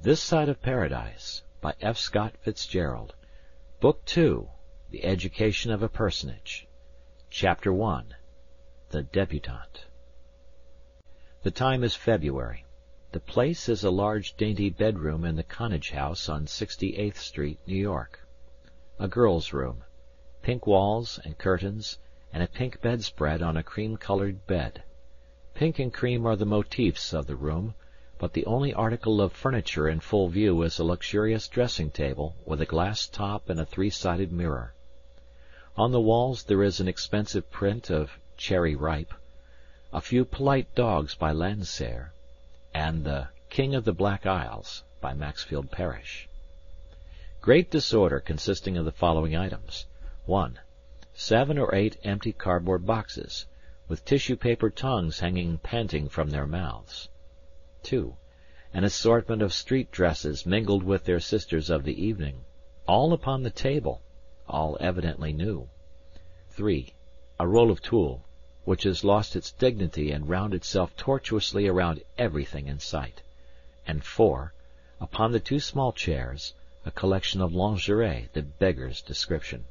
This Side of Paradise, by F. Scott Fitzgerald. Book 2, The Education of a Personage. Chapter 1, The Debutante. The time is February. The place is a large, dainty bedroom in the Connage House on 68th Street, New York. A girl's room. Pink walls and curtains, and a pink bedspread on a cream-colored bed. Pink and cream are the motifs of the room, but the only article of furniture in full view is a luxurious dressing-table with a glass top and a three-sided mirror. On the walls there is an expensive print of Cherry Ripe, a few polite dogs by Landseer, and the King of the Black Isles by Maxfield Parrish. Great disorder consisting of the following items. 1. 7 or 8 empty cardboard boxes, with tissue-paper tongues hanging panting from their mouths. 2. An assortment of street dresses mingled with their sisters of the evening, all upon the table, all evidently new. 3. A roll of tulle, which has lost its dignity and wound itself tortuously around everything in sight. And 4. Upon the 2 small chairs, a collection of lingerie that beggars description.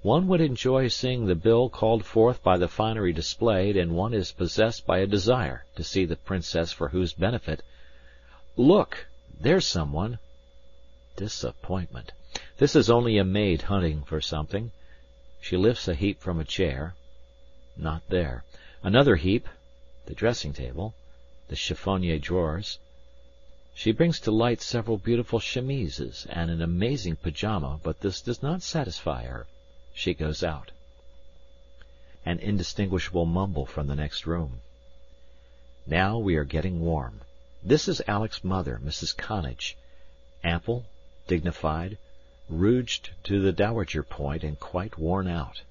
One would enjoy seeing the bill called forth by the finery displayed, and one is possessed by a desire to see the princess for whose benefit. Look! There's someone. Disappointment. This is only a maid hunting for something. She lifts a heap from a chair. Not there. Another heap. The dressing-table. The chiffonnier drawers. She brings to light several beautiful chemises and an amazing pyjama, but this does not satisfy her. She goes out. An indistinguishable mumble from the next room. Now we are getting warm. This is Alec's mother, Mrs. Connage, ample, dignified, rouged to the dowager point, and quite worn out.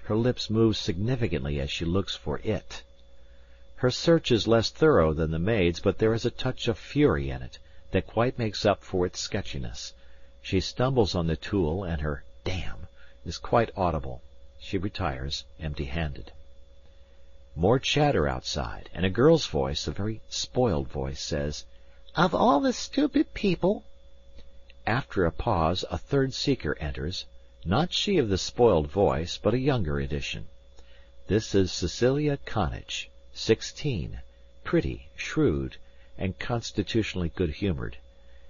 Her lips move significantly as she looks for it. Her search is less thorough than the maid's, but there is a touch of fury in it that quite makes up for its sketchiness. She stumbles on the tulle, and her "damn" is quite audible. She retires, empty-handed. More chatter outside, and a girl's voice, a very spoiled voice, says, "Of all the stupid people—" After a pause, a third seeker enters, not she of the spoiled voice, but a younger edition. This is Cecilia Connage, 16, pretty, shrewd, and constitutionally good-humoured.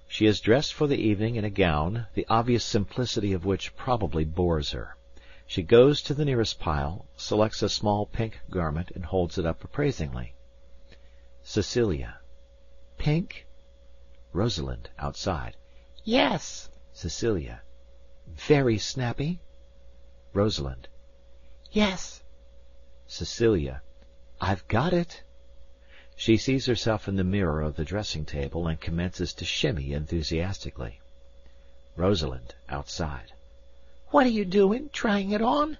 She is dressed for the evening in a gown, the obvious simplicity of which probably bores her. She goes to the nearest pile, selects a small pink garment, and holds it up appraisingly. Cecilia. Pink? Rosalind, outside. Yes. Cecilia. Very snappy? Rosalind. Yes. Cecilia. I've got it. She sees herself in the mirror of the dressing-table and commences to shimmy enthusiastically. Rosalind, outside. What are you doing? Trying it on?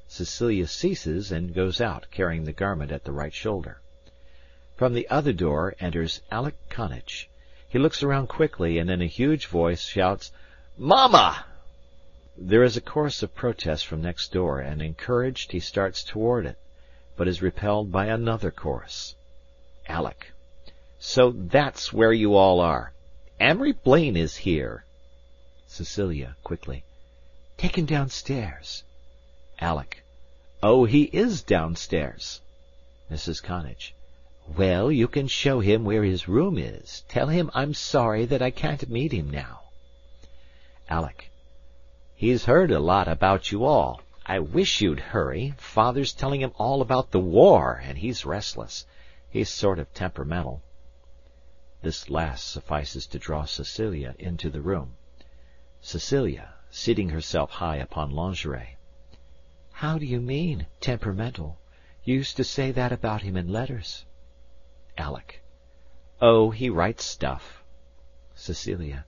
Cecilia ceases and goes out, carrying the garment at the right shoulder. From the other door enters Alec Connage. He looks around quickly, and in a huge voice shouts, "Mama!" There is a chorus of protest from next door, and encouraged he starts toward it, but is repelled by another chorus. Alec. So that's where you all are. Amory Blaine is here. Cecilia, quickly. Take him downstairs. Alec. Oh, he is downstairs. Mrs. Connage. Well, you can show him where his room is. Tell him I'm sorry that I can't meet him now. Alec. He's heard a lot about you all. I wish you'd hurry. Father's telling him all about the war, and he's restless. He's sort of temperamental. This last suffices to draw Cecilia into the room. Cecilia, seating herself high upon lingerie. How do you mean, temperamental? You used to say that about him in letters. Alec. Oh, he writes stuff. Cecilia.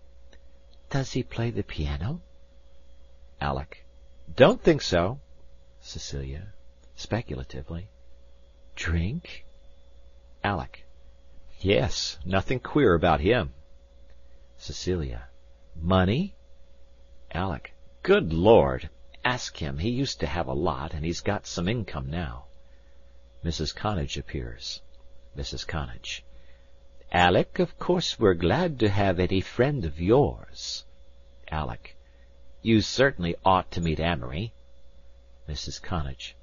Does he play the piano? Alec. Don't think so. Cecilia, speculatively. Drink? Alec. Yes, nothing queer about him. Cecilia. Money? Alec. Good Lord! Ask him. He used to have a lot, and he's got some income now. Mrs. Connage appears. Mrs. Connage. Alec, of course we're glad to have any friend of yours. Alec. You certainly ought to meet Amory. Mrs. Connage.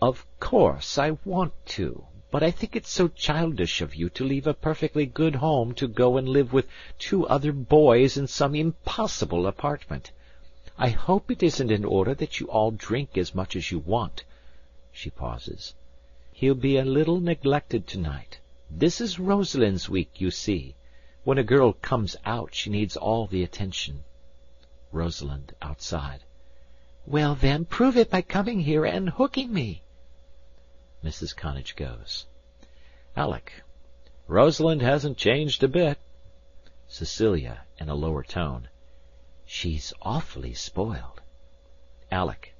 Of course I want to, but I think it's so childish of you to leave a perfectly good home to go and live with 2 other boys in some impossible apartment. I hope it isn't in order that you all drink as much as you want. She pauses. He'll be a little neglected tonight. This is Rosalind's week, you see. When a girl comes out, she needs all the attention. Rosalind, outside. Well, then, prove it by coming here and hooking me. Mrs. Connage goes. Alec. Rosalind hasn't changed a bit. Cecilia, in a lower tone. She's awfully spoiled. Alec.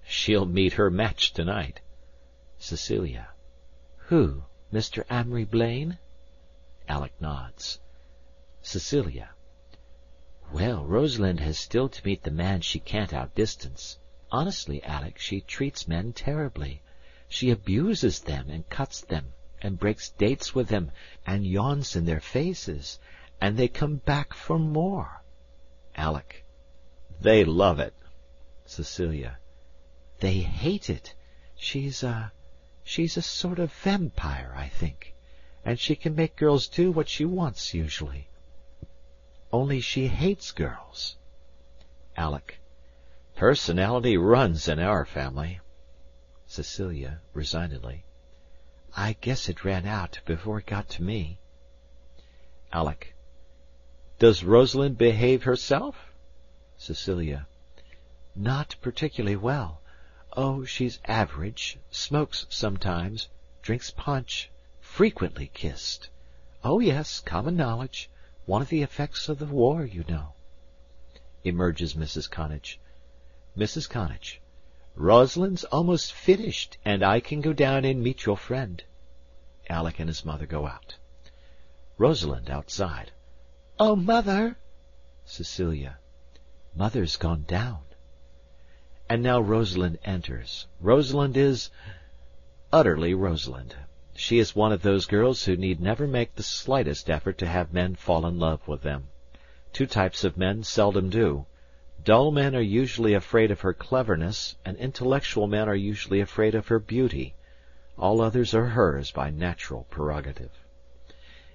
She'll meet her match tonight. Cecilia. Who? Mr. Amory Blaine? Alec nods. Cecilia. Well, Rosalind has still to meet the man she can't outdistance. Honestly, Alec, she treats men terribly. She abuses them and cuts them, and breaks dates with them, and yawns in their faces, and they come back for more. Alec. They love it. Cecilia. They hate it. She's a sort of vampire, I think, and she can make girls do what she wants usually. Only she hates girls. Alec. Personality runs in our family. Cecilia, resignedly. I guess it ran out before it got to me. Alec. Does Rosalind behave herself? Cecilia. Not particularly well. Oh, she's average, smokes sometimes, drinks punch, frequently kissed. Oh, yes, common knowledge. One of the effects of the war, you know. Emerges Mrs. Connage. Mrs. Connage. Rosalind's almost finished, and I can go down and meet your friend. Alec and his mother go out. Rosalind, outside. Oh, Mother! Cecilia. Mother's gone down. And now Rosalind enters. Rosalind is utterly Rosalind. She is one of those girls who need never make the slightest effort to have men fall in love with them. 2 types of men seldom do. Dull men are usually afraid of her cleverness, and intellectual men are usually afraid of her beauty. All others are hers by natural prerogative.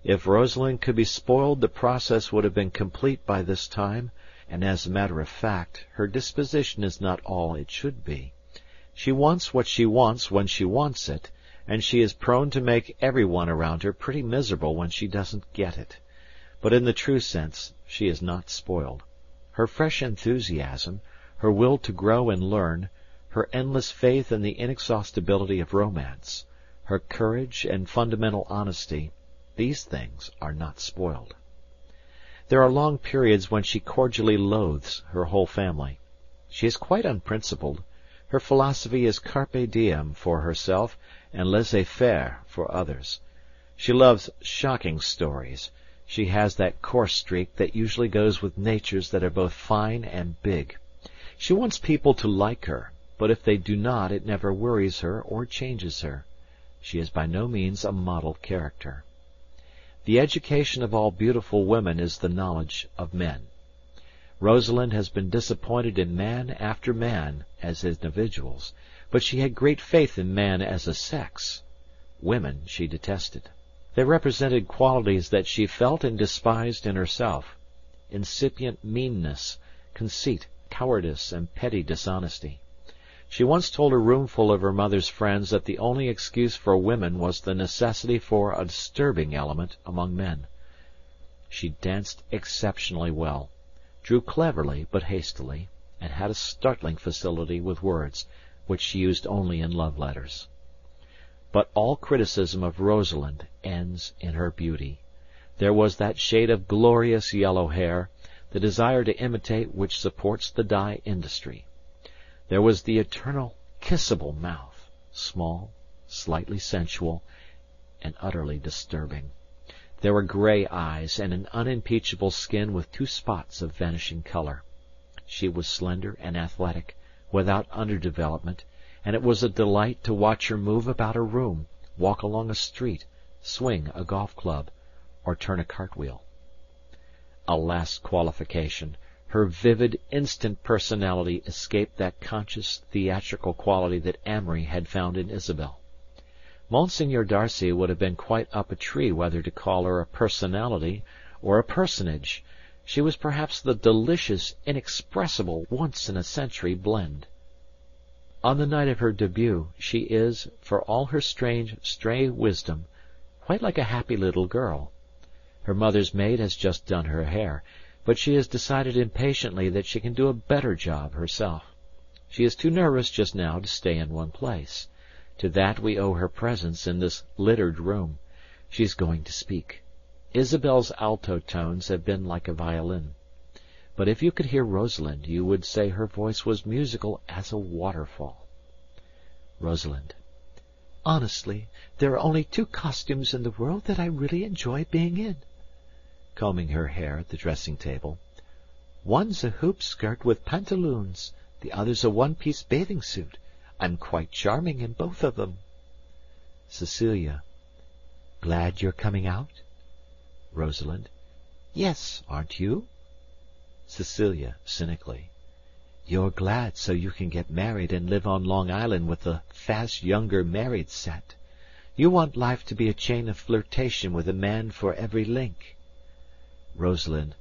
If Rosalind could be spoiled, the process would have been complete by this time, and as a matter of fact, her disposition is not all it should be. She wants what she wants when she wants it, and she is prone to make everyone around her pretty miserable when she doesn't get it. But in the true sense, she is not spoiled. Her fresh enthusiasm, her will to grow and learn, her endless faith in the inexhaustibility of romance, her courage and fundamental honesty, these things are not spoiled. There are long periods when she cordially loathes her whole family. She is quite unprincipled. Her philosophy is carpe diem for herself and laissez-faire for others. She loves shocking stories. She has that coarse streak that usually goes with natures that are both fine and big. She wants people to like her, but if they do not, it never worries her or changes her. She is by no means a model character. The education of all beautiful women is the knowledge of men. Rosalind has been disappointed in man after man as individuals, but she had great faith in man as a sex. Women she detested. They represented qualities that she felt and despised in herself: incipient meanness, conceit, cowardice, and petty dishonesty. She once told a roomful of her mother's friends that the only excuse for women was the necessity for a disturbing element among men. She danced exceptionally well, drew cleverly but hastily, and had a startling facility with words, which she used only in love letters. But all criticism of Rosalind ends in her beauty. There was that shade of glorious yellow hair, the desire to imitate which supports the dye industry. There was the eternal kissable mouth, small, slightly sensual, and utterly disturbing. There were gray eyes and an unimpeachable skin with 2 spots of vanishing color. She was slender and athletic, without underdevelopment, and it was a delight to watch her move about a room, walk along a street, swing a golf club, or turn a cartwheel. A last qualification. Her vivid, instant personality escaped that conscious, theatrical quality that Amory had found in Isabel. Monsignor Darcy would have been quite up a tree whether to call her a personality or a personage. She was perhaps the delicious, inexpressible, once-in-a-century blend. On the night of her debut she is, for all her strange, stray wisdom, quite like a happy little girl. Her mother's maid has just done her hair, but she has decided impatiently that she can do a better job herself. She is too nervous just now to stay in one place. To that we owe her presence in this littered room. She is going to speak. Isabel's alto tones have been like a violin. But if you could hear Rosalind, you would say her voice was musical as a waterfall. Rosalind. Honestly, there are only 2 costumes in the world that I really enjoy being in. Combing her hair at the dressing-table. One's a hoop skirt with pantaloons, the other's a one-piece bathing suit. I'm quite charming in both of them. Cecilia. Glad you're coming out? Rosalind. Yes, aren't you? Cecilia, cynically. You're glad so you can get married and live on Long Island with the fast younger married set. You want life to be a chain of flirtation with a man for every link. Rosalind.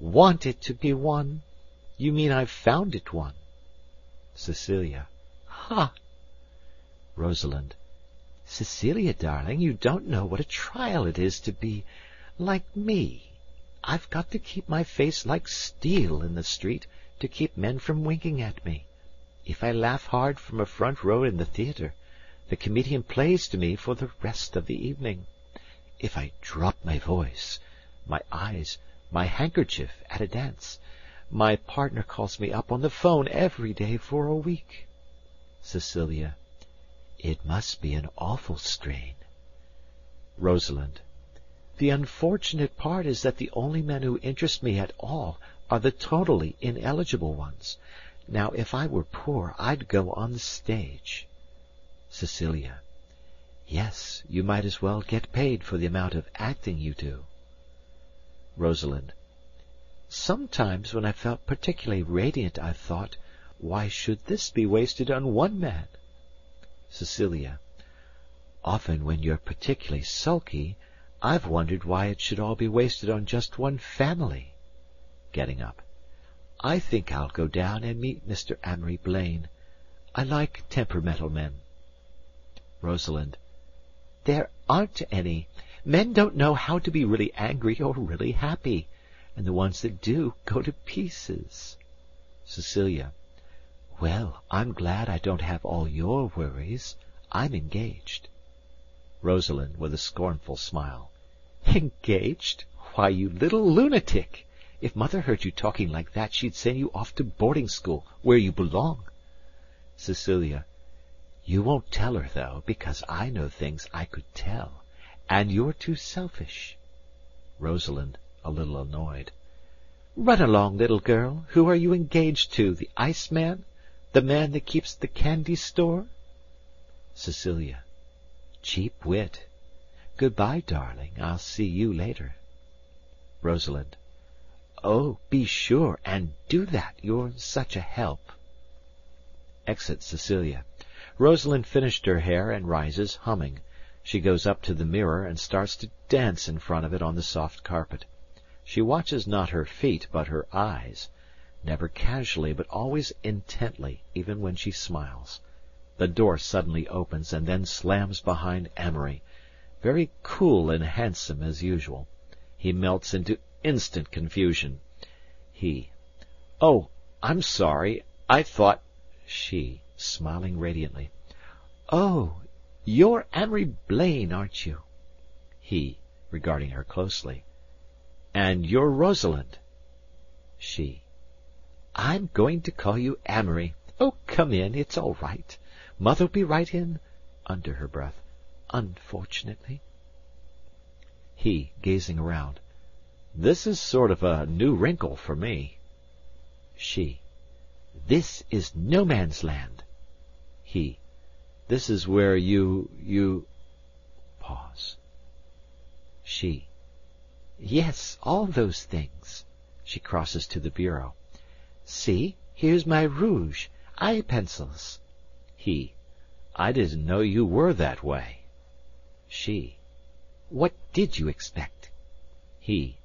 Want it to be one? You mean I've found it one. Cecilia. Ha! Rosalind. Cecilia, darling, you don't know what a trial it is to be like me. I've got to keep my face like steel in the street to keep men from winking at me. If I laugh hard from a front row in the theatre, the comedian plays to me for the rest of the evening. If I drop my voice, my eyes, my handkerchief at a dance, my partner calls me up on the phone every day for a week. Cecilia. It must be an awful strain. Rosalind. The unfortunate part is that the only men who interest me at all are the totally ineligible ones. Now, if I were poor, I'd go on the stage. Cecilia. Yes, you might as well get paid for the amount of acting you do. Rosalind. Sometimes when I felt particularly radiant, I've thought, why should this be wasted on one man? Cecilia. Often when you're particularly sulky, I've wondered why it should all be wasted on just one family. Getting up. I think I'll go down and meet Mr. Amory Blaine. I like temperamental men. Rosalind. There aren't any. Men don't know how to be really angry or really happy, and the ones that do go to pieces. Cecilia. Well, I'm glad I don't have all your worries. I'm engaged. Rosalind, with a scornful smile. Engaged? Why, you little lunatic! If Mother heard you talking like that, she'd send you off to boarding school, where you belong. Cecilia. You won't tell her, though, because I know things I could tell, and you're too selfish. Rosalind, a little annoyed. Run along, little girl. Who are you engaged to? The iceman? The man that keeps the candy store? Cecilia. Cheap wit. Goodbye, darling. I'll see you later. Rosalind. Oh, be sure and do that. You're such a help. Exit Cecilia. Rosalind finished her hair and rises, humming. She goes up to the mirror and starts to dance in front of it on the soft carpet. She watches not her feet, but her eyes, never casually, but always intently, even when she smiles. The door suddenly opens and then slams behind Amory, very cool and handsome as usual. He melts into instant confusion. He. Oh, I'm sorry. I thought... She, smiling radiantly. Oh, you're Amory Blaine, aren't you? He, regarding her closely. And you're Rosalind. She. I'm going to call you Amory. Oh, come in. It's all right. Mother'll be right in. Under her breath. Unfortunately. He, gazing around. This is sort of a new wrinkle for me. She. This is no man's land. He. This is where you... Pause. She. Yes, all those things. She crosses to the bureau. See, here's my rouge, eye pencils. He. I didn't know you were that way. She. What did you expect? He.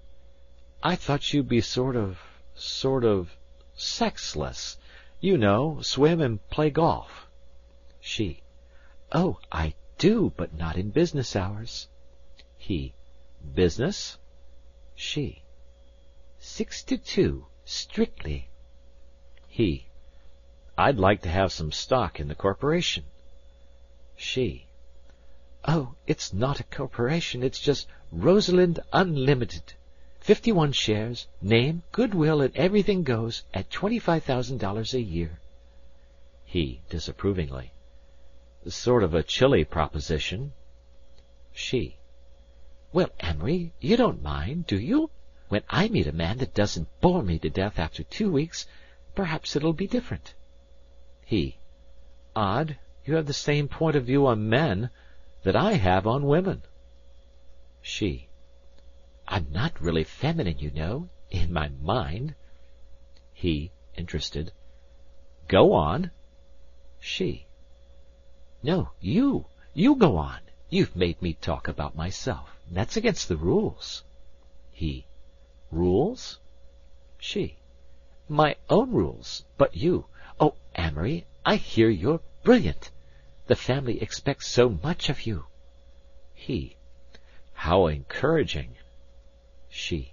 I thought you'd be sort of sexless. You know, swim and play golf. She. Oh, I do, but not in business hours. He. Business? She. 6 to 2, strictly. He. I'd like to have some stock in the corporation. She. Oh, it's not a corporation, it's just Rosalind Unlimited. 51 shares, name, goodwill, and everything goes at $25,000 a year. He, disapprovingly. Sort of a chilly proposition. She. Well, Amory, you don't mind, do you? When I meet a man that doesn't bore me to death after 2 weeks, perhaps it'll be different. He. Odd, you have the same point of view on men that I have on women. She. I'm not really feminine, you know, in my mind. He, interested. Go on. She. No, you go on. You've made me talk about myself. That's against the rules. He. Rules? She. My own rules, but you. Oh, Amory, I hear you're brilliant. The family expects so much of you. He. How encouraging. She.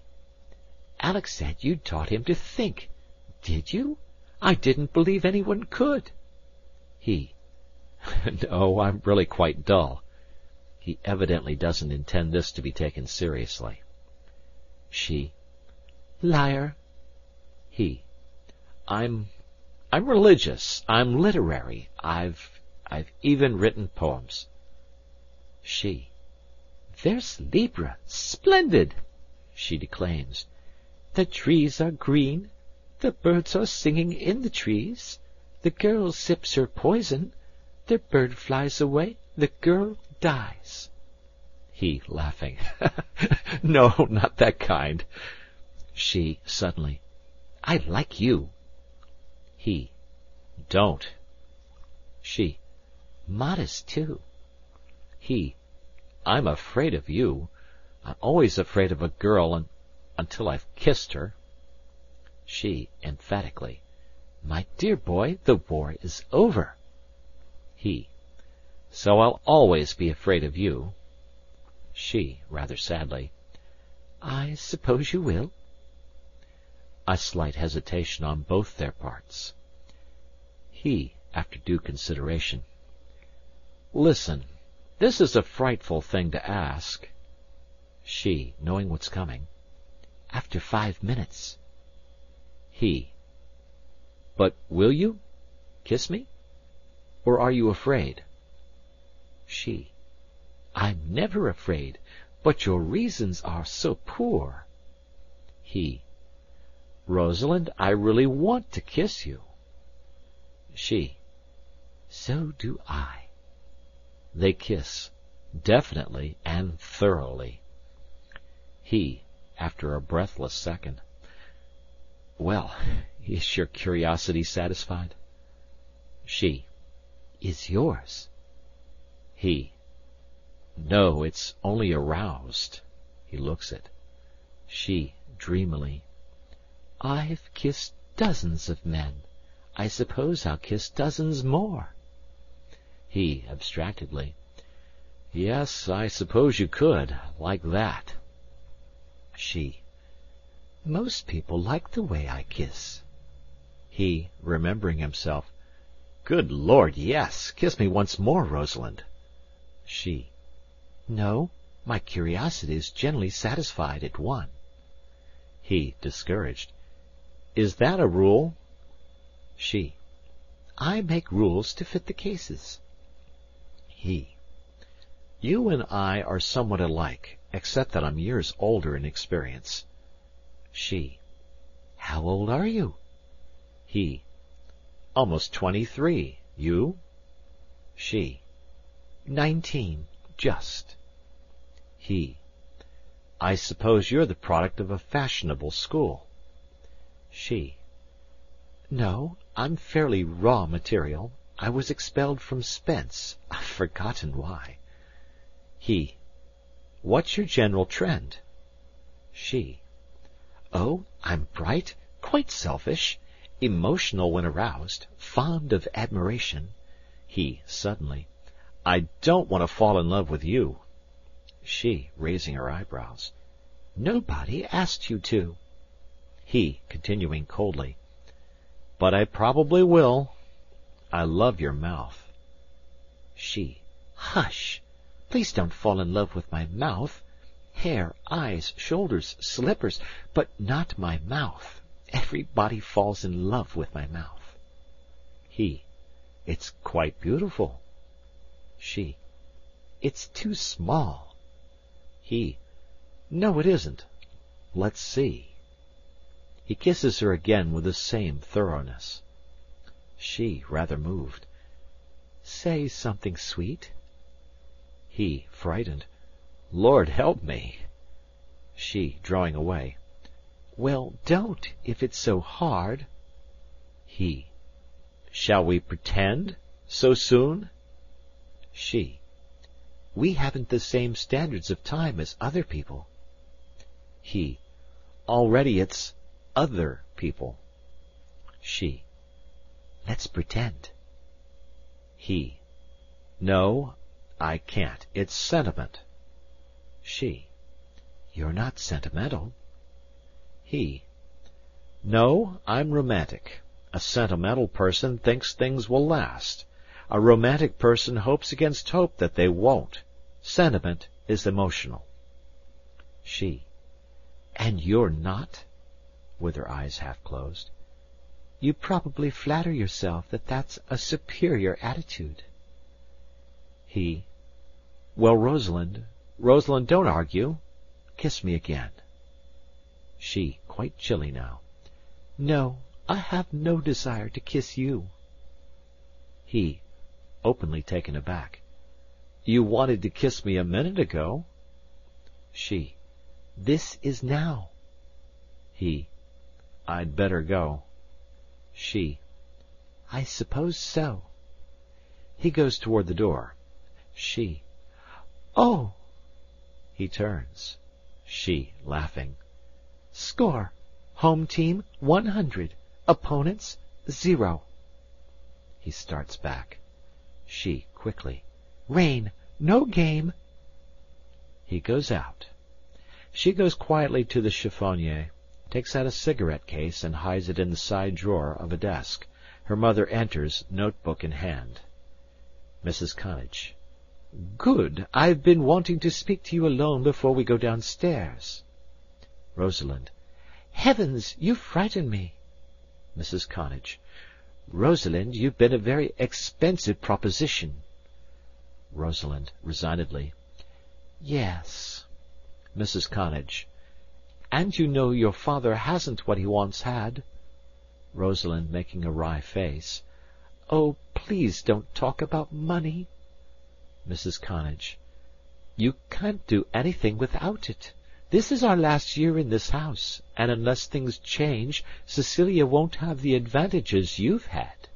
Alex said you taught him to think. Did you? I didn't believe anyone could. He. No, I'm really quite dull. He evidently doesn't intend this to be taken seriously. She. Liar. He. I'm religious. I'm literary. I've even written poems. She. There's Libra. Splendid. She declaims. The trees are green. The birds are singing in the trees. The girl sips her poison. The bird flies away. The girl dies. He, laughing. No, not that kind. She, suddenly. I like you. He. Don't. She. Modest, too. He. I'm afraid of you. I'm always afraid of a girl until I've kissed her. She, emphatically. My dear boy, the war is over. He. So I'll always be afraid of you. She, rather sadly. I suppose you will. A slight hesitation on both their parts. He, after due consideration. Listen, this is a frightful thing to ask. She, knowing what's coming. After 5 minutes. He. But will you? Kiss me? Or are you afraid? She. I'm never afraid, but your reasons are so poor. He. Rosalind, I really want to kiss you. She. So do I. They kiss, definitely and thoroughly. He, after a breathless second. Well, is your curiosity satisfied? She. Is yours? He. No, it's only aroused. He looks it. She, dreamily. I've kissed dozens of men. I suppose I'll kiss dozens more. He, abstractedly. Yes, I suppose you could, like that. She. Most people like the way I kiss. He, remembering himself. Good Lord, yes! Kiss me once more, Rosalind. She. No, my curiosity is generally satisfied at 1. He, discouraged. Is that a rule? She. I make rules to fit the cases. He. You and I are somewhat alike, except that I'm years older in experience. She. How old are you? He. Almost 23. You? She. 19, just. He. I suppose you're the product of a fashionable school. She. No, I'm fairly raw material. I was expelled from Spence. I've forgotten why. He. What's your general trend? She. Oh, I'm bright, quite selfish, emotional when aroused, fond of admiration. He, suddenly. I don't want to fall in love with you. She, raising her eyebrows. Nobody asked you to. He, continuing coldly. But I probably will. I love your mouth. She. Hush! Please don't fall in love with my mouth. Hair, eyes, shoulders, slippers, but not my mouth. Everybody falls in love with my mouth. He. It's quite beautiful. She. It's too small. He. No, it isn't. Let's see. He kisses her again with the same thoroughness. She, rather moved. Say something sweet. He, frightened. Lord help me. She, drawing away. Well, don't, if it's so hard. He. Shall we pretend? So soon? She. We haven't the same standards of time as other people. He. Already it's other people. She. Let's pretend. He. No, I can't. It's sentiment. She. You're not sentimental. He. No, I'm romantic. A sentimental person thinks things will last. A romantic person hopes against hope that they won't. Sentiment is emotional. She. And you're not? With her eyes half closed. You probably flatter yourself that that's a superior attitude. He. Well, Rosalind, don't argue. Kiss me again. She, quite chilly now. No, I have no desire to kiss you. He, openly taken aback. You wanted to kiss me a minute ago. She. This is now. He. I'd better go. She. I suppose so. He goes toward the door. She. Oh! He turns. She, laughing. Score. Home team, 100. Opponents, 0. He starts back. She, quickly. Rain, no game. He goes out. She goes quietly to the chiffonier, takes out a cigarette case and hides it in the side drawer of a desk. Her mother enters, notebook in hand. Mrs. Connage. Good. I've been wanting to speak to you alone before we go downstairs. Rosalind. Heavens, you frighten me. Mrs. Connage. Rosalind, you've been a very expensive proposition. Rosalind, resignedly. Yes. Mrs. Connage. And you know your father hasn't what he once had. Rosalind, making a wry face. Oh, please don't talk about money. Mrs. Connage. You can't do anything without it. This is our last year in this house, and unless things change, Cecilia won't have the advantages you've had.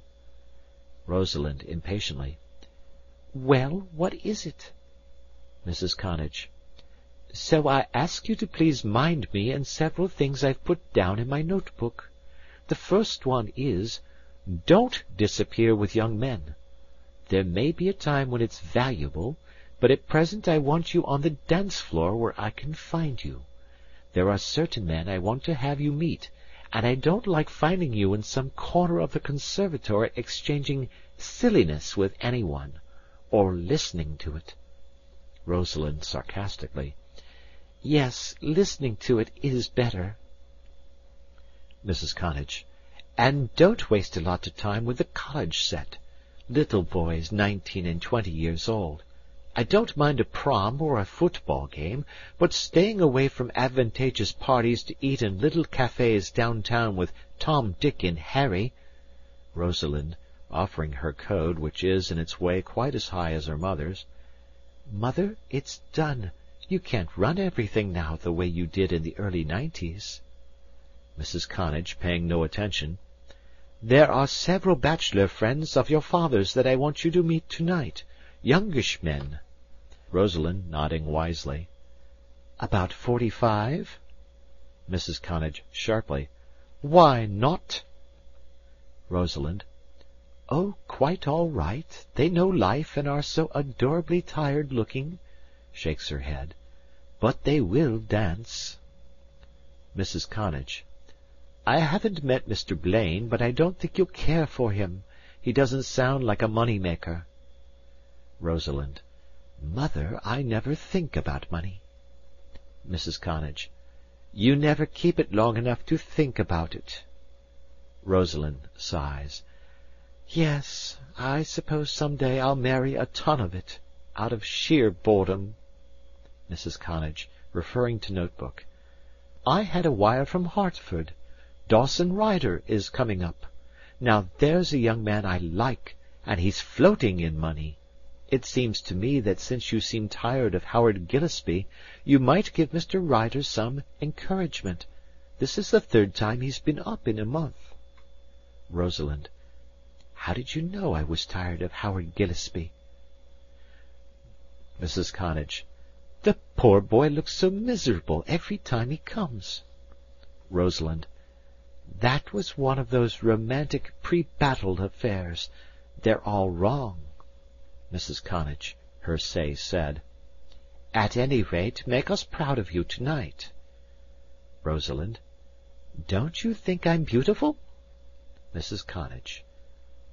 Rosalind, impatiently. Well, what is it? Mrs. Connage. So I ask you to please mind me and several things I've put down in my notebook. The first one is, don't disappear with young men. There may be a time when it's valuable, but at present I want you on the dance floor where I can find you. There are certain men I want to have you meet, and I don't like finding you in some corner of the conservatory exchanging silliness with anyone, or listening to it. Rosalind, sarcastically. Yes, listening to it is better. Mrs. Connage. And don't waste a lot of time with the college set. Little boys 19 and 20 years old. I don't mind a prom or a football game, but staying away from advantageous parties to eat in little cafes downtown with Tom, Dick, and Harry. Rosalind, offering her code, which is in its way quite as high as her mother's. Mother, it's done. You can't run everything now the way you did in the early 90s. Mrs. Connage, paying no attention. There are several bachelor friends of your father's that I want you to meet tonight. Youngish men. Rosalind, nodding wisely. About 45? Mrs. Connage, sharply. Why not? Rosalind. Oh, quite all right. They know life and are so adorably tired-looking. Shakes her head. But they will dance. Mrs. Connage. I haven't met Mr. Blaine, but I don't think you'll care for him. He doesn't sound like a money-maker. Rosalind. Mother, I never think about money. Mrs. Connage. You never keep it long enough to think about it. Rosalind sighs. Yes, I suppose some day I'll marry a ton of it, out of sheer boredom. Mrs. Connage, referring to notebook. I had a wire from Hartford. Dawson Ryder is coming up. Now there's a young man I like, and he's floating in money. It seems to me that since you seem tired of Howard Gillespie, you might give Mr. Ryder some encouragement. This is the 3rd time he's been up in a month. Rosalind. How did you know I was tired of Howard Gillespie? Mrs. Connage. The poor boy looks so miserable every time he comes. Rosalind. That was one of those romantic pre-battle affairs. They're all wrong. Mrs. Connage, her say said. At any rate, make us proud of you tonight. Rosalind. Don't you think I'm beautiful? Mrs. Connage.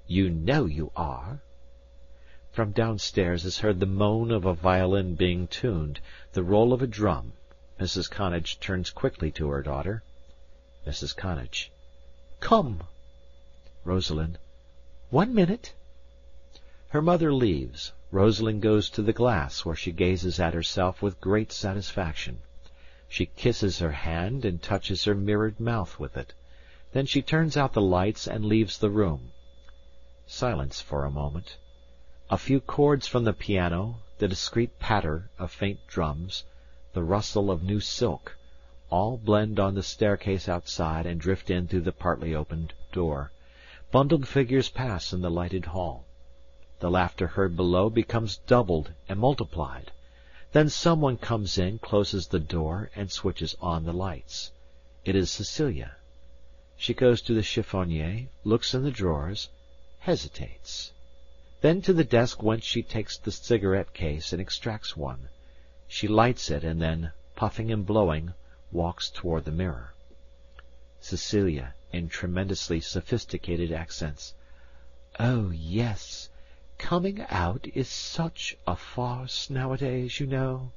You know you are. From downstairs is heard the moan of a violin being tuned, the roll of a drum. Mrs. Connage turns quickly to her daughter. Mrs. Connage. Come. Rosalind. 1 minute. Her mother leaves. Rosalind goes to the glass, where she gazes at herself with great satisfaction. She kisses her hand and touches her mirrored mouth with it. Then she turns out the lights and leaves the room. Silence for a moment. A few chords from the piano, the discreet patter of faint drums, the rustle of new silk, all blend on the staircase outside and drift in through the partly opened door. Bundled figures pass in the lighted hall. The laughter heard below becomes doubled and multiplied. Then someone comes in, closes the door, and switches on the lights. It is Cecilia. She goes to the chiffonier, looks in the drawers, hesitates. Then to the desk whence she takes the cigarette case and extracts one. She lights it, and then, puffing and blowing, walks toward the mirror. Cecilia, in tremendously sophisticated accents. Oh, yes. Coming out is such a farce nowadays, you know.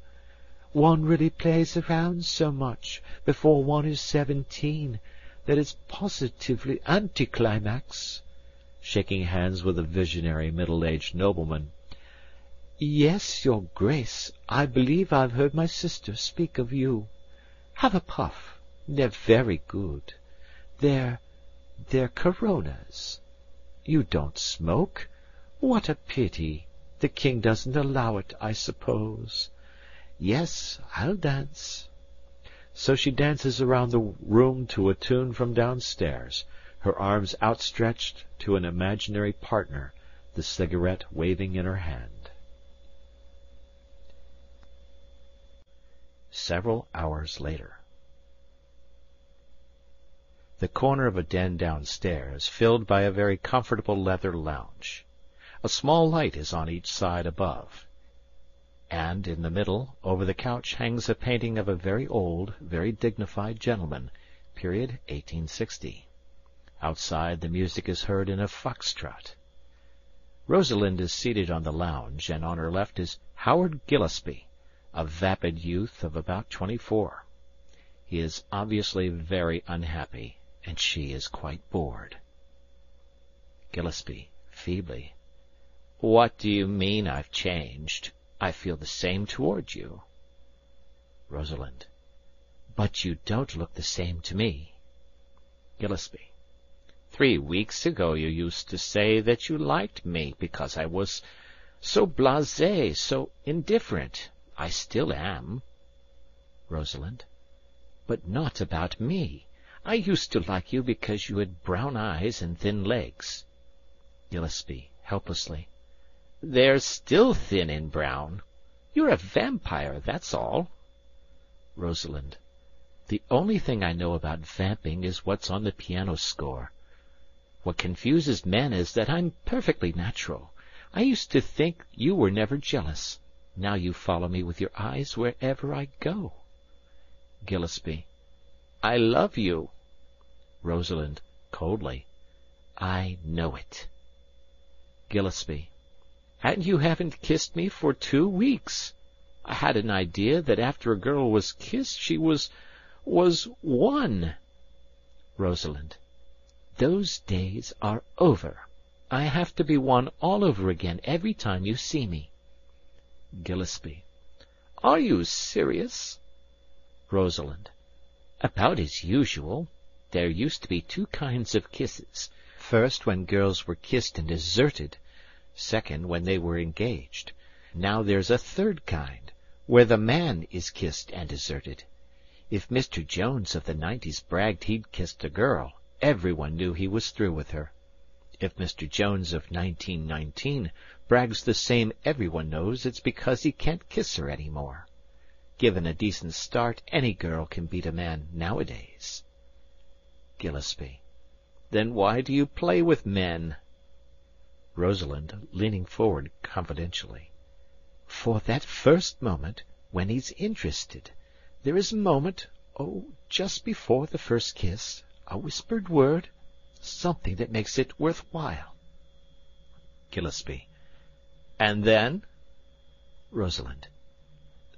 One really plays around so much before one is 17 that it's positively anticlimax. Shaking hands with a visionary middle-aged nobleman. Yes, your grace, I believe I've heard my sister speak of you. Have a puff. They're very good. They're Coronas. You don't smoke? What a pity. The king doesn't allow it, I suppose. Yes, I'll dance. So she dances around the room to a tune from downstairs, her arms outstretched to an imaginary partner, the cigarette waving in her hand. Several hours later. The corner of a den downstairs, filled by a very comfortable leather lounge. A small light is on each side above, and in the middle, over the couch, hangs a painting of a very old, very dignified gentleman, period 1860. Outside the music is heard in a foxtrot. Rosalind is seated on the lounge, and on her left is Howard Gillespie, a vapid youth of about 24. He is obviously very unhappy, and she is quite bored. Gillespie, feebly. What do you mean I've changed? I feel the same toward you. Rosalind. But you don't look the same to me. Gillespie. 3 weeks ago you used to say that you liked me because I was so blasé, so indifferent. I still am. Rosalind. But not about me. I used to like you because you had brown eyes and thin legs. Gillespie, helplessly. They're still thin and brown. You're a vampire, that's all. Rosalind. The only thing I know about vamping is what's on the piano score. What confuses men is that I'm perfectly natural. I used to think you were never jealous. Now you follow me with your eyes wherever I go. Gillespie. I love you. Rosalind, coldly. I know it. Gillespie. And you haven't kissed me for 2 weeks. I had an idea that after a girl was kissed she was won. Rosalind. Those days are over. I have to be won all over again every time you see me. Gillespie. Are you serious? Rosalind. About as usual. There used to be 2 kinds of kisses. First, when girls were kissed and deserted. Second, when they were engaged. Now there's a 3rd kind, where the man is kissed and deserted. If Mr. Jones of the 90s bragged he'd kissed a girl, everyone knew he was through with her. If Mr. Jones of 1919 brags the same, everyone knows it's because he can't kiss her any more. Given a decent start, any girl can beat a man nowadays. Gillespie. Then why do you play with men? Rosalind, leaning forward confidentially. For that first moment, when he's interested. There is a moment, just before the first kiss, a whispered word, something that makes it worth while. Gillespie. And then? Rosalind.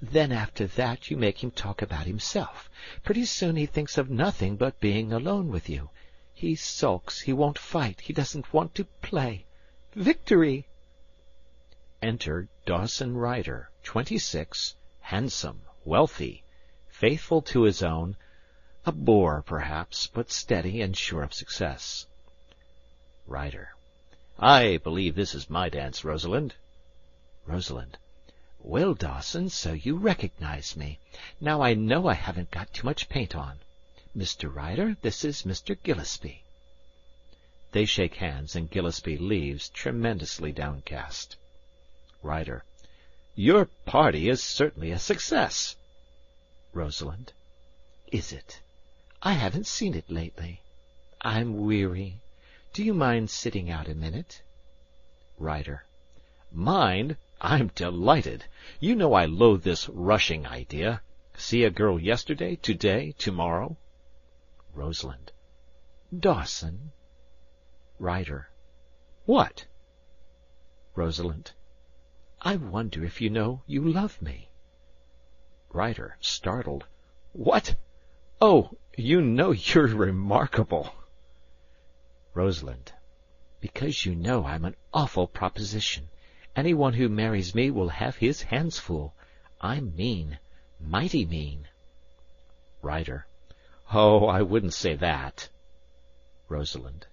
Then after that you make him talk about himself. Pretty soon he thinks of nothing but being alone with you. He sulks, he won't fight, he doesn't want to play. Victory! Enter Dawson Ryder, 26, handsome, wealthy, faithful to his own, a bore perhaps, but steady and sure of success. Ryder. I believe this is my dance, Rosalind. Rosalind. Well, Dawson, so you recognize me. Now I know I haven't got too much paint on. Mr. Ryder, this is Mr. Gillespie. They shake hands, and Gillespie leaves, tremendously downcast. Ryder. Your party is certainly a success. Rosalind. Is it? I haven't seen it lately. I'm weary. Do you mind sitting out a minute? Ryder. Mind? I'm delighted. You know I loathe this rushing idea. See a girl yesterday, today, tomorrow. Rosalind. Dawson. Ryder. What? Rosalind. I wonder if you know you love me. Ryder, startled. What? Oh, you know you're remarkable. Rosalind. Because you know I'm an awful proposition. Anyone who marries me will have his hands full. I'm mean, mighty mean. Ryder. Oh, I wouldn't say that. Rosalind.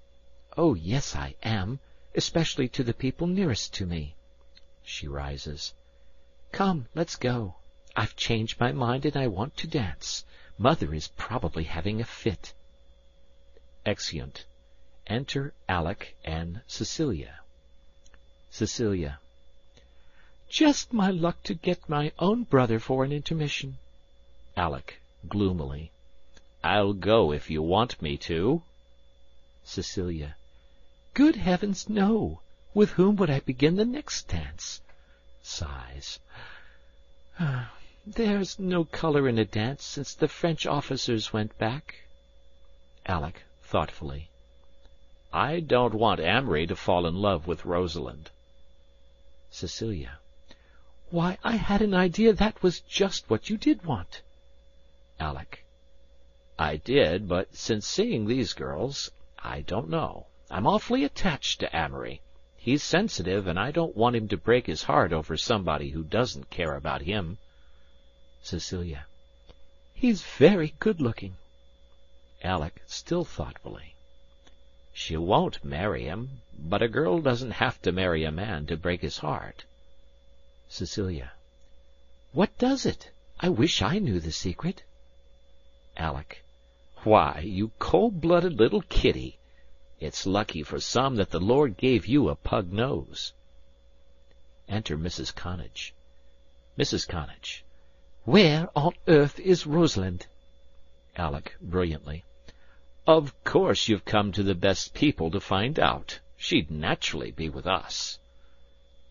Oh, yes, I am, especially to the people nearest to me. She rises. Come, let's go. I've changed my mind and I want to dance. Mother is probably having a fit. Exeunt. Enter Alec and Cecilia. Cecilia. Just my luck to get my own brother for an intermission. Alec, gloomily. I'll go if you want me to. Cecilia. Good heavens, no! With whom would I begin the next dance? Sighs. There's no color in a dance since the French officers went back. Alec, thoughtfully. I don't want Amory to fall in love with Rosalind. Cecilia. Why, I had an idea that was just what you did want. Alec. I did, but since seeing these girls, I don't know. I'm awfully attached to Amory. He's sensitive, and I don't want him to break his heart over somebody who doesn't care about him. Cecilia. He's very good-looking. Alec, still thoughtfully. She won't marry him, but a girl doesn't have to marry a man to break his heart. Cecilia. What does it? I wish I knew the secret. Alec. Why, you cold-blooded little kitty. It's lucky for some that the Lord gave you a pug nose. Enter Mrs. Connage. Mrs. Connage. Where on earth is Rosalind? Alec, brilliantly. Of course you've come to the best people to find out. She'd naturally be with us.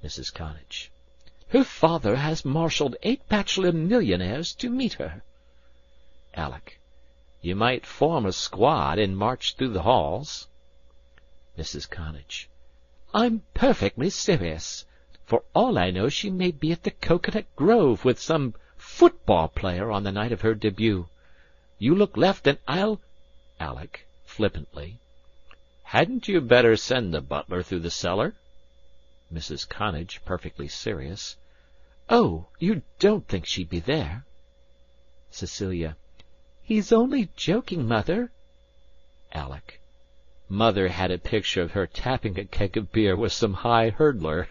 Mrs. Connage. Her father has marshalled 8 bachelor millionaires to meet her. Alec. You might form a squad and march through the halls. Mrs. Connage. I'm perfectly serious. For all I know, she may be at the Coconut Grove with some football player on the night of her debut. You look left and I'll... Alec, flippantly. Hadn't you better send the butler through the cellar? Mrs. Connage, perfectly serious. Oh, you don't think she'd be there? Cecilia. He's only joking, Mother. Alec. Mother had a picture of her tapping a keg of beer with some high hurdler.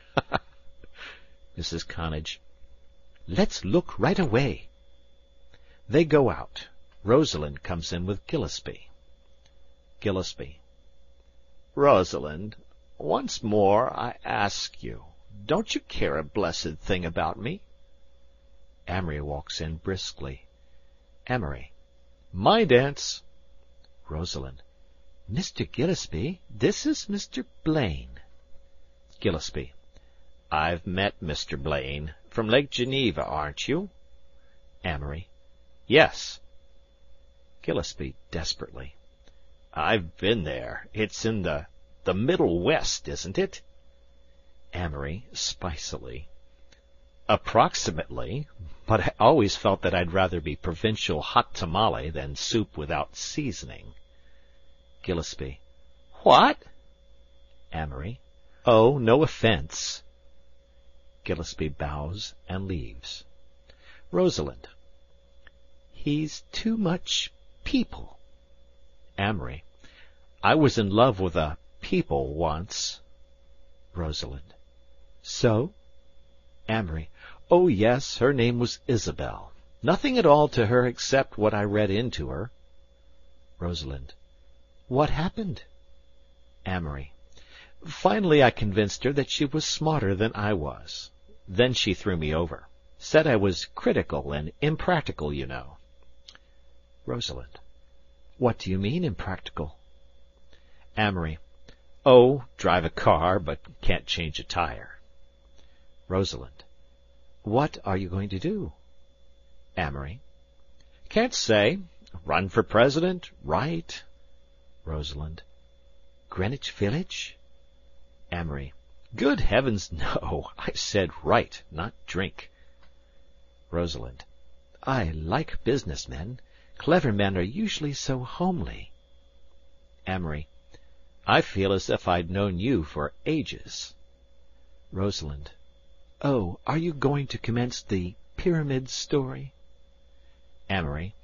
Mrs. Connage. Let's look right away. They go out. Rosalind comes in with Gillespie. Gillespie. Rosalind, once more I ask you, don't you care a blessed thing about me? Amory walks in briskly. Amory. My dance. Rosalind. Mr. Gillespie, this is Mr. Blaine. Gillespie. I've met Mr. Blaine. From Lake Geneva, aren't you? Amory. Yes. Gillespie, desperately. I've been there. It's in the Middle West, isn't it? Amory, spicily. Approximately, but I always felt that I'd rather be provincial hot tamale than soup without seasoning. Gillespie. What? Amory. Oh, no offense. Gillespie bows and leaves. Rosalind. He's too much people. Amory. I was in love with a people once. Rosalind. So? Amory. Oh, yes, her name was Isabel. Nothing at all to her except what I read into her. Rosalind. What happened? Amory. Finally I convinced her that she was smarter than I was. Then she threw me over. Said I was critical and impractical, you know. Rosalind. What do you mean, impractical? Amory. Oh, drive a car, but can't change a tire. Rosalind. What are you going to do? Amory. Can't say. Run for president, write. Rosalind. Greenwich Village? Amory. Good heavens, no. I said write, not drink. Rosalind. I like businessmen. Clever men are usually so homely. Amory. I feel as if I'd known you for ages. Rosalind. Oh, are you going to commence the pyramid story? Amory.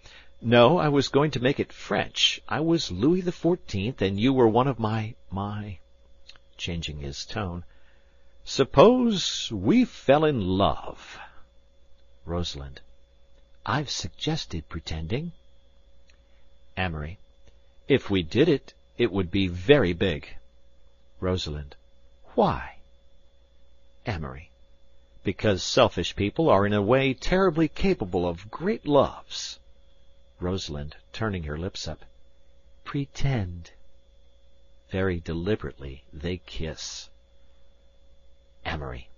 No, I was going to make it French. I was Louis XIV, and you were one of my... Changing his tone. Suppose we fell in love. Rosalind. I've suggested pretending. Amory. If we did it, it would be very big. Rosalind. Why? Amory. Because selfish people are in a way terribly capable of great loves. Rosalind, turning her lips up. Pretend. Very deliberately they kiss. Amory.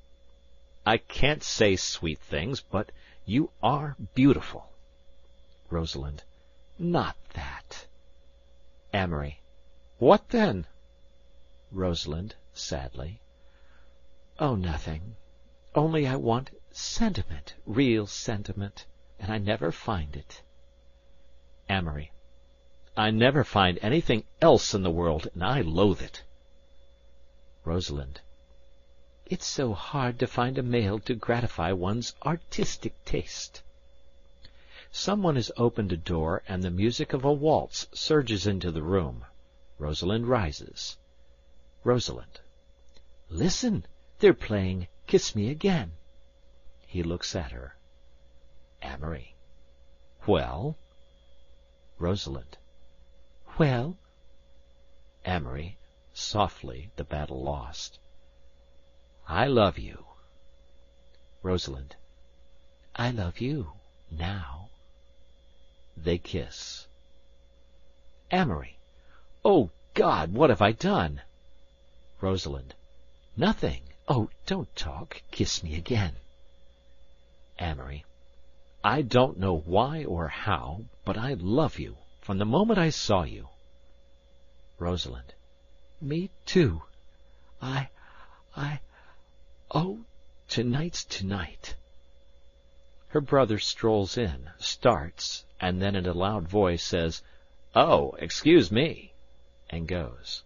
I can't say sweet things, but you are beautiful. Rosalind. Not that. Amory. What then? Rosalind, sadly. Oh, nothing. Only I want sentiment, real sentiment, and I never find it. Amory. I never find anything else in the world, and I loathe it. Rosalind. It's so hard to find a male to gratify one's artistic taste. Someone has opened a door, and the music of a waltz surges into the room. Rosalind rises. Rosalind. Listen, they're playing Kiss Me Again. He looks at her. Amory. Well? Rosalind. Well? Amory, softly, the battle lost. I love you. Rosalind. I love you, now. They kiss. Amory. Oh, God, what have I done? Rosalind. Nothing. Oh, don't talk. Kiss me again. Amory. I don't know why or how, but I love you from the moment I saw you. Rosalind. Me too. Oh, tonight's tonight. Her brother strolls in, starts, and then in a loud voice says, "Oh, excuse me," and goes.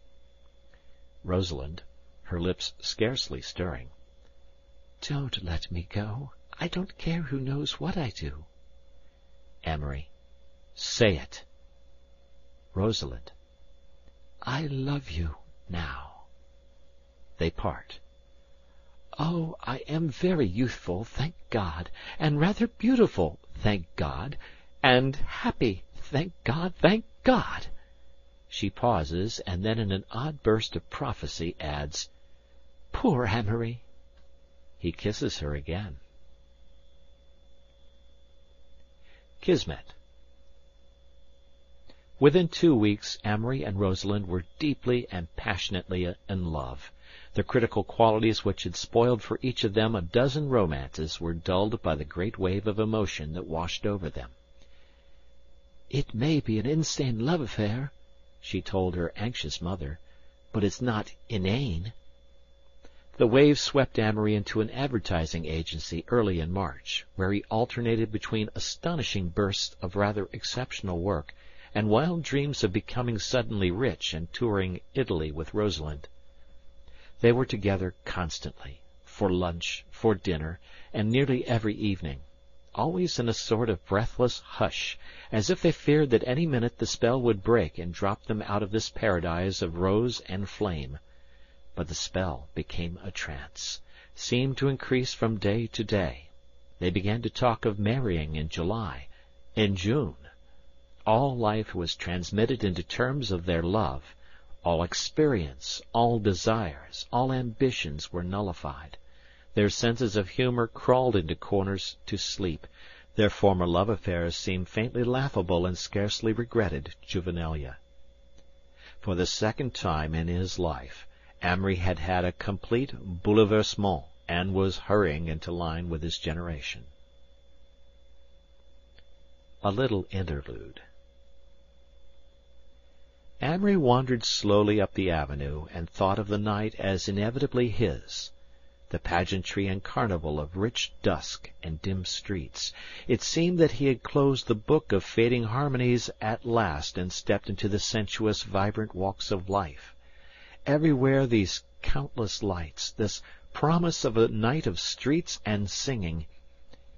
Rosalind, her lips scarcely stirring. Don't let me go. I don't care who knows what I do. Amory. Say it. Rosalind. I love you, now. They part. Oh, I am very youthful, thank God, and rather beautiful, thank God, and happy, thank God, thank God. She pauses, and then in an odd burst of prophecy adds, Poor Amory. He kisses her again. Kismet. Within 2 weeks, Amory and Rosalind were deeply and passionately in love. The critical qualities which had spoiled for each of them a dozen romances were dulled by the great wave of emotion that washed over them. It may be an insane love affair, she told her anxious mother, but it's not inane. The wave swept Amory into an advertising agency early in March, where he alternated between astonishing bursts of rather exceptional work and wild dreams of becoming suddenly rich and touring Italy with Rosalind. They were together constantly, for lunch, for dinner, and nearly every evening, always in a sort of breathless hush, as if they feared that any minute the spell would break and drop them out of this paradise of rose and flame. But the spell became a trance, seemed to increase from day to day. They began to talk of marrying in July, in June. All life was transmitted into terms of their love. All experience, all desires, all ambitions were nullified. Their senses of humor crawled into corners to sleep. Their former love affairs seemed faintly laughable and scarcely regretted juvenilia. For the second time in his life, Amory had had a complete bouleversement and was hurrying into line with his generation. A little interlude. Amory wandered slowly up the avenue and thought of the night as inevitably his, the pageantry and carnival of rich dusk and dim streets. It seemed that he had closed the book of fading harmonies at last and stepped into the sensuous, vibrant walks of life. Everywhere these countless lights, this promise of a night of streets and singing.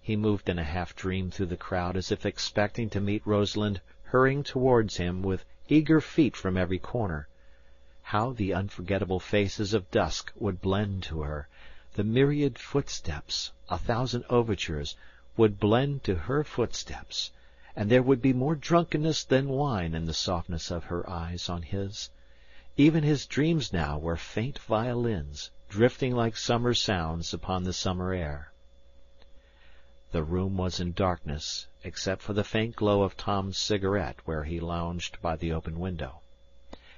He moved in a half-dream through the crowd as if expecting to meet Rosalind hurrying towards him with eager feet from every corner. How the unforgettable faces of dusk would blend to her, the myriad footsteps, 1,000 overtures, would blend to her footsteps, and there would be more drunkenness than wine in the softness of her eyes on his. Even his dreams now were faint violins, drifting like summer sounds upon the summer air. The room was in darkness, except for the faint glow of Tom's cigarette where he lounged by the open window.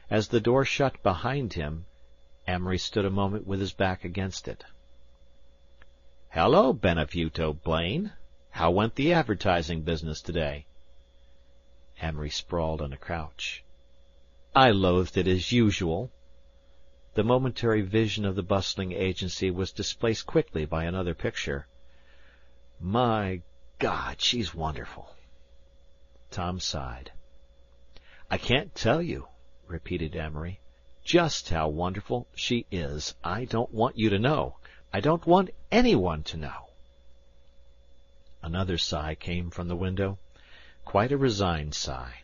As the door shut behind him, Amory stood a moment with his back against it. "Hello, Benefuto Blaine. How went the advertising business today?" Amory sprawled on a couch. "I loathed it as usual." The momentary vision of the bustling agency was displaced quickly by another picture. "My God, she's wonderful." Tom sighed. "I can't tell you," repeated Amory, "just how wonderful she is. I don't want you to know. I don't want anyone to know." Another sigh came from the window, quite a resigned sigh.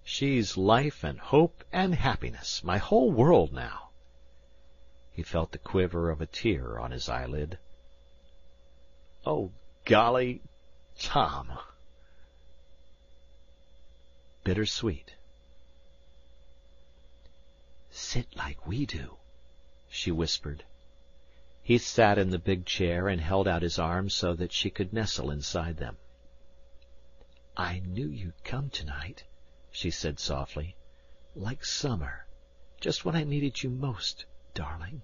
"She's life and hope and happiness, my whole world now." He felt the quiver of a tear on his eyelid. "Oh, golly, Tom. Bittersweet. Sit like we do, she whispered. He sat in the big chair and held out his arms so that she could nestle inside them. I knew you'd come tonight, she said softly, like summer, just when I needed you most, darling.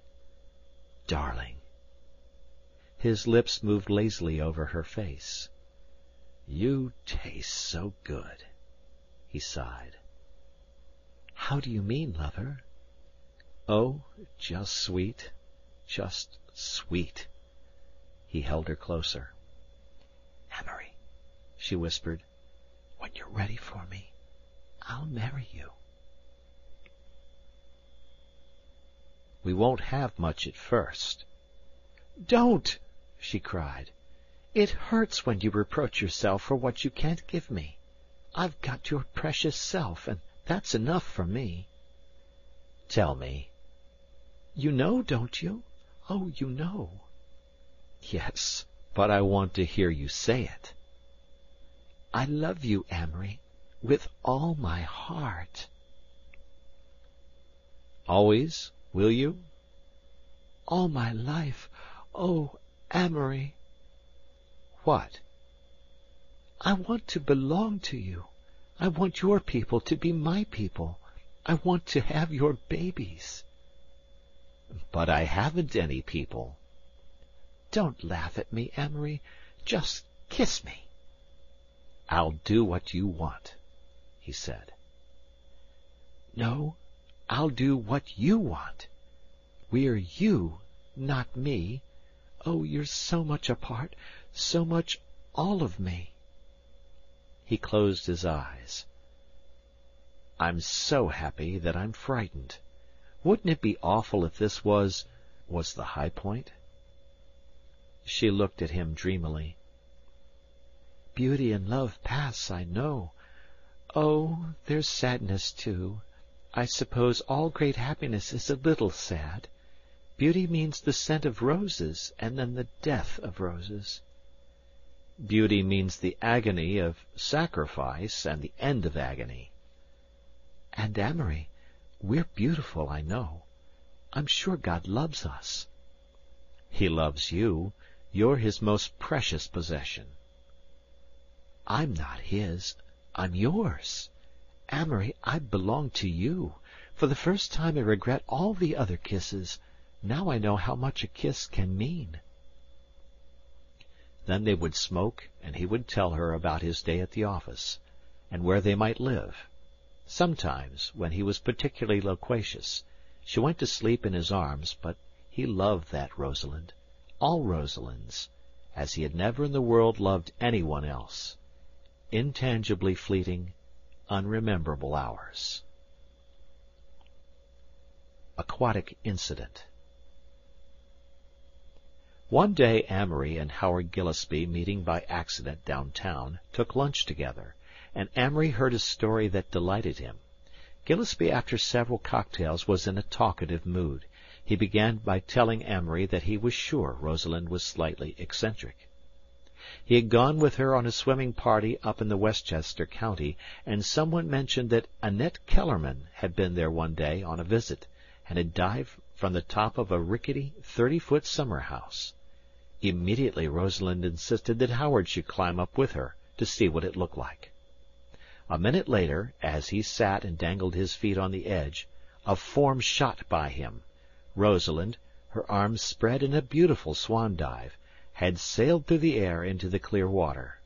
Darling. His lips moved lazily over her face. You taste so good, he sighed. How do you mean, lover? Oh, just sweet, just sweet. He held her closer. Amory, she whispered, when you're ready for me, I'll marry you. We won't have much at first. Don't, she cried. It hurts when you reproach yourself for what you can't give me. I've got your precious self, and that's enough for me. Tell me. You know, don't you? Oh, you know. Yes, but I want to hear you say it. I love you, Amory, with all my heart. Always, will you? All my life. Oh, Amory. What? I want to belong to you. I want your people to be my people. I want to have your babies. But I haven't any people. Don't laugh at me, Amory. Just kiss me. I'll do what you want, he said. No, I'll do what you want. We're you, not me. Oh, you're so much a part, so much all of me. He closed his eyes. I'm so happy that I'm frightened. Wouldn't it be awful if this was the high point? She looked at him dreamily. Beauty and love pass, I know. Oh, there's sadness, too. I suppose all great happiness is a little sad. Beauty means the scent of roses, and then the death of roses. Beauty means the agony of sacrifice and the end of agony. And, Amory, we're beautiful, I know. I'm sure God loves us. He loves you. You're his most precious possession. I'm not his. I'm yours. Amory, I belong to you. For the first time I regret all the other kisses. Now I know how much a kiss can mean. Then they would smoke, and he would tell her about his day at the office, and where they might live. Sometimes, when he was particularly loquacious, she went to sleep in his arms, but he loved that Rosalind, all Rosalinds, as he had never in the world loved anyone else. Intangibly fleeting, unrememberable hours. Aquatic incident. One day Amory and Howard Gillespie, meeting by accident downtown, took lunch together, and Amory heard a story that delighted him. Gillespie, after several cocktails, was in a talkative mood. He began by telling Amory that he was sure Rosalind was slightly eccentric. He had gone with her on a swimming party up in the Westchester County, and someone mentioned that Annette Kellerman had been there one day on a visit, and had dived from the top of a rickety 30-foot summer house. Immediately Rosalind insisted that Howard should climb up with her to see what it looked like. A minute later, as he sat and dangled his feet on the edge, a form shot by him. Rosalind, her arms spread in a beautiful swan dive, had sailed through the air into the clear water.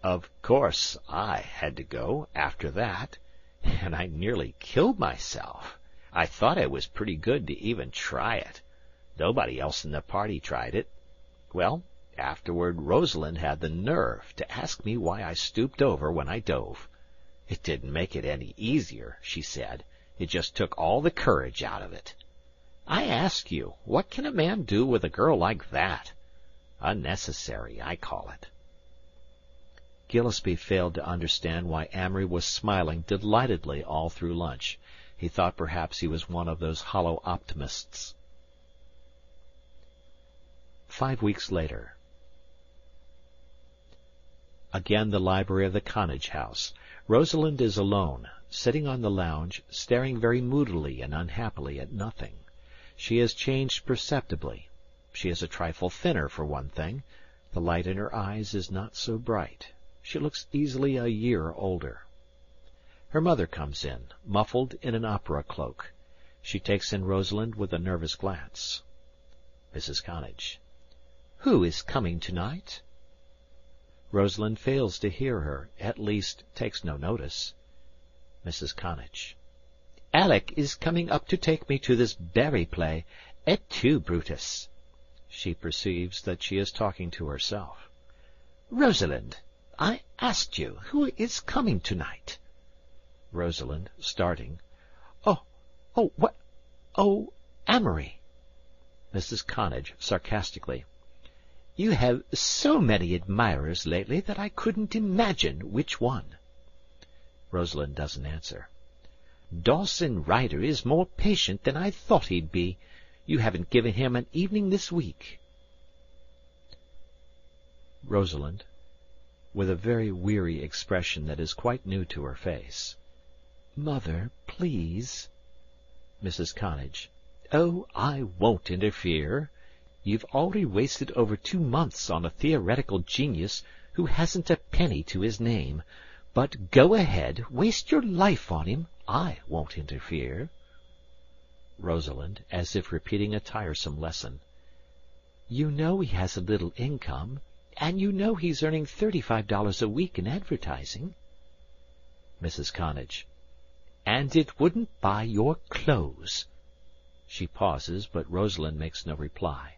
Of course I had to go after that, and I nearly killed myself. I thought I was pretty good to even try it. Nobody else in the party tried it. Well, afterward Rosalind had the nerve to ask me why I stooped over when I dove. It didn't make it any easier, she said. It just took all the courage out of it. I ask you, what can a man do with a girl like that? Unnecessary, I call it. Gillespie failed to understand why Amory was smiling delightedly all through lunch. He thought perhaps he was one of those hollow optimists. 5 weeks later. Again the library of the Connage house. Rosalind is alone, sitting on the lounge, staring very moodily and unhappily at nothing. She has changed perceptibly. She is a trifle thinner, for one thing. The light in her eyes is not so bright. She looks easily a year older. Her mother comes in, muffled in an opera cloak. She takes in Rosalind with a nervous glance. Mrs. Connage. Who is coming tonight? Rosalind fails to hear her, at least takes no notice. Mrs. Connage. Alec is coming up to take me to this Barry play. Et tu, Brutus. She perceives that she is talking to herself. Rosalind, I asked you, who is coming tonight? Rosalind, starting. What? Oh, Amory. Mrs. Connage, sarcastically. You have so many admirers lately that I couldn't imagine which one. Rosalind doesn't answer. Dawson Ryder is more patient than I thought he'd be. You haven't given him an evening this week. Rosalind, with a very weary expression that is quite new to her face. Mother, please. Mrs. Connage. Oh, I won't interfere. You've already wasted over 2 months on a theoretical genius who hasn't a penny to his name. But go ahead, waste your life on him. I won't interfere. Rosalind, as if repeating a tiresome lesson. You know he has a little income, and you know he's earning $35 a week in advertising. Mrs. Connage. And it wouldn't buy your clothes. She pauses, but Rosalind makes no reply.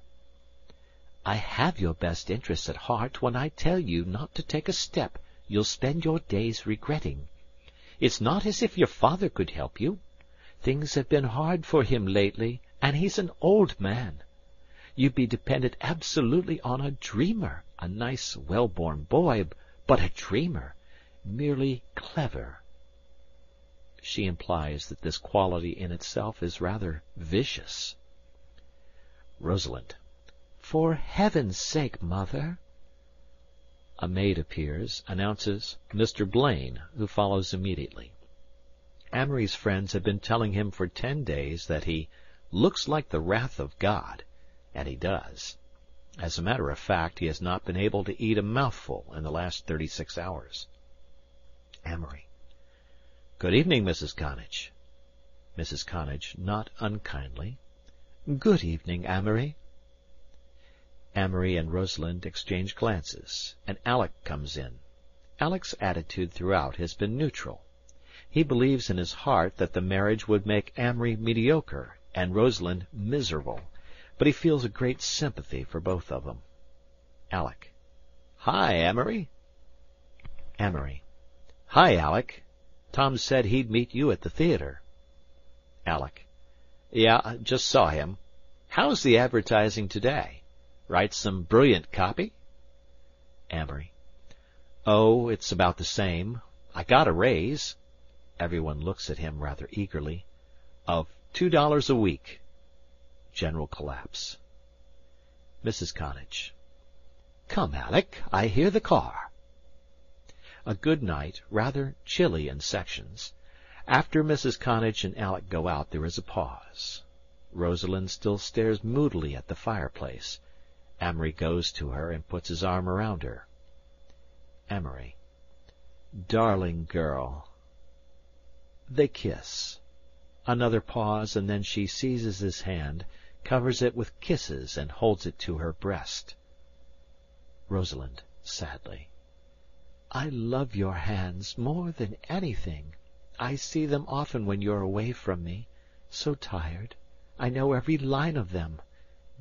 I have your best interests at heart when I tell you not to take a step you'll spend your days regretting. It's not as if your father could help you. Things have been hard for him lately, and he's an old man. You'd be dependent absolutely on a dreamer, a nice, well-born boy, but a dreamer, merely clever. She implies that this quality in itself is rather vicious. Rosalind. For heaven's sake, Mother. A maid appears, announces Mr. Blaine, who follows immediately. Amory's friends have been telling him for 10 days that he looks like the wrath of God, and he does. As a matter of fact, he has not been able to eat a mouthful in the last 36 hours. Amory. Good evening, Mrs. Connage. Mrs. Connage, not unkindly. Good evening, Amory. Amory and Rosalind exchange glances, and Alec comes in. Alec's attitude throughout has been neutral. He believes in his heart that the marriage would make Amory mediocre and Rosalind miserable, but he feels a great sympathy for both of them. Alec. Hi, Amory. Amory. Hi, Alec. Tom said he'd meet you at the theater. Alec. Yeah, just saw him. How's the advertising today? Write some brilliant copy? Amory. Oh, it's about the same. I got a raise. Everyone looks at him rather eagerly. Of $2 a week. General collapse. Mrs. Connage. Come, Alec, I hear the car. A good night, rather chilly in sections. After Mrs. Connage and Alec go out, there is a pause. Rosalind still stares moodily at the fireplace. Amory goes to her and puts his arm around her. Amory. Darling girl. They kiss. Another pause, and then she seizes his hand, covers it with kisses, and holds it to her breast. Rosalind, sadly. I love your hands more than anything. I see them often when you're away from me, so tired. I know every line of them.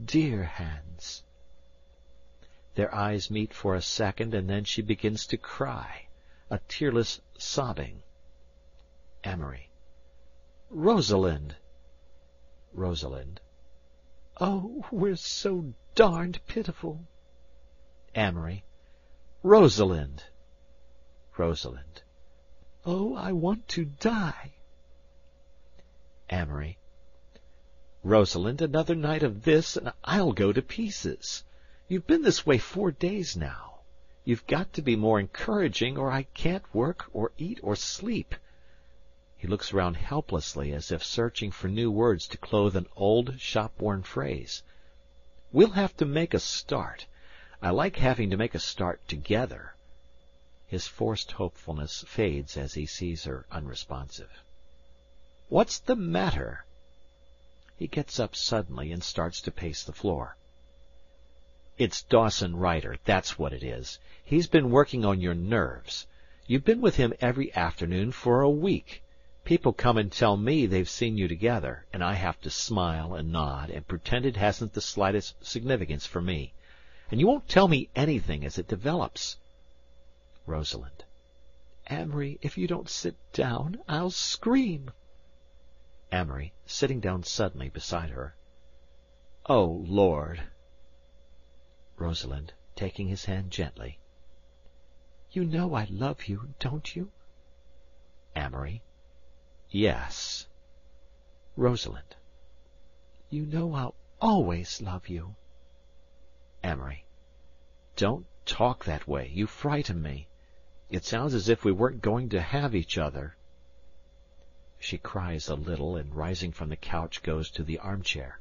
Dear hands. Their eyes meet for a second, and then she begins to cry, a tearless sobbing. Amory. Rosalind. Rosalind. Oh, we're so darned pitiful. Amory. Rosalind. Rosalind. Oh, I want to die. Amory. Rosalind, another night of this, and I'll go to pieces. You've been this way 4 days now. You've got to be more encouraging, or I can't work or eat or sleep." He looks around helplessly, as if searching for new words to clothe an old, shop-worn phrase. "We'll have to make a start. I like having to make a start together." His forced hopefulness fades as he sees her unresponsive. "What's the matter?" He gets up suddenly and starts to pace the floor. "It's Dawson Ryder, that's what it is. He's been working on your nerves. You've been with him every afternoon for a week. People come and tell me they've seen you together, and I have to smile and nod and pretend it hasn't the slightest significance for me. And you won't tell me anything as it develops." Rosalind. "Amory, if you don't sit down, I'll scream." Amory, sitting down suddenly beside her. "Oh, Lord." Rosalind, taking his hand gently. "You know I love you, don't you?" Amory. "Yes." Rosalind. "You know I'll always love you." Amory. "Don't talk that way. You frighten me. It sounds as if we weren't going to have each other." She cries a little, and rising from the couch goes to the armchair.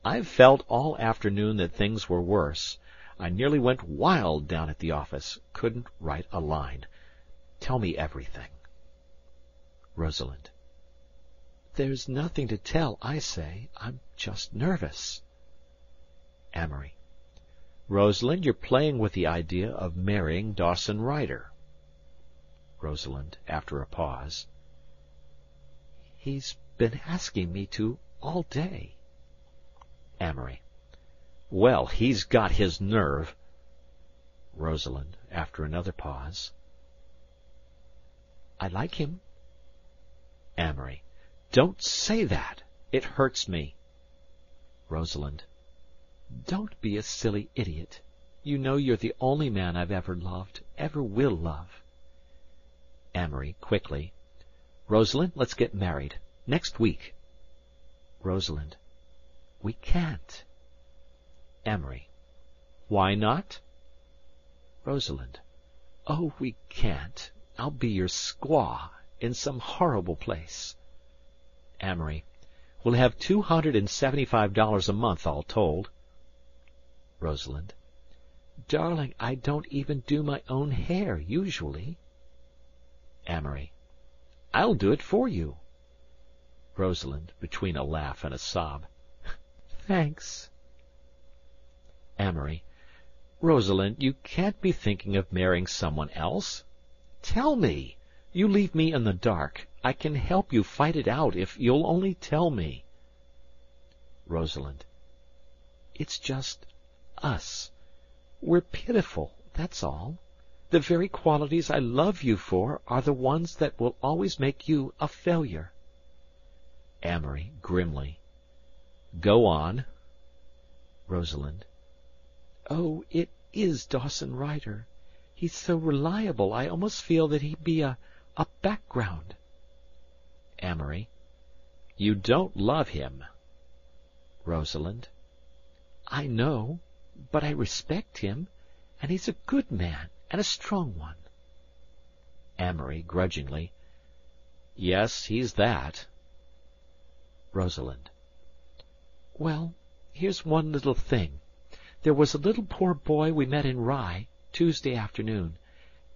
"I've felt all afternoon that things were worse. I nearly went wild down at the office. Couldn't write a line. Tell me everything." Rosalind. "There's nothing to tell, I say. I'm just nervous." Amory. "Rosalind, you're playing with the idea of marrying Dawson Ryder." Rosalind, after a pause. "He's been asking me to all day." Amory. "Well, he's got his nerve." Rosalind, after another pause. "I like him." Amory. "Don't say that. It hurts me." Rosalind. "Don't be a silly idiot. You know you're the only man I've ever loved, ever will love." Amory, quickly. "Rosalind, let's get married. Next week." Rosalind. "We can't." Amory. "Why not?" Rosalind. "Oh, we can't. I'll be your squaw, in some horrible place." Amory. "We'll have $275 a month, all told." Rosalind. "Darling, I don't even do my own hair, usually." Amory. "I'll do it for you." Rosalind, between a laugh and a sob. "Thanks." Amory. "Rosalind, you can't be thinking of marrying someone else. Tell me. You leave me in the dark. I can help you fight it out if you'll only tell me." Rosalind. "It's just us. We're pitiful, that's all. The very qualities I love you for are the ones that will always make you a failure." Amory, grimly. "Go on." Rosalind. "Oh, it is Dawson Ryder. He's so reliable I almost feel that he'd be a background." Amory. "You don't love him." Rosalind. "I know, but I respect him, and he's a good man and a strong one." Amory, grudgingly. "Yes, he's that." Rosalind. "Well, here's one little thing. There was a little poor boy we met in Rye, Tuesday afternoon,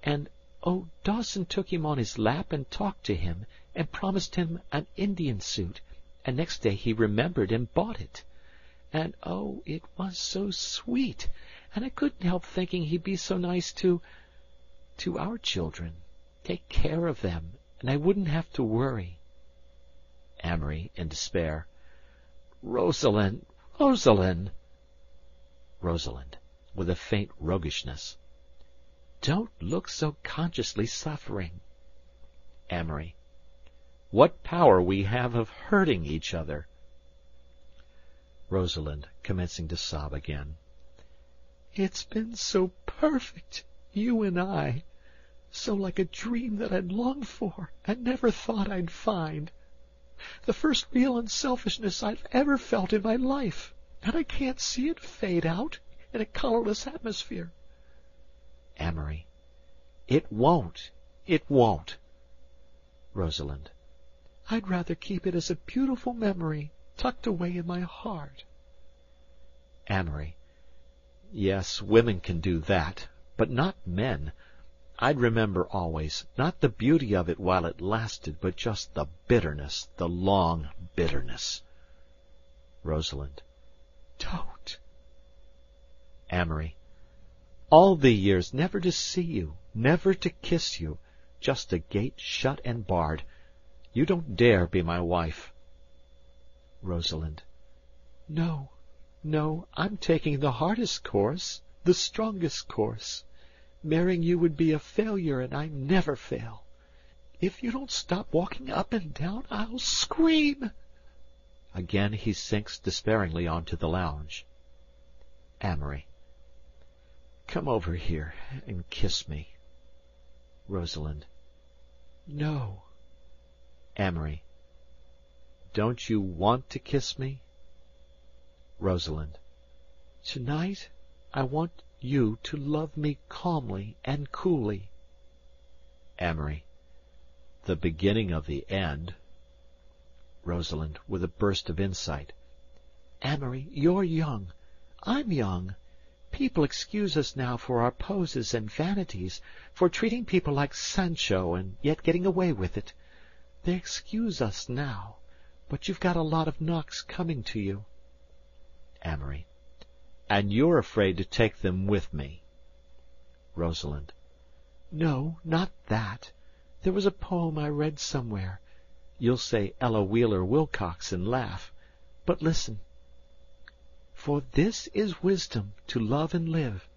and, oh, Dawson took him on his lap and talked to him, and promised him an Indian suit, and next day he remembered and bought it. And, oh, it was so sweet, and I couldn't help thinking he'd be so nice to our children, take care of them, and I wouldn't have to worry." Amory, in despair. "Rosalind, Rosalind!" Rosalind, with a faint roguishness. "Don't look so consciously suffering." Amory. "What power we have of hurting each other!" Rosalind, commencing to sob again. "It's been so perfect, you and I, so like a dream that I'd longed for and never thought I'd find. The first real unselfishness I've ever felt in my life. and I can't see it fade out in a colorless atmosphere. Amory. It won't. It won't. Rosalind. I'd rather keep it as a beautiful memory tucked away in my heart. Amory. Yes, women can do that, but not men. I'd remember always, not the beauty of it while it lasted, but just the bitterness, the long bitterness. Rosalind. Don't. Amory. All the years never to see you, never to kiss you, just a gate shut and barred. You don't dare be my wife. Rosalind. No, no, I'm taking the hardest course, the strongest course. Marrying you would be a failure, and I never fail. If you don't stop walking up and down, I'll scream. Again he sinks despairingly onto the lounge. Amory. Come over here and kiss me. Rosalind. No. Amory. Don't you want to kiss me? Rosalind. Tonight I want you to love me calmly and coolly. Amory. The beginning of the end. Rosalind, with a burst of insight. Amory, you're young. I'm young. People excuse us now for our poses and vanities, for treating people like Sancho and yet getting away with it. They excuse us now, but you've got a lot of knocks coming to you. Amory. And you're afraid to take them with me. Rosalind. No, not that. There was a poem I read somewhere. You'll say Ella Wheeler Wilcox and laugh. But listen. For this is wisdom, to love and live,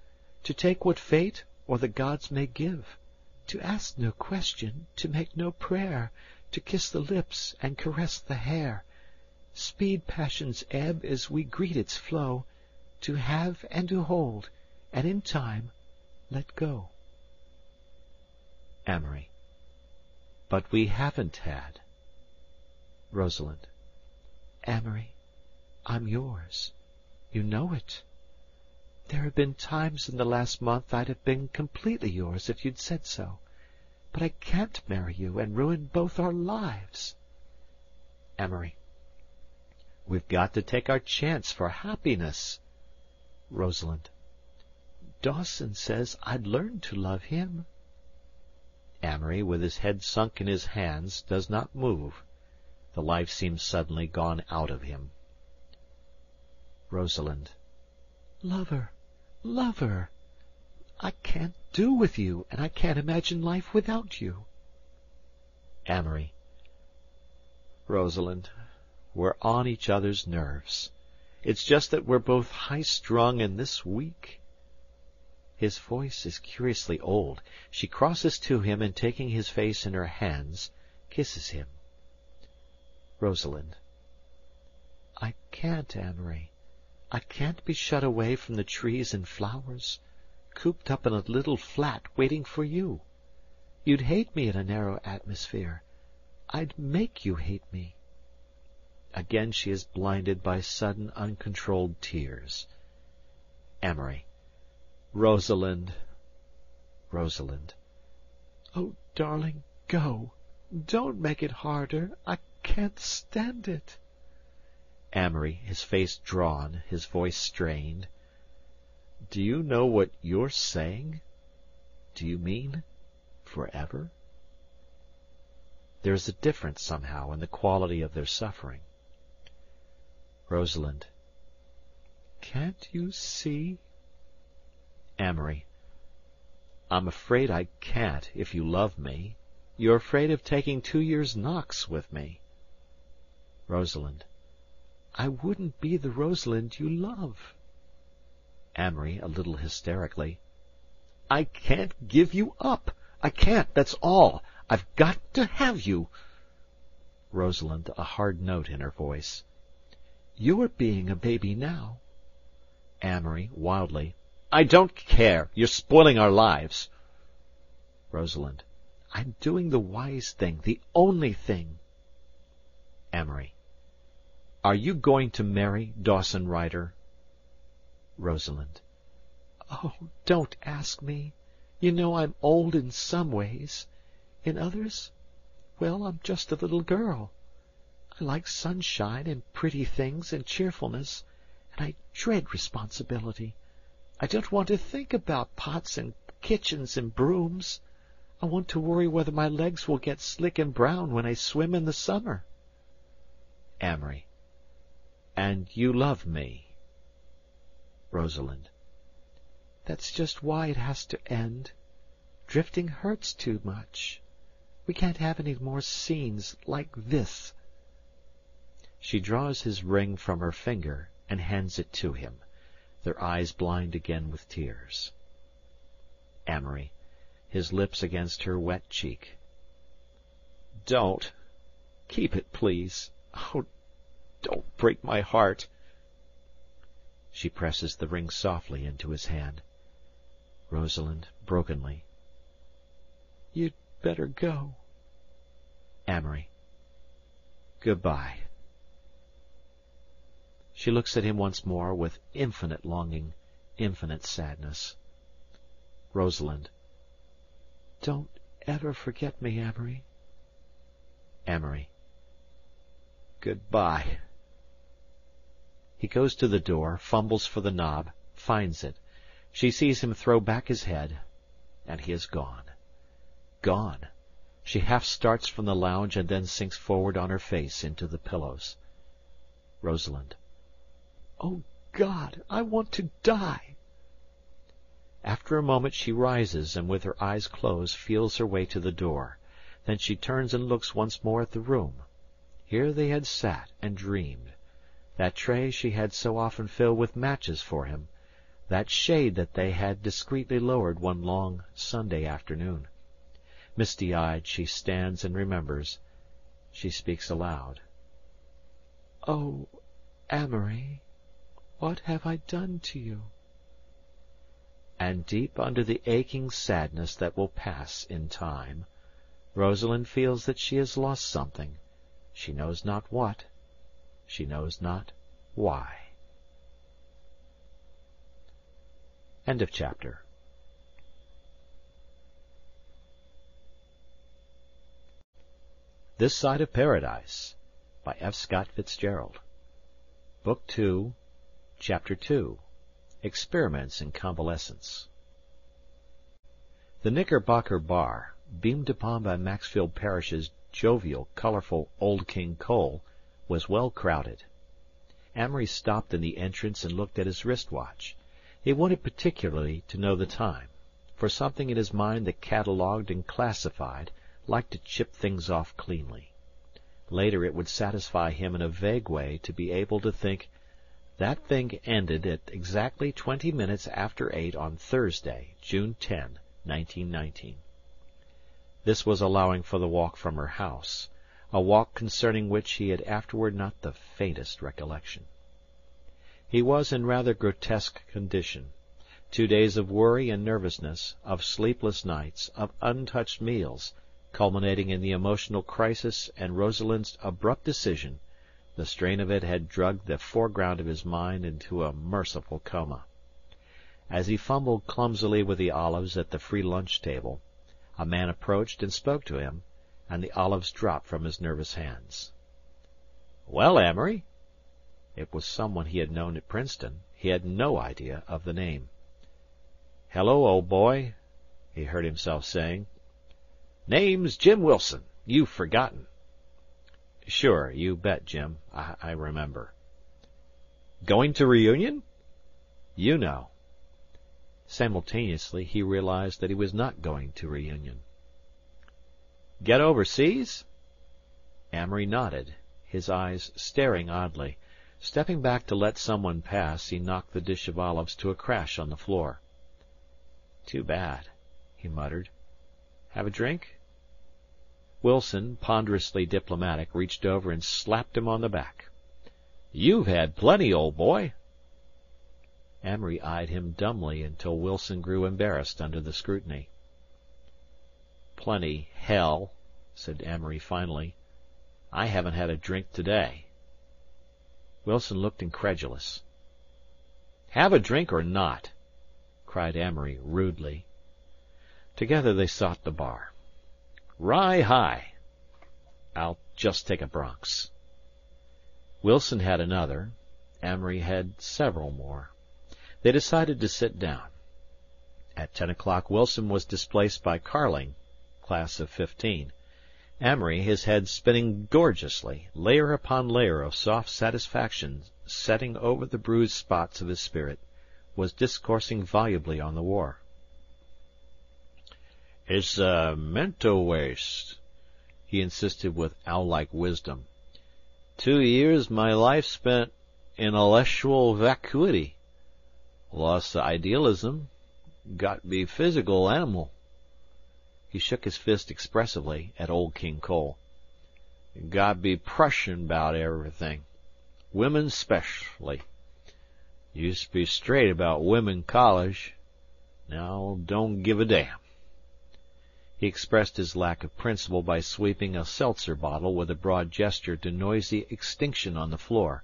to take what fate or the gods may give, to ask no question, to make no prayer, to kiss the lips and caress the hair, speed passion's ebb as we greet its flow, to have and to hold, and in time let go. Amory. But we haven't had. Rosalind. Amory, I'm yours. You know it. There have been times in the last month I'd have been completely yours if you'd said so. But I can't marry you and ruin both our lives. Amory. We've got to take our chance for happiness. Rosalind. Dawson says I'd learn to love him. Amory, with his head sunk in his hands, does not move. The life seems suddenly gone out of him. Rosalind. Lover, lover, I can't do with you, and I can't imagine life without you. Amory. Rosalind, we're on each other's nerves. It's just that we're both high-strung and this weak. His voice is curiously old. She crosses to him and, taking his face in her hands, kisses him. Rosalind. I can't, Amory. I can't be shut away from the trees and flowers, cooped up in a little flat waiting for you. You'd hate me in a narrow atmosphere. I'd make you hate me. Again she is blinded by sudden, uncontrolled tears. Amory. Rosalind. Rosalind. Oh, darling, go. Don't make it harder. I can't stand it. Amory, his face drawn, his voice strained. Do you know what you're saying? Do you mean forever? There is a difference somehow in the quality of their suffering. Rosalind. Can't you see? Amory. I'm afraid I can't, if you love me. You're afraid of taking 2 years' knocks with me. Rosalind. I wouldn't be the Rosalind you love. Amory, a little hysterically. I can't give you up. I can't, that's all. I've got to have you. Rosalind, a hard note in her voice. You're being a baby now. Amory, wildly. I don't care. You're spoiling our lives. Rosalind. I'm doing the wise thing, the only thing. Amory. Are you going to marry Dawson Ryder? Rosalind. Oh, don't ask me. You know I'm old in some ways. In others, well, I'm just a little girl. I like sunshine and pretty things and cheerfulness, and I dread responsibility. I don't want to think about pots and kitchens and brooms. I want to worry whether my legs will get slick and brown when I swim in the summer. Amory. And you love me? Rosalind. That's just why it has to end. Drifting hurts too much. We can't have any more scenes like this. She draws his ring from her finger and hands it to him, their eyes blind again with tears. Amory, his lips against her wet cheek. Don't. Keep it, please. Oh, don't break my heart. She presses the ring softly into his hand. Rosalind, brokenly. You'd better go. Amory. Goodbye. She looks at him once more with infinite longing, infinite sadness. Rosalind. Don't ever forget me, Amory. Amory. Goodbye. He goes to the door, fumbles for the knob, finds it. She sees him throw back his head, and he is gone. Gone. She half starts from the lounge and then sinks forward on her face into the pillows. Rosalind. Oh, God, I want to die. After a moment she rises and with her eyes closed feels her way to the door. Then she turns and looks once more at the room. Here they had sat and dreamed. That tray she had so often filled with matches for him. That shade that they had discreetly lowered one long Sunday afternoon. Misty-eyed, she stands and remembers. She speaks aloud. Oh, Amory, what have I done to you? And deep under the aching sadness that will pass in time, Rosalind feels that she has lost something. She knows not what. She knows not why. End of chapter. This Side of Paradise by F. Scott Fitzgerald. Book 2, Chapter 2. Experiments in Convalescence. The Knickerbocker Bar, beamed upon by Maxfield Parrish's jovial, colorful Old King Cole, was well crowded. Amory stopped in the entrance and looked at his wrist-watch. He wanted particularly to know the time, for something in his mind that catalogued and classified liked to chip things off cleanly. Later it would satisfy him in a vague way to be able to think, that thing ended at exactly 20 minutes after 8 on Thursday, June 10, 1919. This was allowing for the walk from her house, a walk concerning which he had afterward not the faintest recollection. He was in rather grotesque condition. 2 days of worry and nervousness, of sleepless nights, of untouched meals, culminating in the emotional crisis and Rosalind's abrupt decision, the strain of it had drugged the foreground of his mind into a merciful coma. As he fumbled clumsily with the olives at the free lunch table, a man approached and spoke to him, and the olives dropped from his nervous hands. "Well, Amory?" It was someone he had known at Princeton. He had no idea of the name. "Hello, old boy," he heard himself saying. "Name's Jim Wilson. You've forgotten." "Sure, you bet, Jim. I remember." "Going to reunion?" "You know." Simultaneously he realized that he was not going to reunion. "Get overseas?" Amory nodded, his eyes staring oddly. Stepping back to let someone pass, he knocked the dish of olives to a crash on the floor. "Too bad," he muttered. "Have a drink?" Wilson, ponderously diplomatic, reached over and slapped him on the back. "You've had plenty, old boy." Amory eyed him dumbly until Wilson grew embarrassed under the scrutiny. "Plenty, hell," said Amory finally. "I haven't had a drink today." Wilson looked incredulous. "Have a drink or not?" cried Amory rudely. Together they sought the bar. "Rye high." "I'll just take a Bronx." Wilson had another. Amory had several more. They decided to sit down. At 10 o'clock Wilson was displaced by Carling, class of '15. Amory, his head spinning gorgeously, layer upon layer of soft satisfaction setting over the bruised spots of his spirit, was discoursing volubly on the war. "It's a mental waste," he insisted with owl-like wisdom. 2 years my life spent in intellectual vacuity. Lost the idealism. Got be physical animal." He shook his fist expressively at Old King Cole. "Got be Prussian 'bout everything. Women specially. Used to be straight about women college. Now don't give a damn." He expressed his lack of principle by sweeping a seltzer bottle with a broad gesture to noisy extinction on the floor,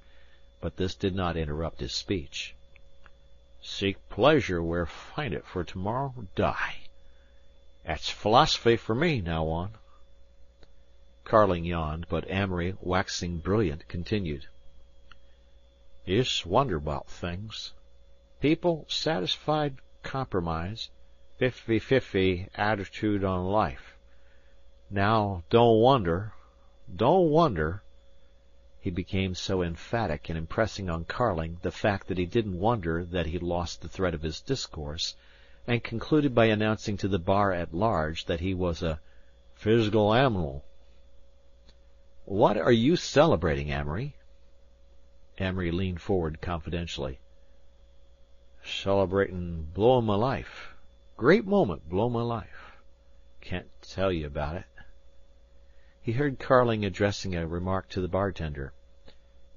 but this did not interrupt his speech. "Seek pleasure where find it for tomorrow die. That's philosophy for me now on." Carling yawned, but Amory, waxing brilliant, continued. "Just wonder about things. People satisfied compromise, 50-50 attitude on life. Now don't wonder. He became so emphatic in impressing on Carling the fact that he didn't wonder that he lost the thread of his discourse, and concluded by announcing to the bar at large that he was a physical animal. "What are you celebrating, Amory?" Amory leaned forward confidentially. "Celebrating blowin' my life. Great moment blow my life. Can't tell you about it." He heard Carling addressing a remark to the bartender.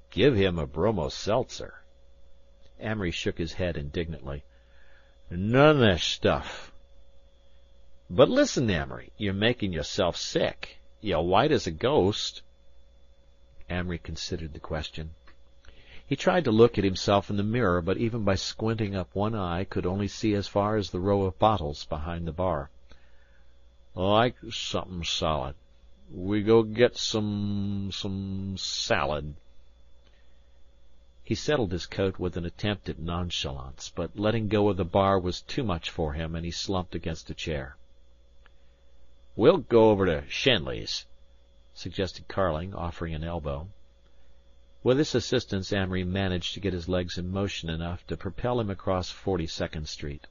"Give him a bromo seltzer." Amory shook his head indignantly. "None of that stuff." "But listen, Amory, you're making yourself sick. You're white as a ghost." Amory considered the question. He tried to look at himself in the mirror, but even by squinting up one eye could only see as far as the row of bottles behind the bar. "Like something solid. We go get some salad." He settled his coat with an attempt at nonchalance, but letting go of the bar was too much for him, and he slumped against a chair. "We'll go over to Shenley's," suggested Carling, offering an elbow. With this assistance Amory managed to get his legs in motion enough to propel him across 42nd Street.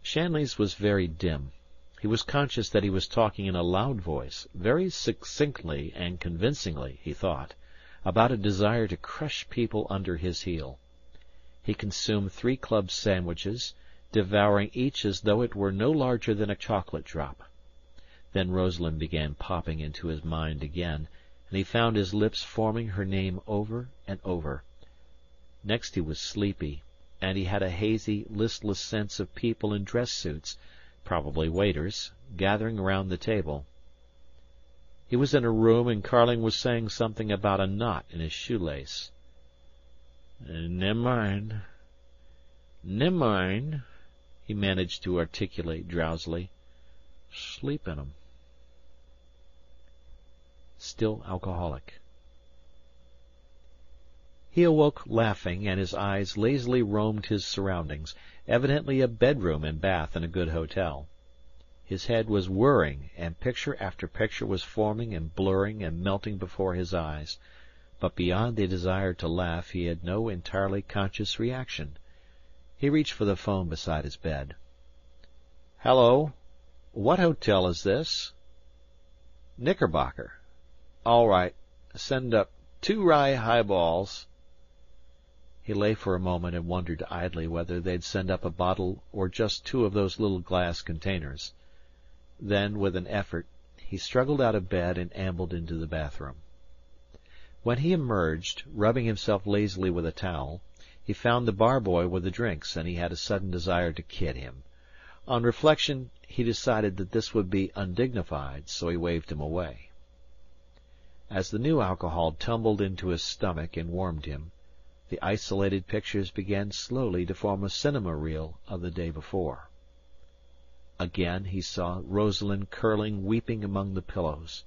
Shanley's was very dim. He was conscious that he was talking in a loud voice, very succinctly and convincingly, he thought, about a desire to crush people under his heel. He consumed 3 club sandwiches, devouring each as though it were no larger than a chocolate drop. Then Rosalind began popping into his mind again, and he found his lips forming her name over and over. Next he was sleepy, and he had a hazy, listless sense of people in dress suits, probably waiters, gathering around the table. He was in a room, and Carling was saying something about a knot in his shoelace. Never mind, he managed to articulate drowsily. "Sleep in 'em." Still alcoholic. He awoke laughing, and his eyes lazily roamed his surroundings, evidently a bedroom and bath in a good hotel. His head was whirring, and picture after picture was forming and blurring and melting before his eyes, but beyond the desire to laugh he had no entirely conscious reaction. He reached for the phone beside his bed. "Hello. What hotel is this?" "Knickerbocker." "All right. Send up 2 rye highballs." He lay for a moment and wondered idly whether they'd send up a bottle or just 2 of those little glass containers. Then, with an effort, he struggled out of bed and ambled into the bathroom. When he emerged, rubbing himself lazily with a towel, he found the bar-boy with the drinks, and he had a sudden desire to kid him. On reflection, he decided that this would be undignified, so he waved him away. As the new alcohol tumbled into his stomach and warmed him, the isolated pictures began slowly to form a cinema reel of the day before. Again he saw Rosalind curling weeping among the pillows.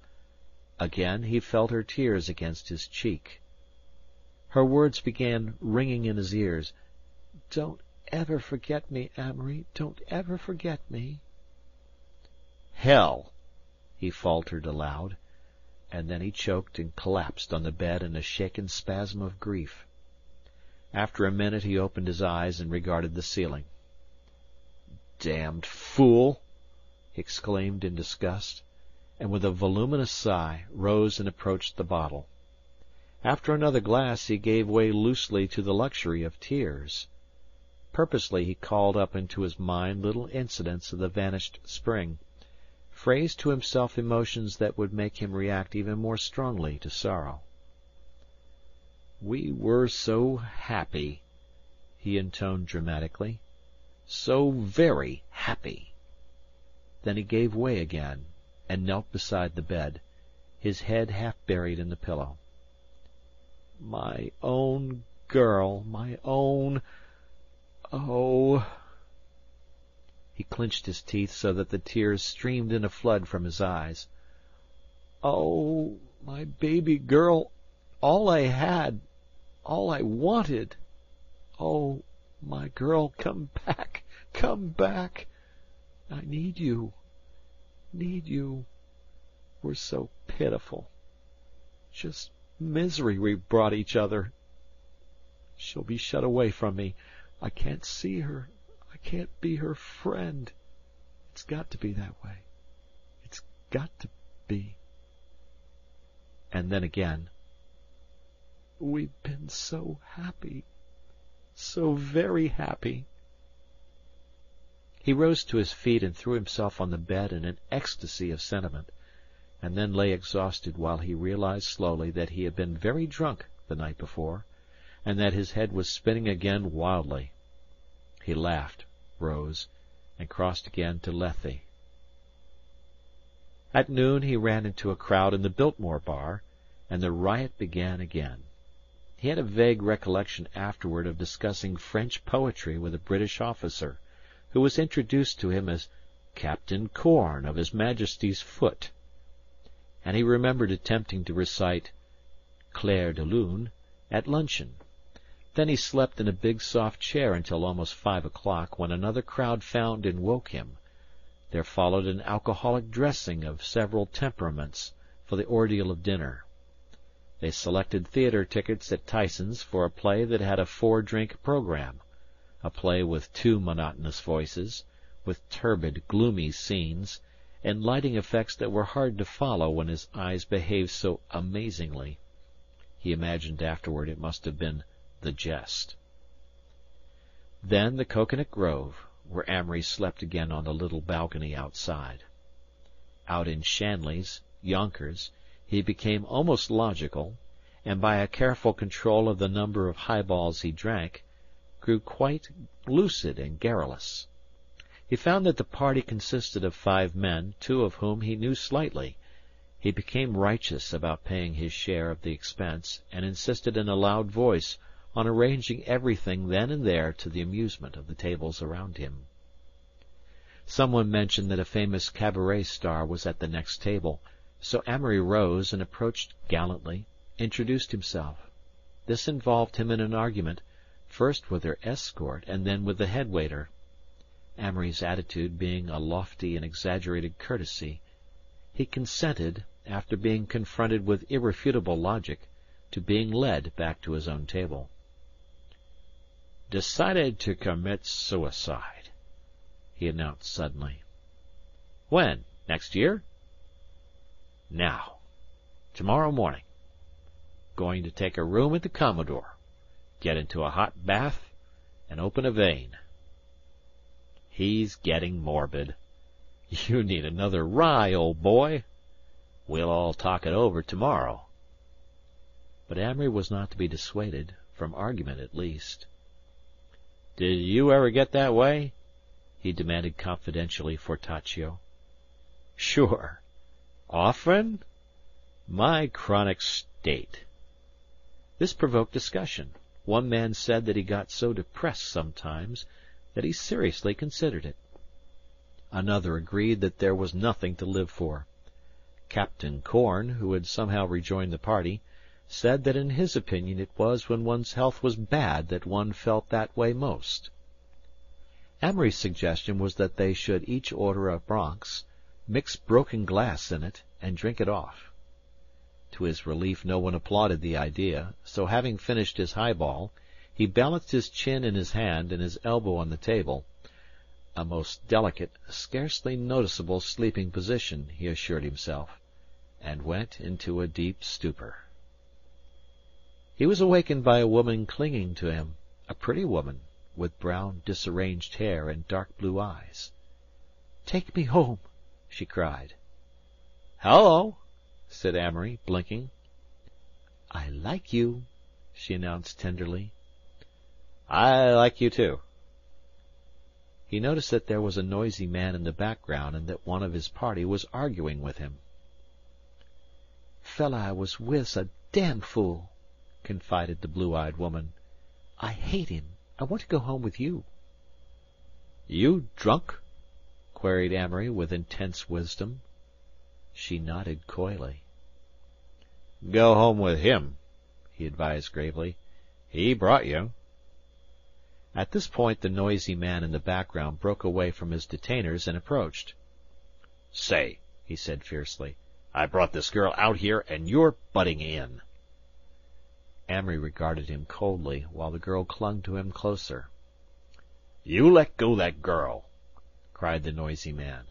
Again he felt her tears against his cheek. Her words began ringing in his ears. "Don't ever forget me, Amory. Don't ever forget me." "Hell!" he faltered aloud, and then he choked and collapsed on the bed in a shaken spasm of grief. After a minute he opened his eyes and regarded the ceiling. "Damned fool!" he exclaimed in disgust, and with a voluminous sigh rose and approached the bottle. After another glass he gave way loosely to the luxury of tears. Purposely he called up into his mind little incidents of the vanished spring, phrased to himself emotions that would make him react even more strongly to sorrow. "We were so happy," he intoned dramatically. "So very happy." Then he gave way again, and knelt beside the bed, his head half buried in the pillow. "My own girl, my own... oh..." He clenched his teeth so that the tears streamed in a flood from his eyes. "Oh, my baby girl, all I had, all I wanted. Oh, my girl, come back, come back. I need you, need you. We're so pitiful. Just misery we brought each other. She'll be shut away from me. I can't see her. I can't be her friend. It's got to be that way. It's got to be." And then again, "We've been so happy, so very happy." He rose to his feet and threw himself on the bed in an ecstasy of sentiment, and then lay exhausted while he realized slowly that he had been very drunk the night before, and that his head was spinning again wildly. He laughed, rose, and crossed again to Lethe. At noon he ran into a crowd in the Biltmore bar, and the riot began again. He had a vague recollection afterward of discussing French poetry with a British officer, who was introduced to him as Captain Corn of His Majesty's Foot, and he remembered attempting to recite Clair de Lune at luncheon. Then he slept in a big soft chair until almost 5 o'clock, when another crowd found and woke him. There followed an alcoholic dressing of several temperaments for the ordeal of dinner. They selected theatre tickets at Tyson's for a play that had a 4-drink program, a play with 2 monotonous voices, with turbid, gloomy scenes, and lighting effects that were hard to follow when his eyes behaved so amazingly. He imagined afterward it must have been the jest. Then the Coconut Grove, where Amory slept again on the little balcony outside. Out in Shanley's, Yonkers, he became almost logical, and by a careful control of the number of highballs he drank, grew quite lucid and garrulous. He found that the party consisted of 5 men, 2 of whom he knew slightly. He became righteous about paying his share of the expense, and insisted in a loud voice on arranging everything then and there to the amusement of the tables around him. Someone mentioned that a famous cabaret star was at the next table, so Amory rose and approached gallantly, introduced himself. This involved him in an argument, first with their escort and then with the head waiter. Amory's attitude being a lofty and exaggerated courtesy, he consented, after being confronted with irrefutable logic, to being led back to his own table. "Decided to commit suicide," he announced suddenly. "When? Next year?" "Now. Tomorrow morning. Going to take a room at the Commodore, get into a hot bath, and open a vein." "He's getting morbid. You need another rye, old boy. We'll all talk it over tomorrow." But Amory was not to be dissuaded, from argument at least. "Did you ever get that way?" he demanded confidentially for Taccio. "Sure. Often?" My chronic state. This provoked discussion. One man said that he got so depressed sometimes that he seriously considered it. Another agreed that there was nothing to live for. Captain Corn, who had somehow rejoined the party, said that in his opinion it was when one's health was bad that one felt that way most. Amory's suggestion was that they should each order a Bronx, mix broken glass in it, and drink it off. To his relief no one applauded the idea, so having finished his highball, he balanced his chin in his hand and his elbow on the table, a most delicate, scarcely noticeable sleeping position, he assured himself, and went into a deep stupor. He was awakened by a woman clinging to him, a pretty woman, with brown, disarranged hair and dark blue eyes. "Take me home," she cried. "Hello," said Amory, blinking. "I like you," she announced tenderly. "I like you, too." He noticed that there was a noisy man in the background and that one of his party was arguing with him. "Fella I was with's a damn fool," confided the blue-eyed woman. "I hate him. I want to go home with you." "You drunk?" queried Amory with intense wisdom. She nodded coyly. "Go home with him," he advised gravely. "He brought you." At this point the noisy man in the background broke away from his detainers and approached. "Say," he said fiercely, "I brought this girl out here, and you're butting in." Amory regarded him coldly, while the girl clung to him closer. "You let go that girl!" cried the noisy man.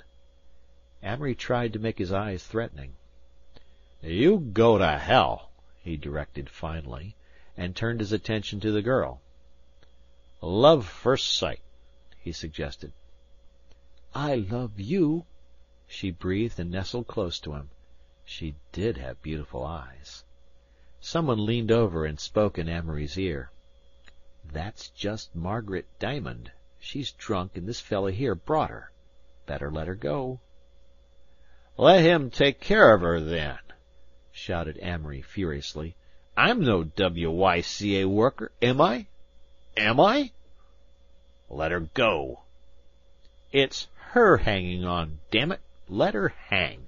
Amory tried to make his eyes threatening. "You go to hell," he directed finally, and turned his attention to the girl. "Love first sight," he suggested. "I love you," she breathed and nestled close to him. She did have beautiful eyes. Someone leaned over and spoke in Amory's ear. "That's just Margaret Diamond. She's drunk, and this fella here brought her. Better let her go." "Let him take care of her, then," shouted Amory furiously. "I'm no WYCA worker, am I? Am I? Let her go." "It's her hanging on, damn it! Let her hang."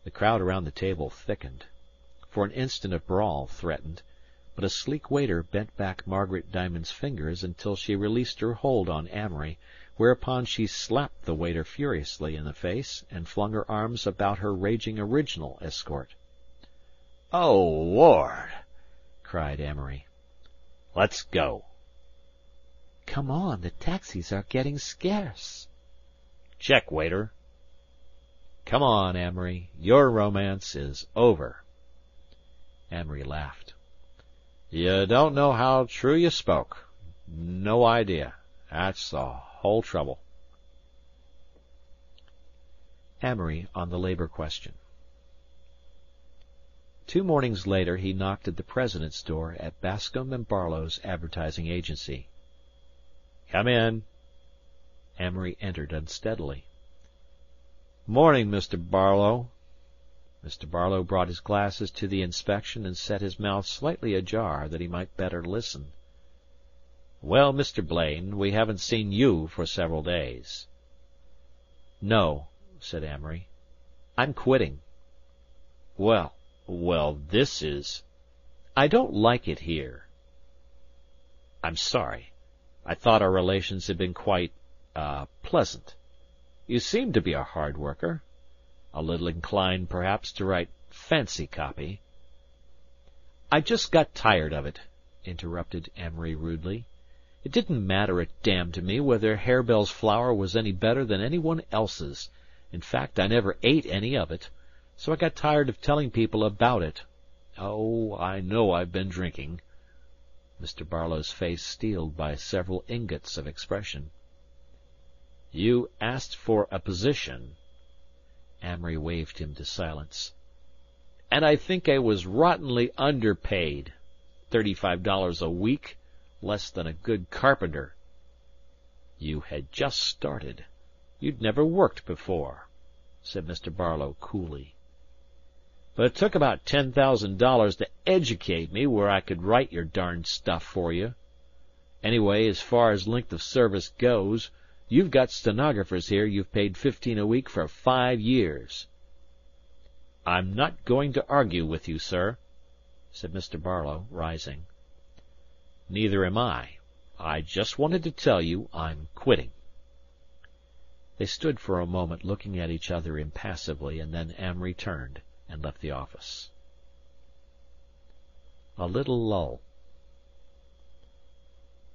The crowd around the table thickened. For an instant a brawl threatened, but a sleek waiter bent back Margaret Diamond's fingers until she released her hold on Amory, whereupon she slapped the waiter furiously in the face and flung her arms about her raging original escort. "Oh, Lord!" cried Amory. "Let's go." "Come on, the taxis are getting scarce." "Check, waiter." "Come on, Amory, your romance is over." Amory laughed. "You don't know how true you spoke. No idea. That's the whole trouble." Amory on the labor question. 2 mornings later he knocked at the president's door at Bascom and Barlow's advertising agency. "Come in." Amory entered unsteadily. "Morning, Mr. Barlow." Mr. Barlow brought his glasses to the inspection and set his mouth slightly ajar that he might better listen. "Well, Mr. Blaine, we haven't seen you for several days." "No," said Amory. "I'm quitting." Well, this is... I don't like it here." "I'm sorry. I thought our relations had been quite, pleasant. You seem to be a hard worker. A little inclined, perhaps, to write fancy copy." "I just got tired of it," interrupted Amory rudely. "It didn't matter a damn to me whether Harebell's flour was any better than anyone else's. In fact, I never ate any of it. So I got tired of telling people about it. Oh, I know I've been drinking." Mr. Barlow's face steeled by several ingots of expression. "You asked for a position." Amory waved him to silence. "And I think I was rottenly underpaid. $35 a week, less than a good carpenter." "You had just started. You'd never worked before," said Mr. Barlow coolly. but it took about $10,000 to educate me where I could write your darned stuff for you. Anyway, as far as length of service goes, you've got stenographers here you've paid $15 a week for 5 years. I'm not going to argue with you, sir, said Mr. Barlow, rising. Neither am I. I just wanted to tell you I'm quitting. They stood for a moment looking at each other impassively, and then Amory turned and left the office. A little lull.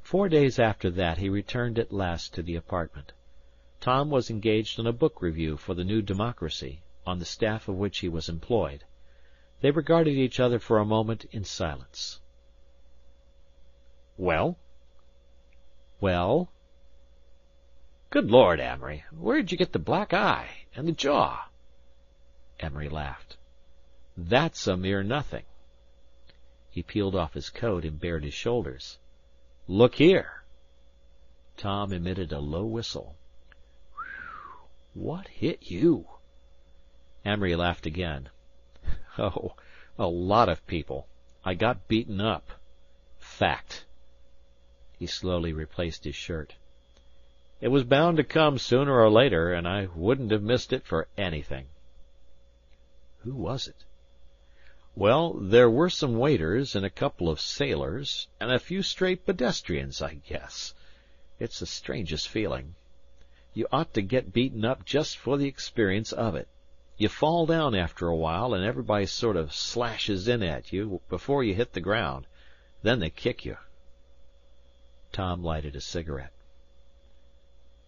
4 days after that he returned at last to the apartment. Tom was engaged on a book review for the New Democracy, on the staff of which he was employed. They regarded each other for a moment in silence. Well? Well? Good Lord, Amory, where'd you get the black eye and the jaw? Amory laughed. That's a mere nothing. He peeled off his coat and bared his shoulders. Look here. Tom emitted a low whistle. What hit you? Amory laughed again. Oh, a lot of people. I got beaten up. Fact. He slowly replaced his shirt. It was bound to come sooner or later, and I wouldn't have missed it for anything. Who was it? Well, there were some waiters and a couple of sailors, and a few stray pedestrians, I guess. It's the strangest feeling. You ought to get beaten up just for the experience of it. You fall down after a while, and everybody sort of slashes in at you before you hit the ground. Then they kick you. Tom lighted a cigarette.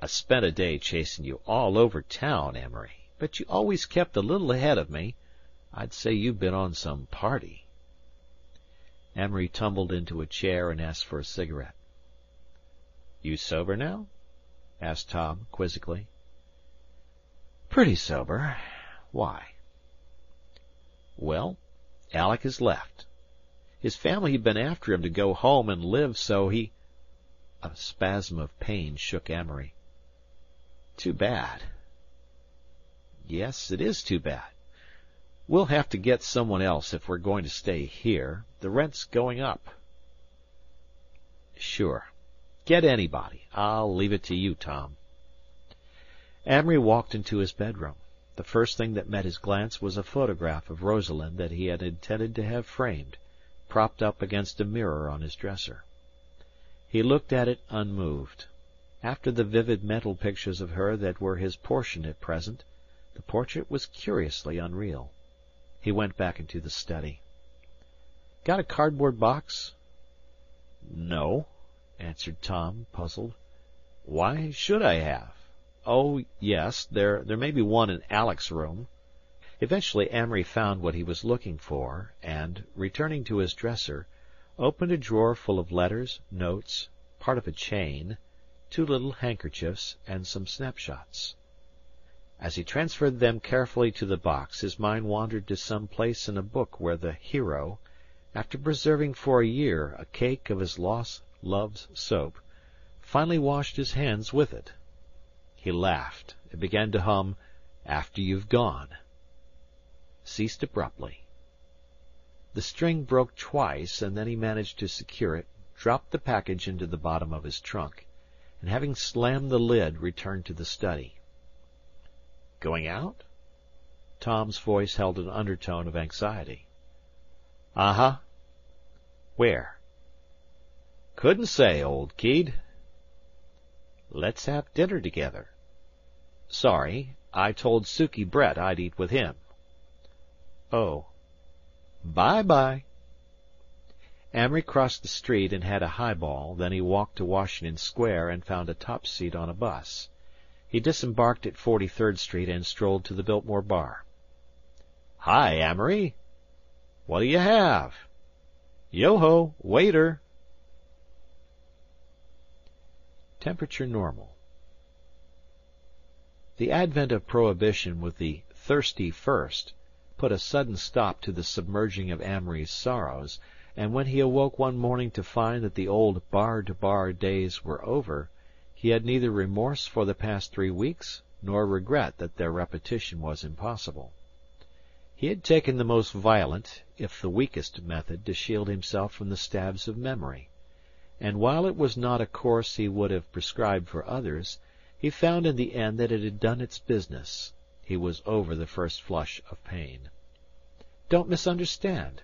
I spent a day chasing you all over town, Amory, but you always kept a little ahead of me. I'd say you've been on some party. Amory tumbled into a chair and asked for a cigarette. You sober now? Asked Tom, quizzically. Pretty sober. Why? Well, Alec has left. His family had been after him to go home and live, so he... A spasm of pain shook Amory. Too bad. Yes, it is too bad. We'll have to get someone else if we're going to stay here. The rent's going up. Sure. Get anybody. I'll leave it to you, Tom. Amory walked into his bedroom. The first thing that met his glance was a photograph of Rosalind that he had intended to have framed, propped up against a mirror on his dresser. He looked at it unmoved. After the vivid mental pictures of her that were his portion at present, the portrait was curiously unreal. He went back into the study. Got a cardboard box? No, answered Tom, puzzled. Why should I have? Oh, yes, there may be one in Alec's room. Eventually Amory found what he was looking for, and, returning to his dresser, opened a drawer full of letters, notes, part of a chain, 2 little handkerchiefs, and some snapshots. As he transferred them carefully to the box, his mind wandered to some place in a book where the hero, after preserving for a year a cake of his lost love's soap, finally washed his hands with it. He laughed and began to hum "After You've Gone," ceased abruptly. The string broke twice, and then he managed to secure it, dropped the package into the bottom of his trunk, and having slammed the lid, returned to the study. Going out? Tom's voice held an undertone of anxiety. Uh-huh. Where? Couldn't say, old Keed. Let's have dinner together. Sorry, I told Sukey Brett I'd eat with him. Oh. Bye-bye. Amory crossed the street and had a highball, then he walked to Washington Square and found a top seat on a bus. He disembarked at 43rd Street and strolled to the Biltmore Bar. Hi, Amory. What do you have? Yo-ho, waiter. Temperature normal. The advent of Prohibition with the "thirsty first" put a sudden stop to the submerging of Amory's sorrows, and when he awoke one morning to find that the old bar-to-bar days were over, he had neither remorse for the past 3 weeks nor regret that their repetition was impossible. He had taken the most violent, if the weakest, method to shield himself from the stabs of memory, and while it was not a course he would have prescribed for others, he found in the end that it had done its business. He was over the first flush of pain. Don't misunderstand.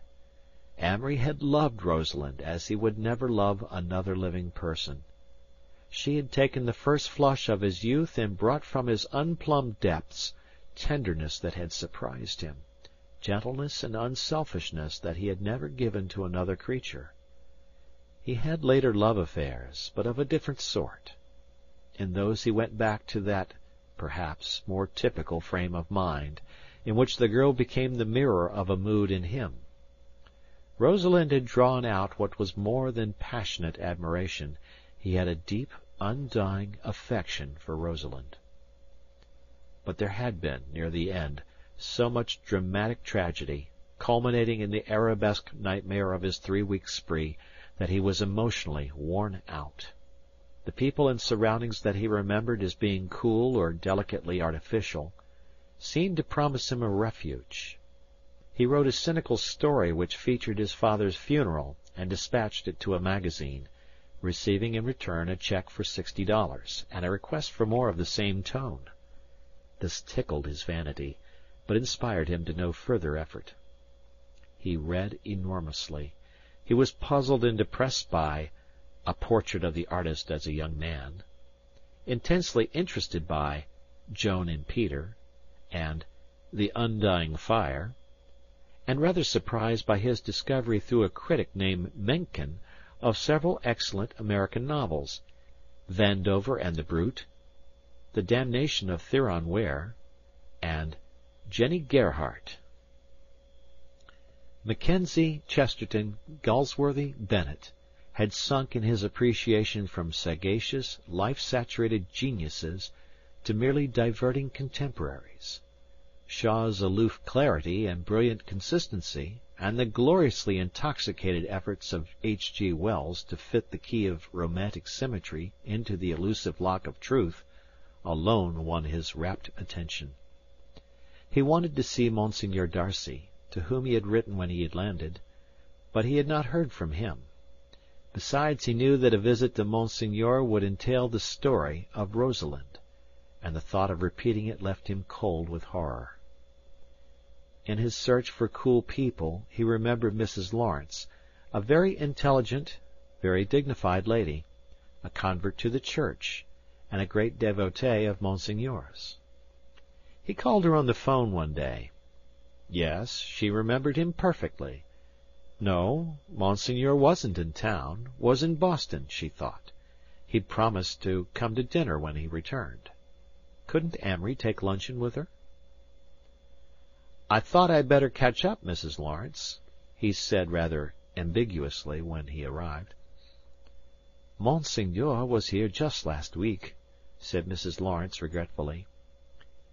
Amory had loved Rosalind as he would never love another living person. She had taken the first flush of his youth and brought from his unplumbed depths tenderness that had surprised him, gentleness and unselfishness that he had never given to another creature. He had later love affairs, but of a different sort. In those he went back to that, perhaps, more typical frame of mind, in which the girl became the mirror of a mood in him. Rosalind had drawn out what was more than passionate admiration. He had a deep, undying affection for Rosalind. But there had been, near the end, so much dramatic tragedy, culminating in the arabesque nightmare of his 3-week spree, that he was emotionally worn out. The people and surroundings that he remembered as being cool or delicately artificial seemed to promise him a refuge. He wrote a cynical story which featured his father's funeral and dispatched it to a magazine, receiving in return a check for $60 and a request for more of the same tone. This tickled his vanity, but inspired him to no further effort. He read enormously. He was puzzled and depressed by A Portrait of the Artist as a Young Man, intensely interested by Joan and Peter, and The Undying Fire, and rather surprised by his discovery through a critic named Mencken of several excellent American novels, Vandover and the Brute, The Damnation of Theron Ware, and Jenny Gerhardt. Mackenzie, Chesterton, Galsworthy, Bennett had sunk in his appreciation from sagacious, life-saturated geniuses to merely diverting contemporaries. Shaw's aloof clarity and brilliant consistency, and the gloriously intoxicated efforts of H.G. Wells to fit the key of romantic symmetry into the elusive lock of truth, alone won his rapt attention. He wanted to see Monsignor Darcy, to whom he had written when he had landed, but he had not heard from him. Besides, he knew that a visit to Monsignor would entail the story of Rosalind, and the thought of repeating it left him cold with horror. In his search for cool people he remembered Mrs. Lawrence, a very intelligent, very dignified lady, a convert to the Church, and a great devotee of Monsignor's. He called her on the phone one day. Yes, she remembered him perfectly. No, Monsignor wasn't in town, was in Boston, she thought. He'd promised to come to dinner when he returned. Couldn't Amory take luncheon with her? "I thought I'd better catch up, Mrs. Lawrence," he said rather ambiguously when he arrived. "Monsignor was here just last week," said Mrs. Lawrence regretfully.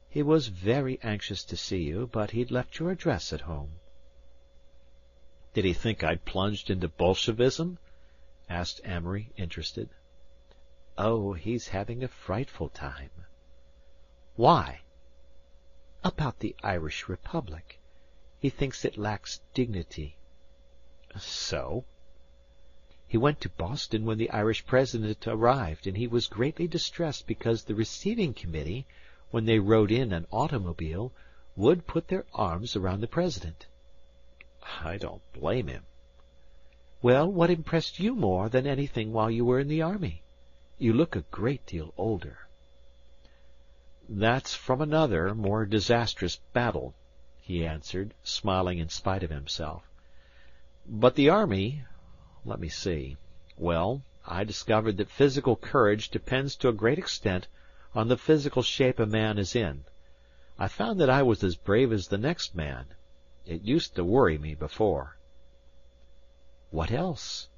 "He was very anxious to see you, but he'd left your address at home." "Did he think I'd plunged into Bolshevism?" asked Amory, interested. "Oh, he's having a frightful time." "Why?" "About the Irish Republic. He thinks it lacks dignity." "So?" "He went to Boston when the Irish President arrived, and he was greatly distressed because the receiving committee, when they rode in an automobile, would put their arms around the President." "I don't blame him." "Well, what impressed you more than anything while you were in the army? You look a great deal older." "That's from another, more disastrous battle," he answered, smiling in spite of himself. "But the army, let me see. Well, I discovered that physical courage depends to a great extent on the physical shape a man is in. I found that I was as brave as the next man. It used to worry me before." "What else?"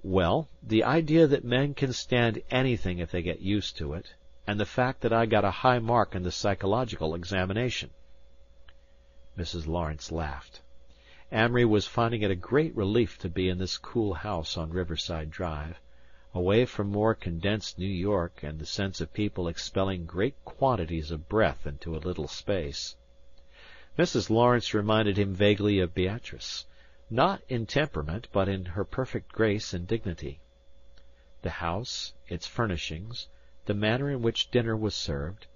"Well, the idea that men can stand anything if they get used to it, and the fact that I got a high mark in the psychological examination." Mrs. Lawrence laughed. Amory was finding it a great relief to be in this cool house on Riverside Drive, away from more condensed New York and the sense of people expelling great quantities of breath into a little space. Mrs. Lawrence reminded him vaguely of Beatrice, not in temperament, but in her perfect grace and dignity. The house, its furnishings, the manner in which dinner was served,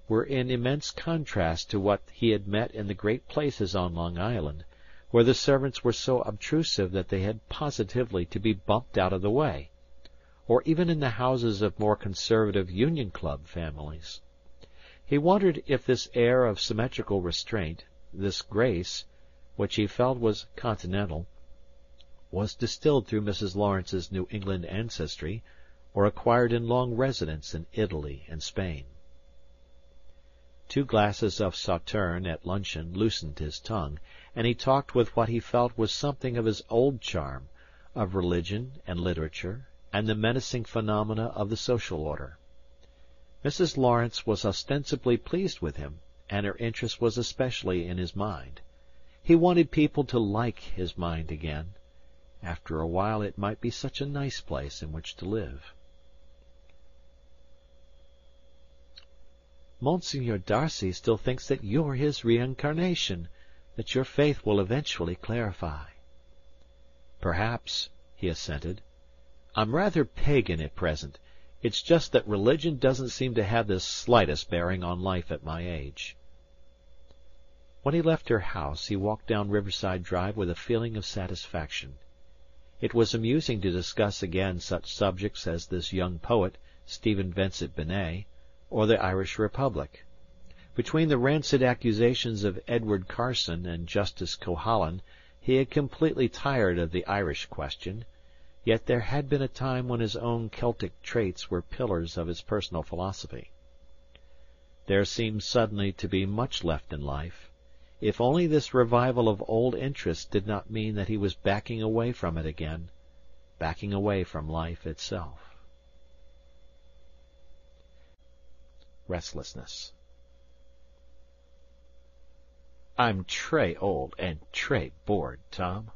were in immense contrast to what he had met in the great places on Long Island, where the servants were so obtrusive that they had positively to be bumped out of the way, or even in the houses of more conservative Union Club families. He wondered if this air of symmetrical restraint, this grace, which he felt was continental, was distilled through Mrs. Lawrence's New England ancestry, or acquired in long residence in Italy and Spain. 2 glasses of Sauterne at luncheon loosened his tongue, and he talked with what he felt was something of his old charm, of religion and literature, and the menacing phenomena of the social order. Mrs. Lawrence was ostensibly pleased with him, and her interest was especially in his mind. He wanted people to like his mind again. After a while it might be such a nice place in which to live. Monsignor Darcy still thinks that you're his reincarnation, that your faith will eventually clarify. Perhaps, he assented. I'm rather pagan at present. It's just that religion doesn't seem to have the slightest bearing on life at my age. When he left her house, he walked down Riverside Drive with a feeling of satisfaction. It was amusing to discuss again such subjects as this young poet, Stephen Vincent Benet, or the Irish Republic. Between the rancid accusations of Edward Carson and Justice Cohalan, he had completely tired of the Irish question. Yet there had been a time when his own Celtic traits were pillars of his personal philosophy. There seemed suddenly to be much left in life, if only this revival of old interests did not mean that he was backing away from it again, backing away from life itself. Restlessness. I'm très old and très bored, Tom,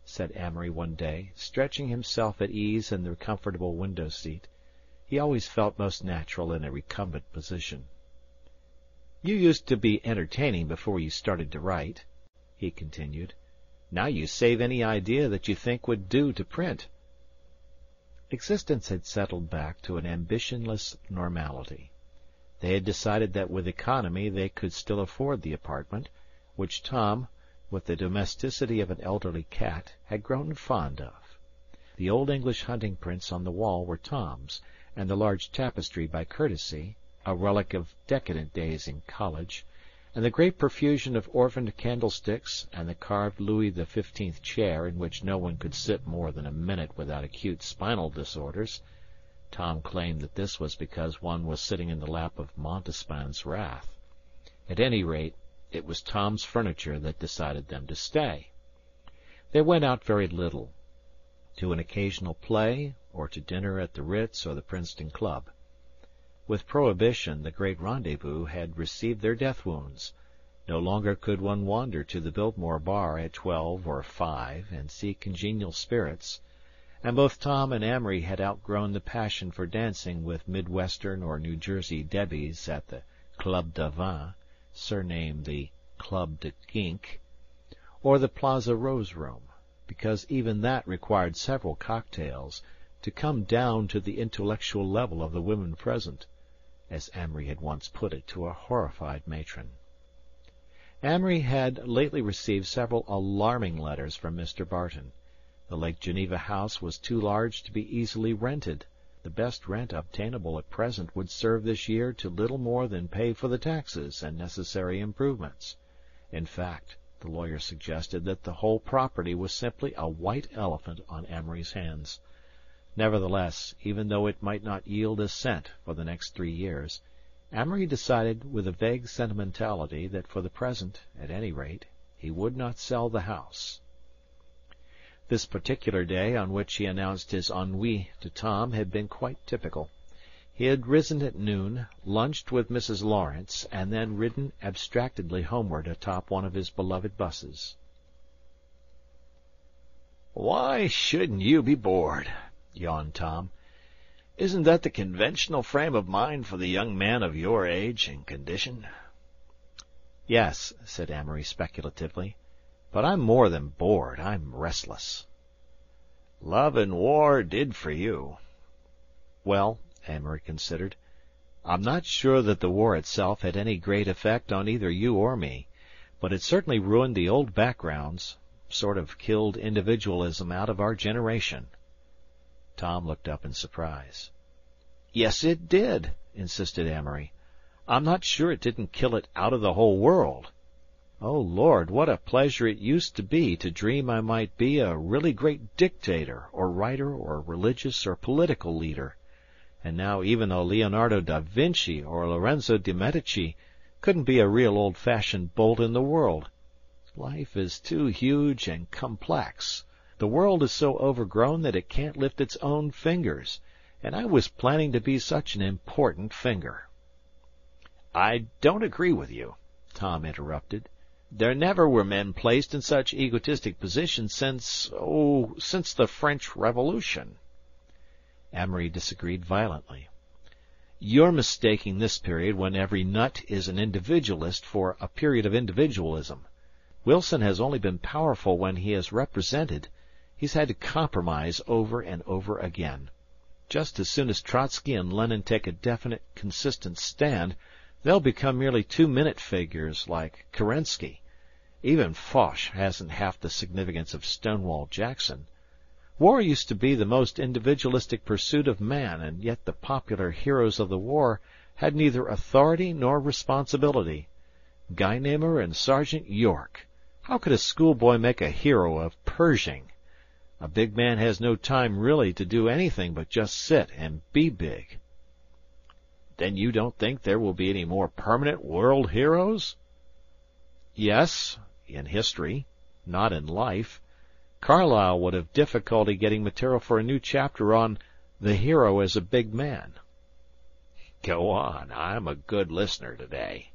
said Amory one day, stretching himself at ease in the comfortable window-seat. He always felt most natural in a recumbent position. You used to be entertaining before you started to write, he continued. Now you save any idea that you think would do to print. Existence had settled back to an ambitionless normality. They had decided that with economy they could still afford the apartment, which Tom, with the domesticity of an elderly cat, had grown fond of. The old English hunting prints on the wall were Tom's, and the large tapestry by courtesy, a relic of decadent days in college, and the great profusion of orphaned candlesticks and the carved Louis XV chair in which no one could sit more than a minute without acute spinal disorders. Tom claimed that this was because one was sitting in the lap of Montespan's wrath. At any rate, it was Tom's furniture that decided them to stay. They went out very little, to an occasional play, or to dinner at the Ritz or the Princeton Club. With Prohibition, the great rendezvous had received their death wounds. No longer could one wander to the Biltmore bar at 12 or 5 and see congenial spirits, and both Tom and Amory had outgrown the passion for dancing with Midwestern or New Jersey debbies at the Club de Vin, surnamed the Club de Gink, or the Plaza Rose Room, because even that required several cocktails to come down to the intellectual level of the women present, as Amory had once put it to a horrified matron. Amory had lately received several alarming letters from Mr. Barton. The Lake Geneva house was too large to be easily rented. The best rent obtainable at present would serve this year to little more than pay for the taxes and necessary improvements. In fact, the lawyer suggested that the whole property was simply a white elephant on Amory's hands. Nevertheless, even though it might not yield a cent for the next 3 years, Amory decided with a vague sentimentality that for the present, at any rate, he would not sell the house. This particular day on which he announced his ennui to Tom had been quite typical. He had risen at noon, lunched with Mrs. Lawrence, and then ridden abstractedly homeward atop one of his beloved buses. "Why shouldn't you be bored?" yawned Tom. "Isn't that the conventional frame of mind for the young man of your age and condition?" Yes, said Amory speculatively. But I'm more than bored. I'm restless. Love and war did for you. Well, Amory considered, I'm not sure that the war itself had any great effect on either you or me, but it certainly ruined the old backgrounds, sort of killed individualism out of our generation. Tom looked up in surprise. Yes, it did, insisted Amory. I'm not sure it didn't kill it out of the whole world. Oh, Lord, what a pleasure it used to be to dream I might be a really great dictator or writer or religious or political leader. And now even a Leonardo da Vinci or Lorenzo de Medici couldn't be a real old-fashioned bolt in the world. Life is too huge and complex. The world is so overgrown that it can't lift its own fingers, and I was planning to be such an important finger. I don't agree with you, Tom interrupted. There never were men placed in such egotistic positions since the French Revolution. Amory disagreed violently. You're mistaking this period when every nut is an individualist for a period of individualism. Wilson has only been powerful when he has represented. He's had to compromise over and over again. Just as soon as Trotsky and Lenin take a definite, consistent stand, they'll become merely two-minute figures like Kerensky. Even Foch hasn't half the significance of Stonewall Jackson. War used to be the most individualistic pursuit of man, and yet the popular heroes of the war had neither authority nor responsibility. Guynemer and Sergeant York. How could a schoolboy make a hero of Pershing? A big man has no time really to do anything but just sit and be big. Then you don't think there will be any more permanent world heroes? Yes, in history, not in life. Carlyle would have difficulty getting material for a new chapter on the hero as a big man. Go on, I'm a good listener today.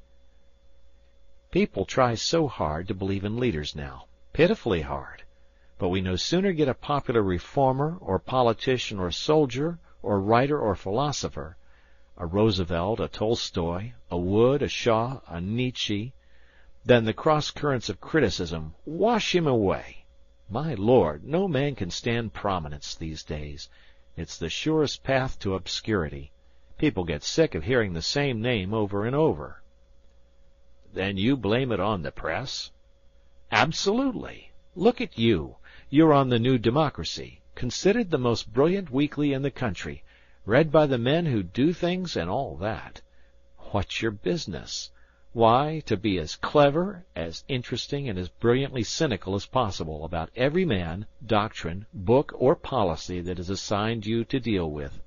People try so hard to believe in leaders now, pitifully hard. But we no sooner get a popular reformer or politician or soldier or writer or philosopher, a Roosevelt, a Tolstoy, a Wood, a Shaw, a Nietzsche, than the cross-currents of criticism wash him away. My Lord, no man can stand prominence these days. It's the surest path to obscurity. People get sick of hearing the same name over and over. Then you blame it on the press? Absolutely. Look at you. You're on the New Democracy, considered the most brilliant weekly in the country, read by the men who do things and all that. What's your business? Why, to be as clever, as interesting, and as brilliantly cynical as possible about every man, doctrine, book, or policy that is assigned you to deal with.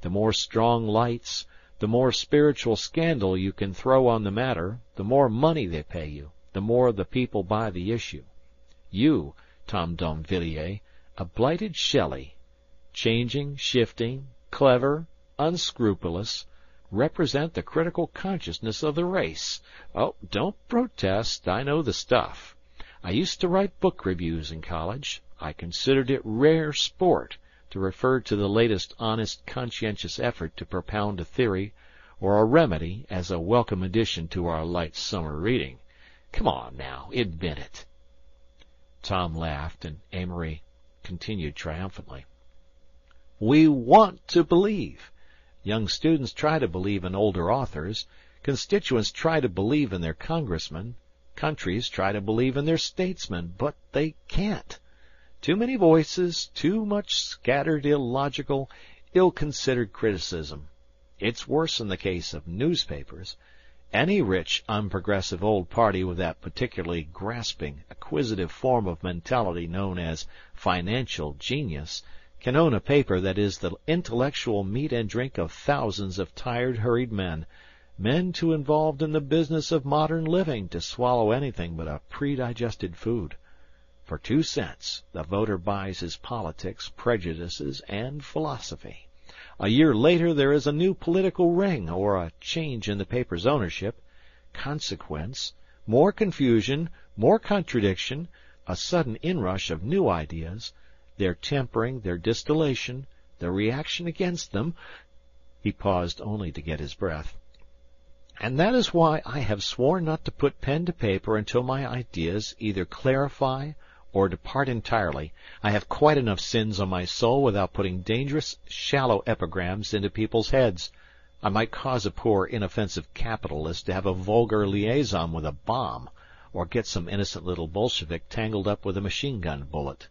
The more strong lights, the more spiritual scandal you can throw on the matter, the more money they pay you, the more the people buy the issue. You, Tom D'Invilliers, a blighted Shelley, changing, shifting, clever, unscrupulous, represent the critical consciousness of the race. Oh, don't protest. I know the stuff. I used to write book reviews in college. I considered it rare sport to refer to the latest honest, conscientious effort to propound a theory or a remedy as a welcome addition to our light summer reading. Come on, now, admit it. Tom laughed, and Amory continued triumphantly. We want to believe. Young students try to believe in older authors. Constituents try to believe in their congressmen. Countries try to believe in their statesmen, but they can't. Too many voices, too much scattered, illogical, ill-considered criticism. It's worse in the case of newspapers. Any rich, unprogressive old party with that particularly grasping, acquisitive form of mentality known as financial genius can own a paper that is the intellectual meat and drink of thousands of tired, hurried men too involved in the business of modern living to swallow anything but a pre-digested food. For 2 cents, the voter buys his politics, prejudices, and philosophy. A year later there is a new political ring, or a change in the paper's ownership, consequence, more confusion, more contradiction, a sudden inrush of new ideas, their tempering, their distillation, their reaction against them. He paused only to get his breath. And that is why I have sworn not to put pen to paper until my ideas either clarify or depart entirely. I have quite enough sins on my soul without putting dangerous, shallow epigrams into people's heads. I might cause a poor, inoffensive capitalist to have a vulgar liaison with a bomb, or get some innocent little Bolshevik tangled up with a machine-gun bullet.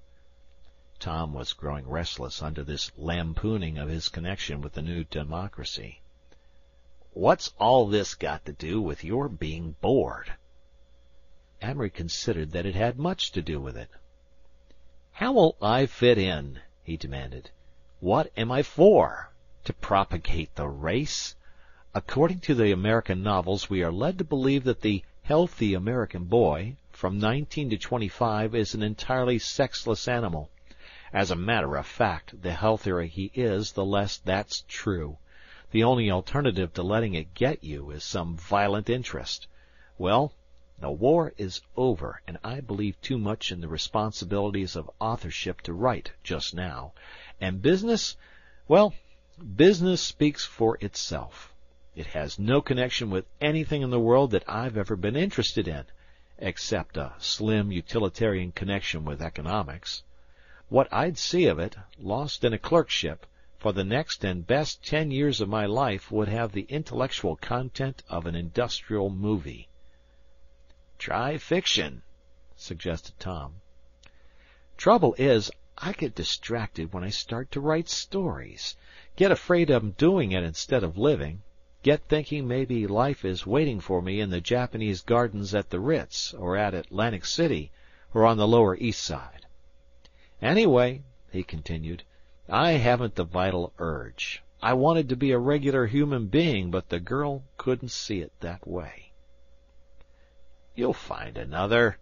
Tom was growing restless under this lampooning of his connection with the New Democracy. What's all this got to do with your being bored? Amory considered that it had much to do with it. How will I fit in? He demanded. What am I for? To propagate the race? According to the American novels, we are led to believe that the healthy American boy, from 19 to 25, is an entirely sexless animal. As a matter of fact, the healthier he is, the less that's true. The only alternative to letting it get you is some violent interest. Well, the war is over, and I believe too much in the responsibilities of authorship to write just now. And business, well, business speaks for itself. It has no connection with anything in the world that I've ever been interested in, except a slim utilitarian connection with economics. What I'd see of it, lost in a clerkship, for the next and best 10 years of my life would have the intellectual content of an industrial movie. Try fiction, suggested Tom. Trouble is, I get distracted when I start to write stories, get afraid I'm doing it instead of living, get thinking maybe life is waiting for me in the Japanese gardens at the Ritz, or at Atlantic City, or on the Lower East Side. Anyway, he continued, I haven't the vital urge. I wanted to be a regular human being, but the girl couldn't see it that way. You'll find another.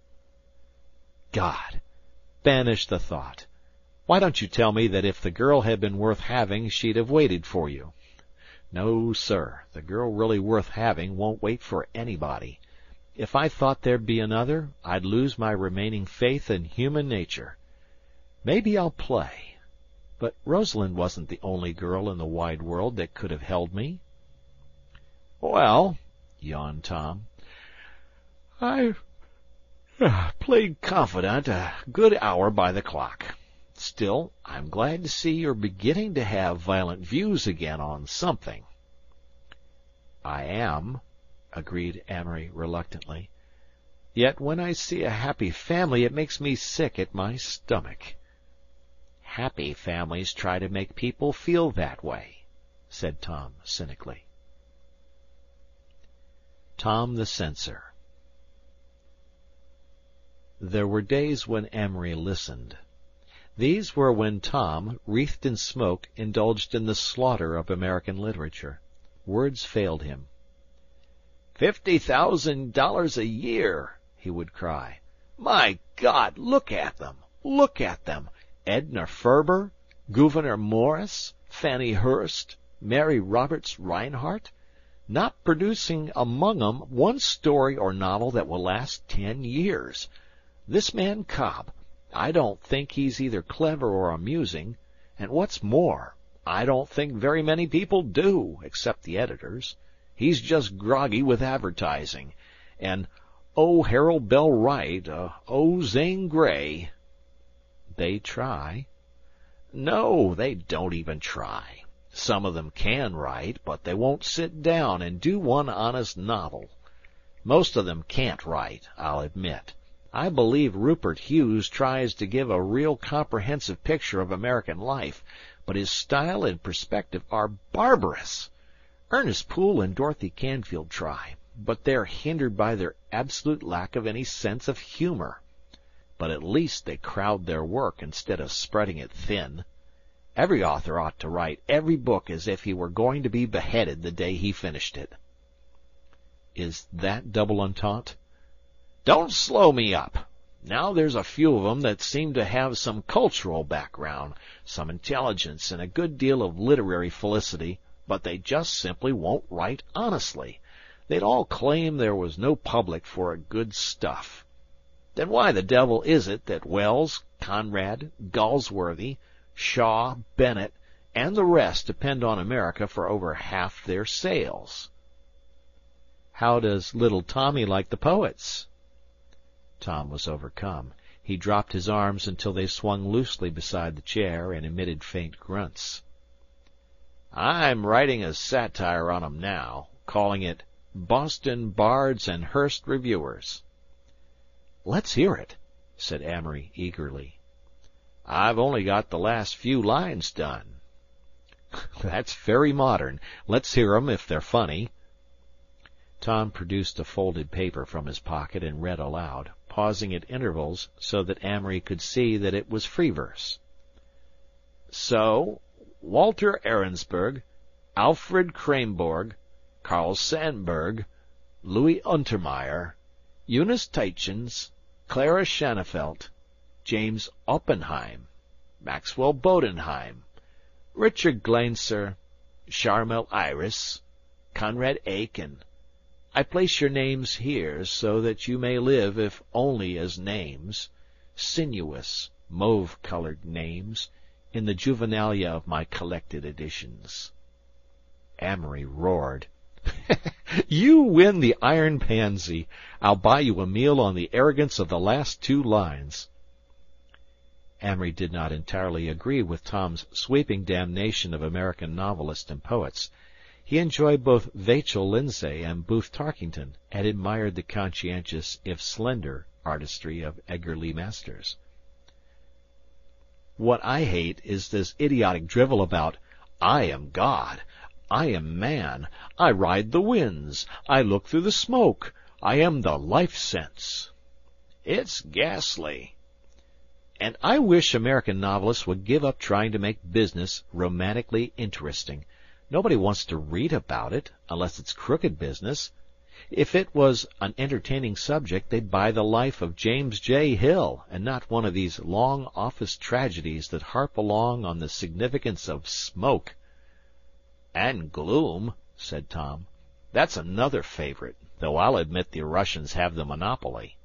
God, banish the thought. Why don't you tell me that if the girl had been worth having, she'd have waited for you? No, sir, the girl really worth having won't wait for anybody. If I thought there'd be another, I'd lose my remaining faith in human nature. Maybe I'll play. But Rosalind wasn't the only girl in the wide world that could have held me. Well, yawned Tom, I've played confidant a good hour by the clock. Still, I'm glad to see you're beginning to have violent views again on something. I am, agreed Amory reluctantly. Yet when I see a happy family, it makes me sick at my stomach. Happy families try to make people feel that way, said Tom cynically. Tom the Censor. There were days when Amory listened. These were when Tom, wreathed in smoke, indulged in the slaughter of American literature. Words failed him. $50,000 a year, he would cry. My God, look at them! Look at them! Edna Ferber, Gouverneur Morris, Fannie Hurst, Mary Roberts Rinehart, not producing among 'em one story or novel that will last 10 years. This man Cobb, I don't think he's either clever or amusing, and what's more, I don't think very many people do, except the editors. He's just groggy with advertising, and oh, Harold Bell Wright, oh, Zane Grey. They try. No, they don't even try. Some of them can write, but they won't sit down and do one honest novel. Most of them can't write, I'll admit. I believe Rupert Hughes tries to give a real comprehensive picture of American life, but his style and perspective are barbarous. Ernest Poole and Dorothy Canfield try, but they're hindered by their absolute lack of any sense of humor. But at least they crowd their work instead of spreading it thin. Every author ought to write every book as if he were going to be beheaded the day he finished it. Is that double entente? Don't slow me up. Now there's a few of 'em that seem to have some cultural background, some intelligence, and a good deal of literary felicity, but they just simply won't write honestly. They'd all claim there was no public for good stuff. Then why the devil is it that Wells, Conrad, Galsworthy, Shaw, Bennett, and the rest depend on America for over half their sales? How does little Tommy like the poets?" Tom was overcome. He dropped his arms until they swung loosely beside the chair, and emitted faint grunts. "I'm writing a satire on 'em now, calling it Boston Bards and Hearst Reviewers." "Let's hear it," said Amory eagerly. "I've only got the last few lines done." "That's very modern. Let's hear 'em if they're funny." Tom produced a folded paper from his pocket and read aloud, pausing at intervals so that Amory could see that it was free verse. "So, Walter Arensberg, Alfred Krainborg, Carl Sandburg, Louis Untermeyer, Eunice Tietjens, Clara Schanefeld, James Oppenheim, Maxwell Bodenheim, Richard Gleinser, Charmel Iris, Conrad Aiken. I place your names here so that you may live, if only as names, sinuous, mauve-colored names, in the juvenilia of my collected editions." Amory roared. "You win the Iron Pansy. I'll buy you a meal on the arrogance of the last 2 lines." Amory did not entirely agree with Tom's sweeping damnation of American novelists and poets. He enjoyed both Vachel Lindsay and Booth Tarkington, and admired the conscientious, if slender, artistry of Edgar Lee Masters. "What I hate is this idiotic drivel about 'I am God,' 'I am man,' 'I ride the winds,' 'I look through the smoke,' 'I am the life sense.' It's ghastly. And I wish American novelists would give up trying to make business romantically interesting. Nobody wants to read about it, unless it's crooked business. If it was an entertaining subject, they'd buy the life of James J. Hill, and not one of these long office tragedies that harp along on the significance of smoke." "And gloom," said Tom. "That's another favorite, though I'll admit the Russians have the monopoly.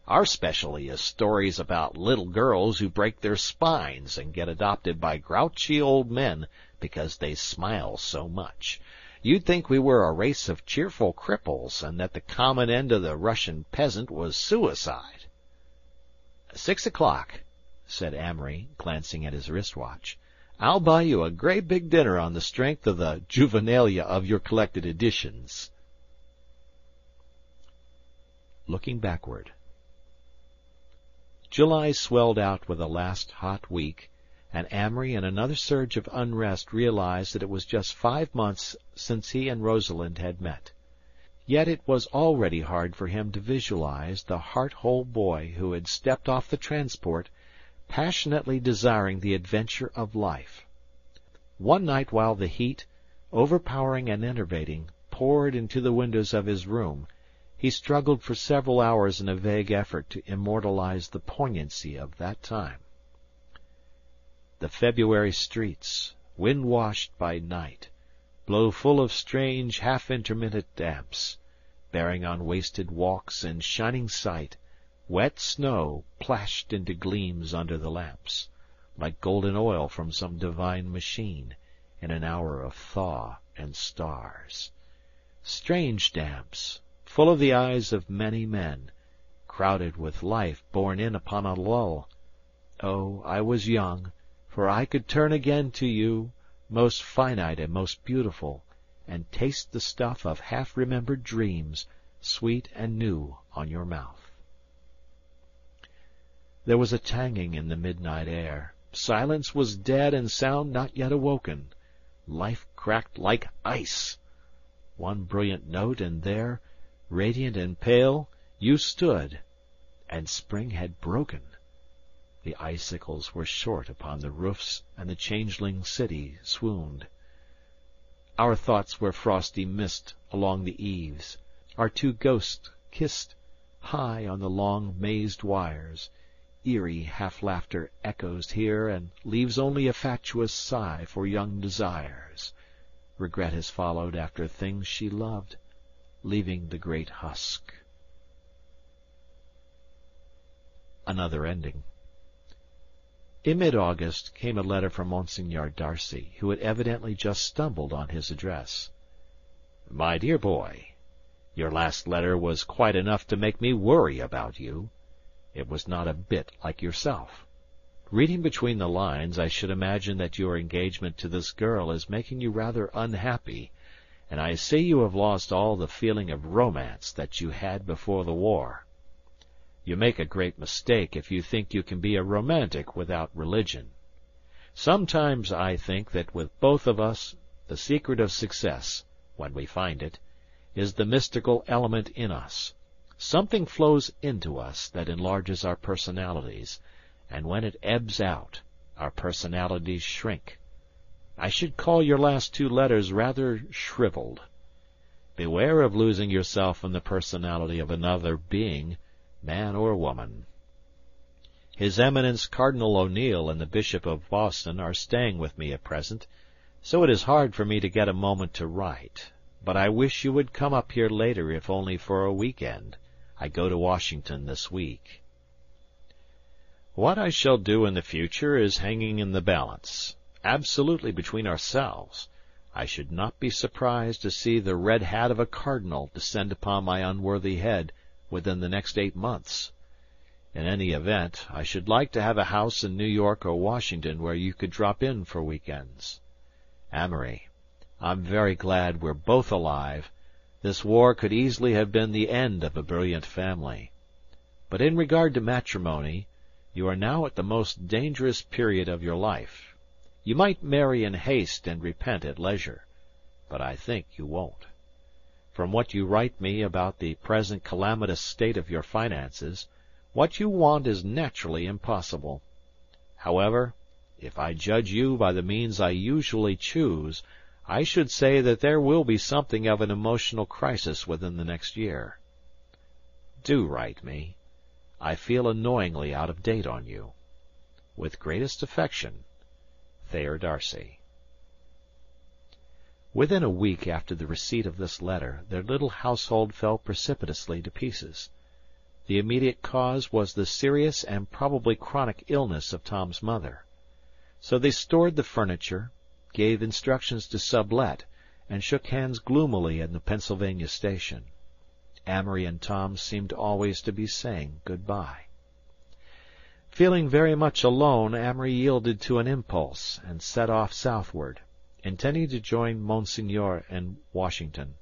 Our specialty is stories about little girls who break their spines and get adopted by grouchy old men because they smile so much. You'd think we were a race of cheerful cripples, and that the common end of the Russian peasant was suicide." 6 o'clock, said Amory, glancing at his wrist-watch. "I'll buy you a great big dinner on the strength of the juvenilia of your collected editions." Looking backward. July swelled out with a last hot week, and Amory in another surge of unrest realized that it was just 5 months since he and Rosalind had met. Yet it was already hard for him to visualize the heart-whole boy who had stepped off the transport, passionately desiring the adventure of life. One night while the heat, overpowering and enervating, poured into the windows of his room, he struggled for several hours in a vague effort to immortalize the poignancy of that time. The February streets, wind-washed by night, blow full of strange, half-intermittent damps, bearing on wasted walks and shining sight wet snow plashed into gleams under the lamps, like golden oil from some divine machine, in an hour of thaw and stars. Strange damps, full of the eyes of many men, crowded with life borne in upon a lull. Oh, I was young, for I could turn again to you, most finite and most beautiful, and taste the stuff of half-remembered dreams, sweet and new on your mouth. There was a tanging in the midnight air. Silence was dead and sound not yet awoken. Life cracked like ice. One brilliant note, and there, radiant and pale, you stood, and spring had broken. The icicles were short upon the roofs, and the changeling city swooned. Our thoughts were frosty mist along the eaves. Our 2 ghosts kissed, high on the long mazed wires. Eerie half-laughter echoes here, and leaves only a fatuous sigh for young desires. Regret has followed after things she loved, leaving the great husk. Another ending. In mid-August came a letter from Monsignor Darcy, who had evidently just stumbled on his address. My dear boy, Your last letter was quite enough to make me worry about you. It was not a bit like yourself. Reading between the lines, I should imagine that your engagement to this girl is making you rather unhappy, and I see you have lost all the feeling of romance that you had before the war. You make a great mistake if you think you can be a romantic without religion. Sometimes I think that with both of us the secret of success, when we find it, is the mystical element in us. Something flows into us that enlarges our personalities, and when it ebbs out, our personalities shrink. I should call your last 2 letters rather shriveled. Beware of losing yourself in the personality of another being, man or woman. His Eminence Cardinal O'Neill and the Bishop of Boston are staying with me at present, so it is hard for me to get a moment to write. But I wish you would come up here later, if only for a week-end. I go to Washington this week. What I shall do in the future is hanging in the balance, absolutely between ourselves. I should not be surprised to see the red hat of a cardinal descend upon my unworthy head within the next 8 months. In any event, I should like to have a house in New York or Washington where you could drop in for week-ends. Amory, I'm very glad we're both alive. This war could easily have been the end of a brilliant family. But in regard to matrimony, you are now at the most dangerous period of your life. You might marry in haste and repent at leisure, but I think you won't. From what you write me about the present calamitous state of your finances, what you want is naturally impossible. However, if I judge you by the means I usually choose, I should say that there will be something of an emotional crisis within the next year. Do write me. I feel annoyingly out of date on you. With greatest affection, Thayer Darcy. Within a week after the receipt of this letter, their little household fell precipitously to pieces. The immediate cause was the serious and probably chronic illness of Tom's mother. So they stored the furniture, gave instructions to sublet, and shook hands gloomily in the Pennsylvania station. Amory and Tom seemed always to be saying good-bye. Feeling very much alone, Amory yielded to an impulse and set off southward, intending to join Monsignor in Washington.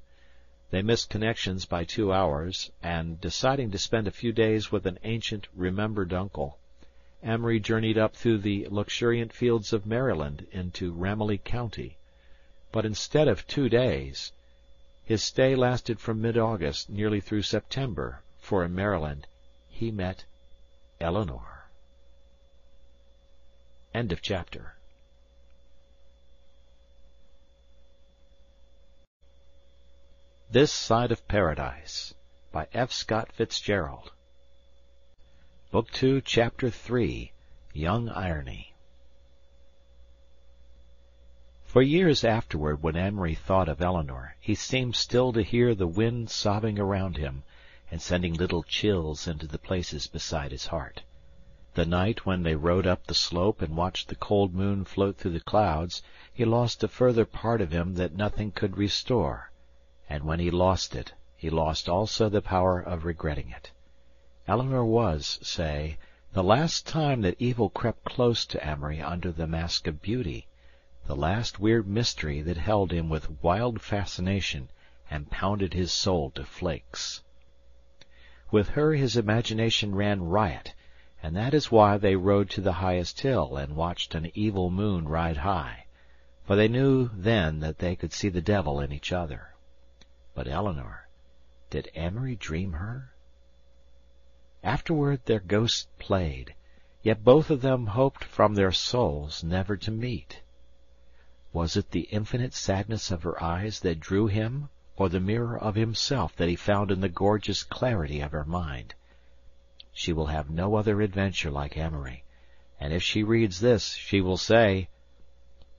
They missed connections by 2 hours, and, deciding to spend a few days with an ancient, remembered uncle, Amory journeyed up through the luxuriant fields of Maryland into Ramilly County. But instead of 2 days, his stay lasted from mid-August nearly through September, for in Maryland he met Eleanor. End of chapter. This Side of Paradise, by F. Scott Fitzgerald. Book 2, Chapter 3, Young Irony. For years afterward, when Amory thought of Eleanor, he seemed still to hear the wind sobbing around him and sending little chills into the places beside his heart. The night when they rode up the slope and watched the cold moon float through the clouds, he lost a further part of him that nothing could restore, and when he lost it, he lost also the power of regretting it. Eleanor was, say, the last time that evil crept close to Amory under the mask of beauty, the last weird mystery that held him with wild fascination and pounded his soul to flakes. With her his imagination ran riot, and that is why they rode to the highest hill and watched an evil moon ride high, for they knew then that they could see the devil in each other. But Eleanor, did Amory dream her? Afterward their ghosts played, yet both of them hoped from their souls never to meet. Was it the infinite sadness of her eyes that drew him, or the mirror of himself that he found in the gorgeous clarity of her mind? She will have no other adventure like Amory, and if she reads this, she will say,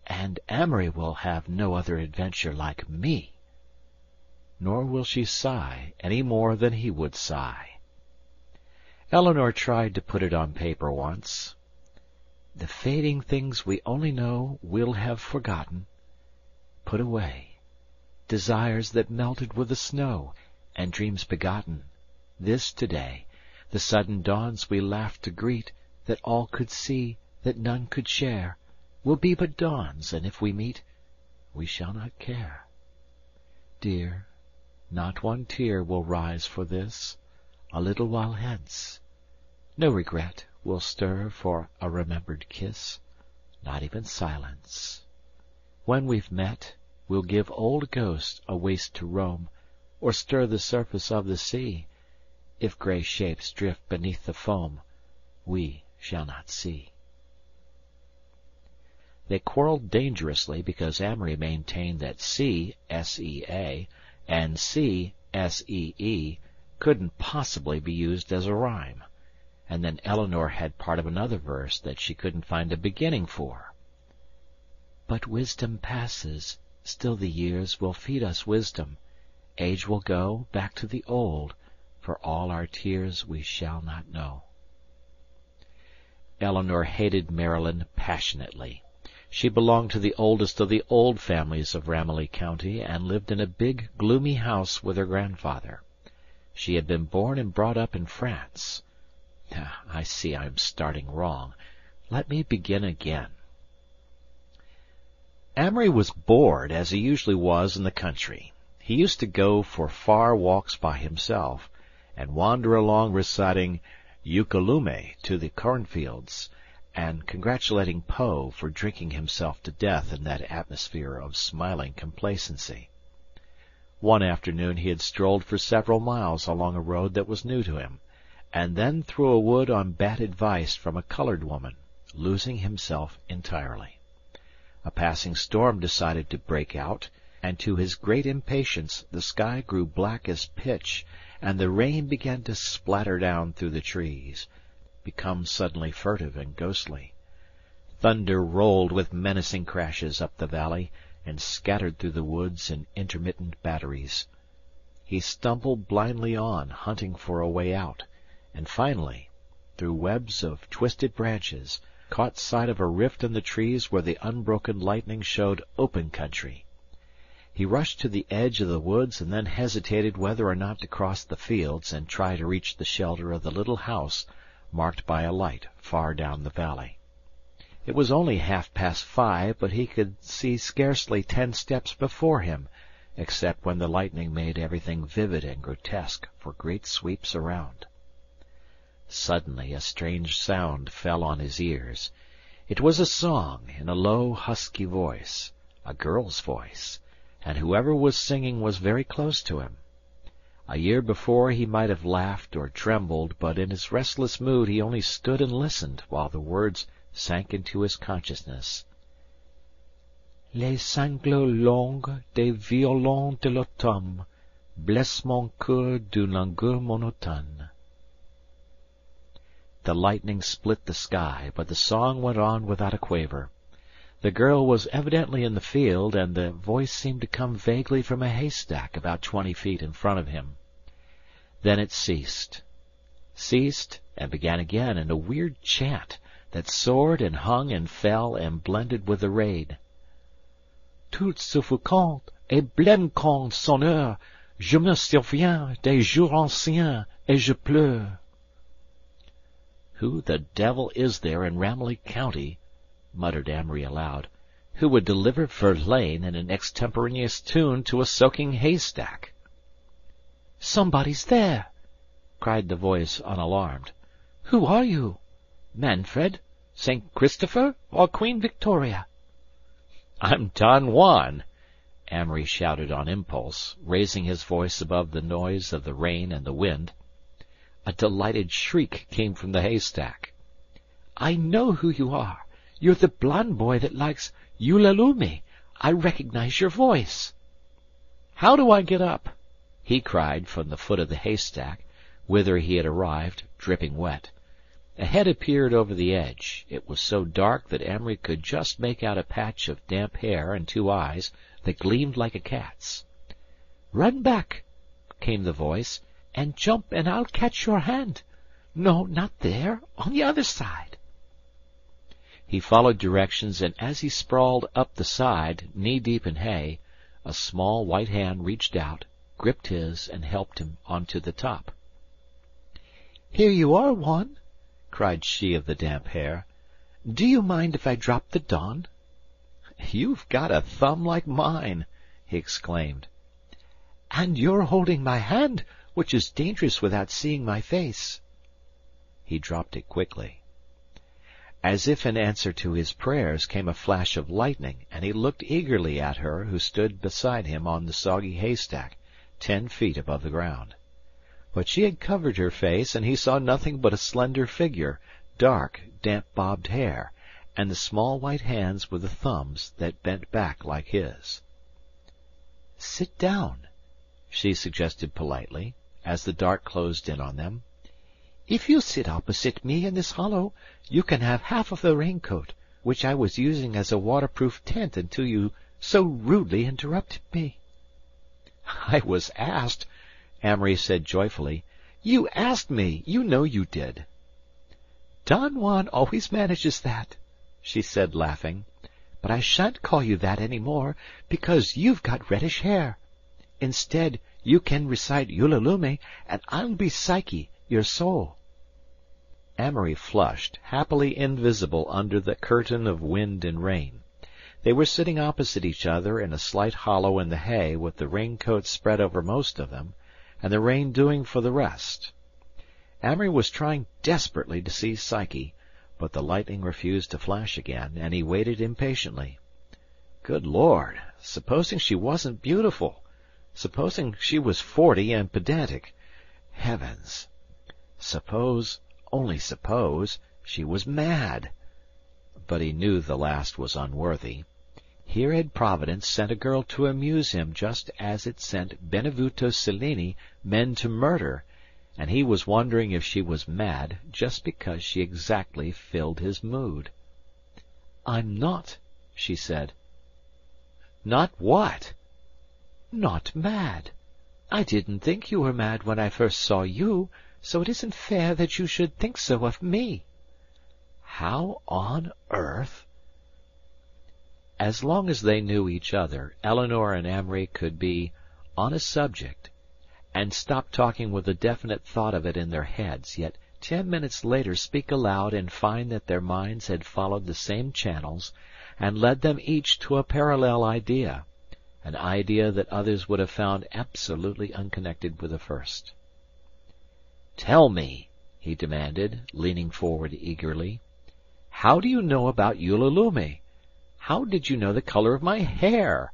"And Amory will have no other adventure like me." Nor will she sigh any more than he would sigh. Eleanor tried to put it on paper once. The fading things we only know we'll have forgotten, put away, desires that melted with the snow, and dreams begotten. This to-day, the sudden dawns we laughed to greet, that all could see, that none could share, will be but dawns, and if we meet, we shall not care. Dear, not one tear will rise for this, a little while hence. No regret will stir for a remembered kiss, not even silence. When we've met, we'll give old ghosts a waste to roam, or stir the surface of the sea. If grey shapes drift beneath the foam, we shall not see. They quarrelled dangerously because Amory maintained that C, S-E-A, and C, S-E-E, couldn't possibly be used as a rhyme, and then Eleanor had part of another verse that she couldn't find a beginning for. But wisdom passes, still the years will feed us wisdom. Age will go back to the old, for all our tears we shall not know. Eleanor hated Marilyn passionately. She belonged to the oldest of the old families of Ramilly County, and lived in a big, gloomy house with her grandfather. She had been born and brought up in France. I see I am starting wrong. Let me begin again. Amory was bored, as he usually was in the country. He used to go for far walks by himself, and wander along reciting Eucalume to the cornfields, and congratulating Poe for drinking himself to death in that atmosphere of smiling complacency. One afternoon he had strolled for several miles along a road that was new to him, and then through a wood on bad advice from a colored woman, losing himself entirely. A passing storm decided to break out, and to his great impatience the sky grew black as pitch, and the rain began to splatter down through the trees, become suddenly furtive and ghostly. Thunder rolled with menacing crashes up the valley, and scattered through the woods in intermittent batteries. He stumbled blindly on, hunting for a way out, and finally, through webs of twisted branches, caught sight of a rift in the trees where the unbroken lightning showed open country. He rushed to the edge of the woods, and then hesitated whether or not to cross the fields and try to reach the shelter of the little house marked by a light far down the valley. It was only 5:30, but he could see scarcely 10 steps before him, except when the lightning made everything vivid and grotesque for great sweeps around. Suddenly a strange sound fell on his ears. It was a song in a low, husky voice, a girl's voice, and whoever was singing was very close to him. A year before he might have laughed or trembled, but in his restless mood he only stood and listened while the words sank into his consciousness. Les sanglots longs des violons de l'automne blessent mon cœur d'une langueur monotone. The lightning split the sky, but the song went on without a quaver. The girl was evidently in the field, and the voice seemed to come vaguely from a haystack about 20 feet in front of him. Then it ceased, and began again in a weird chant that soared and hung and fell and blended with the rain. Tout suffocant et blême comme sonneur, je me souviens des jours anciens et je pleure. Who the devil is there in Ramilly County, muttered Amory aloud, who would deliver Verlaine in an extemporaneous tune to a soaking haystack? Somebody's there, cried the voice unalarmed. Who are you? Manfred, St. Christopher, or Queen Victoria? I'm Don Juan, Amory shouted on impulse, raising his voice above the noise of the rain and the wind. A delighted shriek came from the haystack. I know who you are. You're the blond boy that likes Eulalume. I recognize your voice. How do I get up? He cried from the foot of the haystack, whither he had arrived, dripping wet. A head appeared over the edge. It was so dark that Amory could just make out a patch of damp hair and 2 eyes that gleamed like a cat's. Run back, came the voice, and jump, and I'll catch your hand. No, not there, on the other side. He followed directions, and as he sprawled up the side, knee-deep in hay, a small white hand reached out, gripped his and helped him onto the top. "Here you are, one," cried she of the damp hair. "Do you mind if I drop the Don?" "You've got a thumb like mine!" he exclaimed. "And you're holding my hand, which is dangerous without seeing my face." He dropped it quickly. As if in answer to his prayers came a flash of lightning, and he looked eagerly at her who stood beside him on the soggy haystack, 10 feet above the ground. But she had covered her face, and he saw nothing but a slender figure, dark, damp-bobbed hair, and the small white hands with the thumbs that bent back like his. "Sit down," she suggested politely, as the dark closed in on them. "If you sit opposite me in this hollow, you can have half of the raincoat, which I was using as a waterproof tent until you so rudely interrupted me." "I was asked," Amory said joyfully. "You asked me! You know you did." "Don Juan always manages that," she said, laughing. "But I shan't call you that any more, because you've got reddish hair. Instead, you can recite Ulalume, and I'll be Psyche, your soul." Amory flushed, happily invisible under the curtain of wind and rain. They were sitting opposite each other in a slight hollow in the hay, with the raincoat spread over most of them, and the rain doing for the rest. Amory was trying desperately to see Psyche, but the lightning refused to flash again, and he waited impatiently. Good Lord! Supposing she wasn't beautiful! Supposing she was 40 and pedantic! Heavens! Suppose, only suppose, she was mad! But he knew the last was unworthy. Here had Providence sent a girl to amuse him just as it sent Benvenuto Cellini men to murder, and he was wondering if she was mad just because she exactly filled his mood. "I'm not," she said. "Not what?" "Not mad. I didn't think you were mad when I first saw you, so it isn't fair that you should think so of me." "How on earth—" As long as they knew each other, Eleanore and Amory could be on a subject, and stop talking with a definite thought of it in their heads, yet 10 minutes later speak aloud and find that their minds had followed the same channels and led them each to a parallel idea, an idea that others would have found absolutely unconnected with the first. "Tell me," he demanded, leaning forward eagerly, "how do you know about Ulalume? How did you know the color of my hair?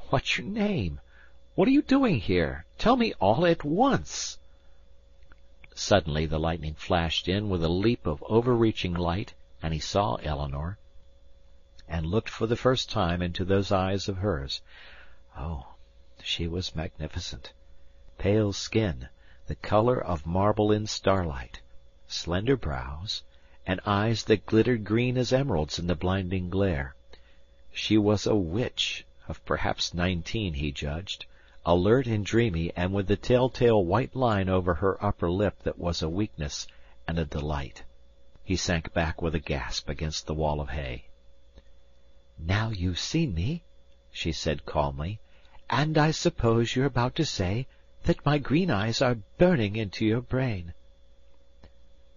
What's your name? What are you doing here? Tell me all at once." Suddenly the lightning flashed in with a leap of overreaching light, and he saw Eleanore, and looked for the first time into those eyes of hers. Oh, she was magnificent. Pale skin, the color of marble in starlight, slender brows, and eyes that glittered green as emeralds in the blinding glare. She was a witch, of perhaps 19, he judged, alert and dreamy, and with the telltale white line over her upper lip that was a weakness and a delight. He sank back with a gasp against the wall of hay. "Now you've seen me," she said calmly, "and I suppose you're about to say that my green eyes are burning into your brain."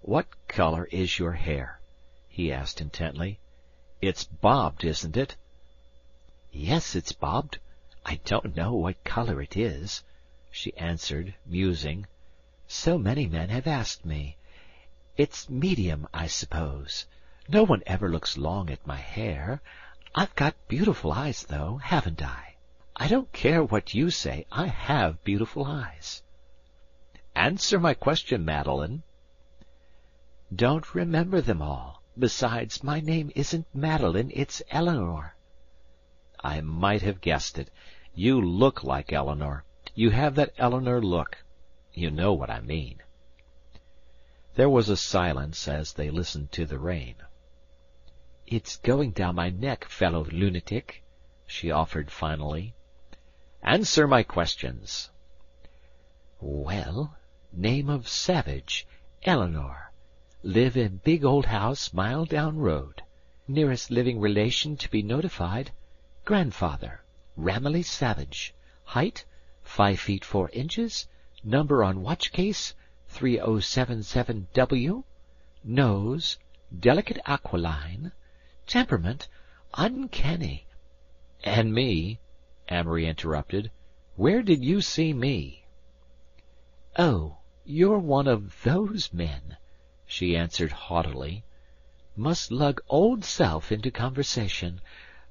"What color is your hair?" he asked intently. "It's bobbed, isn't it?" "Yes, it's bobbed. I don't know what color it is," she answered, musing. "So many men have asked me. It's medium, I suppose. No one ever looks long at my hair. I've got beautiful eyes, though, haven't I? I don't care what you say, I have beautiful eyes." "Answer my question, Madeline." "Don't remember them all. Besides, my name isn't Madeline, it's Eleanore." "I might have guessed it. You look like Eleanore. You have that Eleanore look. You know what I mean." There was a silence as they listened to the rain. "It's going down my neck, fellow lunatic," she offered finally. "Answer my questions." "Well, name of Savage, Eleanore. Live in big old house mile down road. Nearest living relation to be notified, grandfather, Ramilly Savage. Height, 5 feet 4 inches, number on watch case 3077W, nose, delicate aquiline, temperament, uncanny. And me, Amory interrupted. Where did you see me? Oh, you're one of those men, she answered haughtily. Must lug old self into conversation.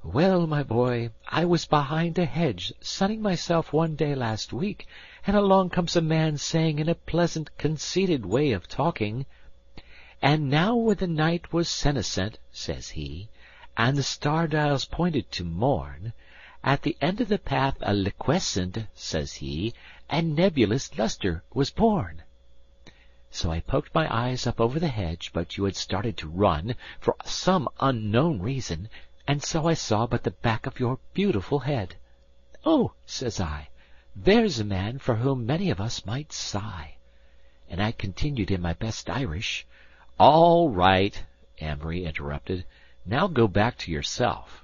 Well, my boy, I was behind a hedge sunning myself one day last week, and along comes a man saying in a pleasant, conceited way of talking, "And now when the night was senescent," says he, "and the star-dials pointed to morn, at the end of the path a liquescent," says he, "and nebulous lustre was born." So I poked my eyes up over the hedge, but you had started to run, for some unknown reason, and so I saw but the back of your beautiful head. "Oh," says I, "there's a man for whom many of us might sigh." And I continued in my best Irish. All right, Amory interrupted. Now go back to yourself.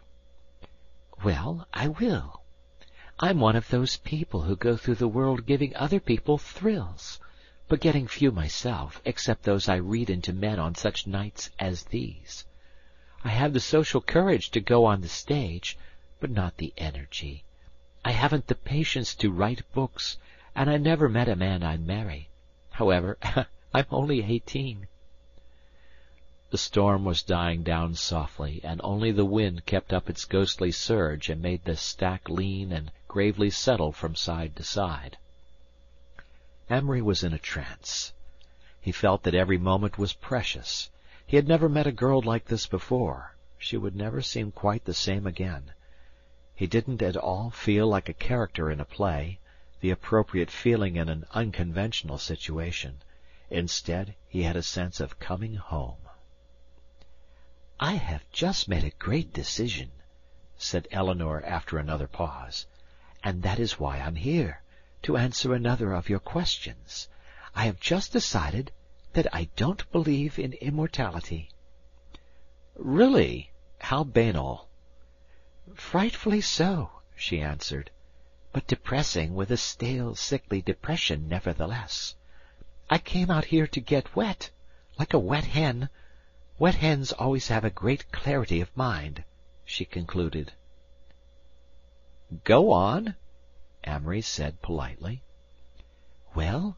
Well, I will. I'm one of those people who go through the world giving other people thrills, but getting few myself, except those I read into men on such nights as these. I have the social courage to go on the stage, but not the energy. I haven't the patience to write books, and I never met a man I'd marry. However, I'm only 18. The storm was dying down softly, and only the wind kept up its ghostly surge and made the stack lean and gravely settle from side to side. Amory was in a trance. He felt that every moment was precious. He had never met a girl like this before. She would never seem quite the same again. He didn't at all feel like a character in a play, the appropriate feeling in an unconventional situation. Instead, he had a sense of coming home. "I have just made a great decision," said Eleanor after another pause, "and that is why I'm here, to answer another of your questions. I have just decided that I don't believe in immortality." "Really? How banal!" "Frightfully so," she answered, "but depressing, with a stale, sickly depression nevertheless. I came out here to get wet, like a wet hen. Wet hens always have a great clarity of mind," she concluded. "Go on," Amory said politely. "Well,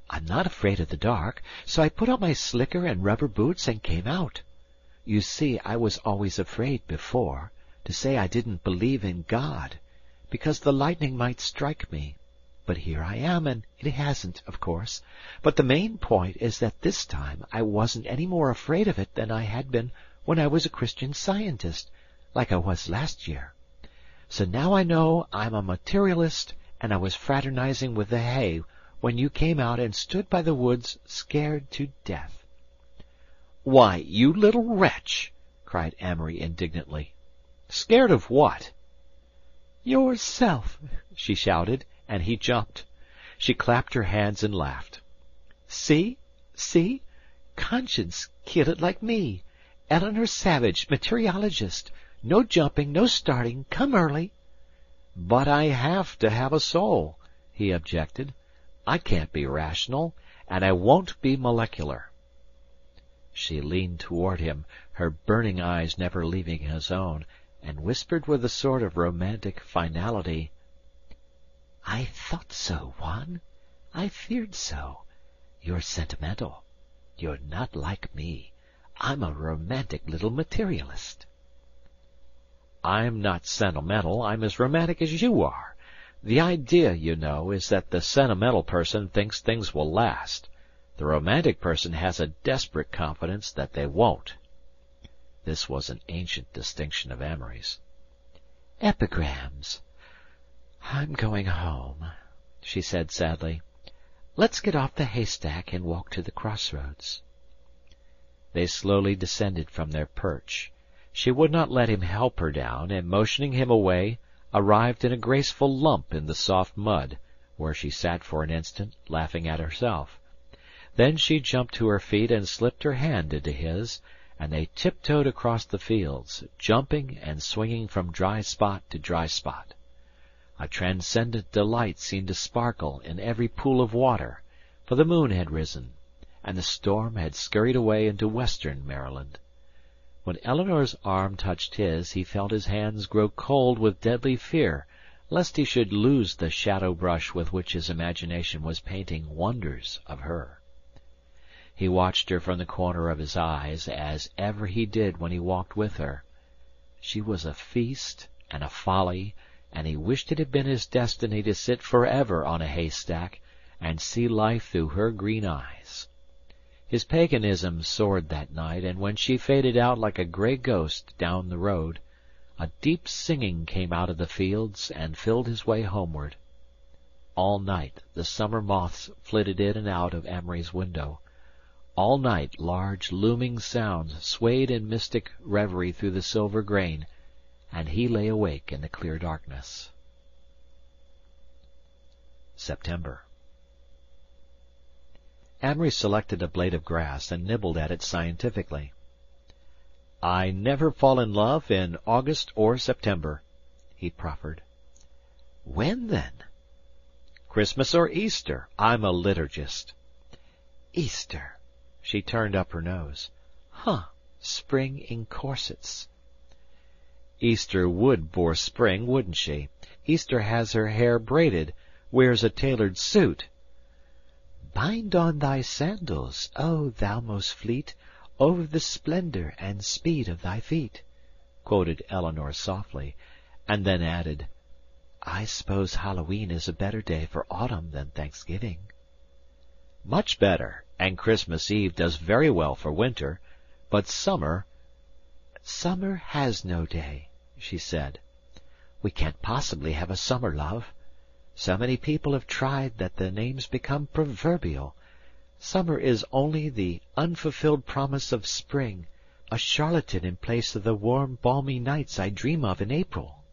I'm not afraid of the dark, so I put on my slicker and rubber boots and came out. You see, I was always afraid before to say I didn't believe in God, because the lightning might strike me. But here I am, and it hasn't, of course. But the main point is that this time I wasn't any more afraid of it than I had been when I was a Christian Scientist, like I was last year. So now I know I'm a materialist, and I was fraternizing with the hay when you came out and stood by the woods scared to death." "Why, you little wretch!" cried Amory indignantly. "Scared of what?" "Yourself," she shouted, and he jumped. She clapped her hands and laughed. "See? See? Conscience killed it like me. Eleanor Savage, materiologist. No jumping, no starting, come early." "But I have to have a soul," he objected. "I can't be rational, and I won't be molecular." She leaned toward him, her burning eyes never leaving his own, and whispered with a sort of romantic finality, "I thought so, Juan. I feared so. You're sentimental. You're not like me. I'm a romantic little materialist." "I'm not sentimental. I'm as romantic as you are. The idea, you know, is that the sentimental person thinks things will last. The romantic person has a desperate confidence that they won't." This was an ancient distinction of Amory's. "Epigrams. I'm going home," she said sadly. "Let's get off the haystack and walk to the crossroads." They slowly descended from their perch. She would not let him help her down, and motioning him away, arrived in a graceful lump in the soft mud, where she sat for an instant, laughing at herself. Then she jumped to her feet and slipped her hand into his, and they tiptoed across the fields, jumping and swinging from dry spot to dry spot. A transcendent delight seemed to sparkle in every pool of water, for the moon had risen, and the storm had scurried away into western Maryland. When Eleanor's arm touched his, he felt his hands grow cold with deadly fear lest he should lose the shadow brush with which his imagination was painting wonders of her. He watched her from the corner of his eyes, as ever he did when he walked with her. She was a feast and a folly, and he wished it had been his destiny to sit forever on a haystack and see life through her green eyes. His paganism soared that night, and when she faded out like a grey ghost down the road, a deep singing came out of the fields and filled his way homeward. All night the summer moths flitted in and out of Amory's window. All night large looming sounds swayed in mystic reverie through the silver grain, and he lay awake in the clear darkness. September. Amory selected a blade of grass and nibbled at it scientifically. "I never fall in love in August or September," he proffered. "When, then?" "Christmas or Easter. I'm a liturgist." "Easter." She turned up her nose. "Huh, spring in corsets." Easter would bore spring, wouldn't she? Easter has her hair braided, wears a tailored suit. "Bind on thy sandals, O thou most fleet, over the splendor and speed of thy feet," quoted Eleanor softly, and then added, "I suppose Halloween is a better day for autumn than Thanksgiving." "Much better, and Christmas Eve does very well for winter, but summer—" "Summer has no day," she said. "We can't possibly have a summer, love. So many people have tried that the name's become proverbial. Summer is only the unfulfilled promise of spring, a charlatan in place of the warm, balmy nights I dream of in April.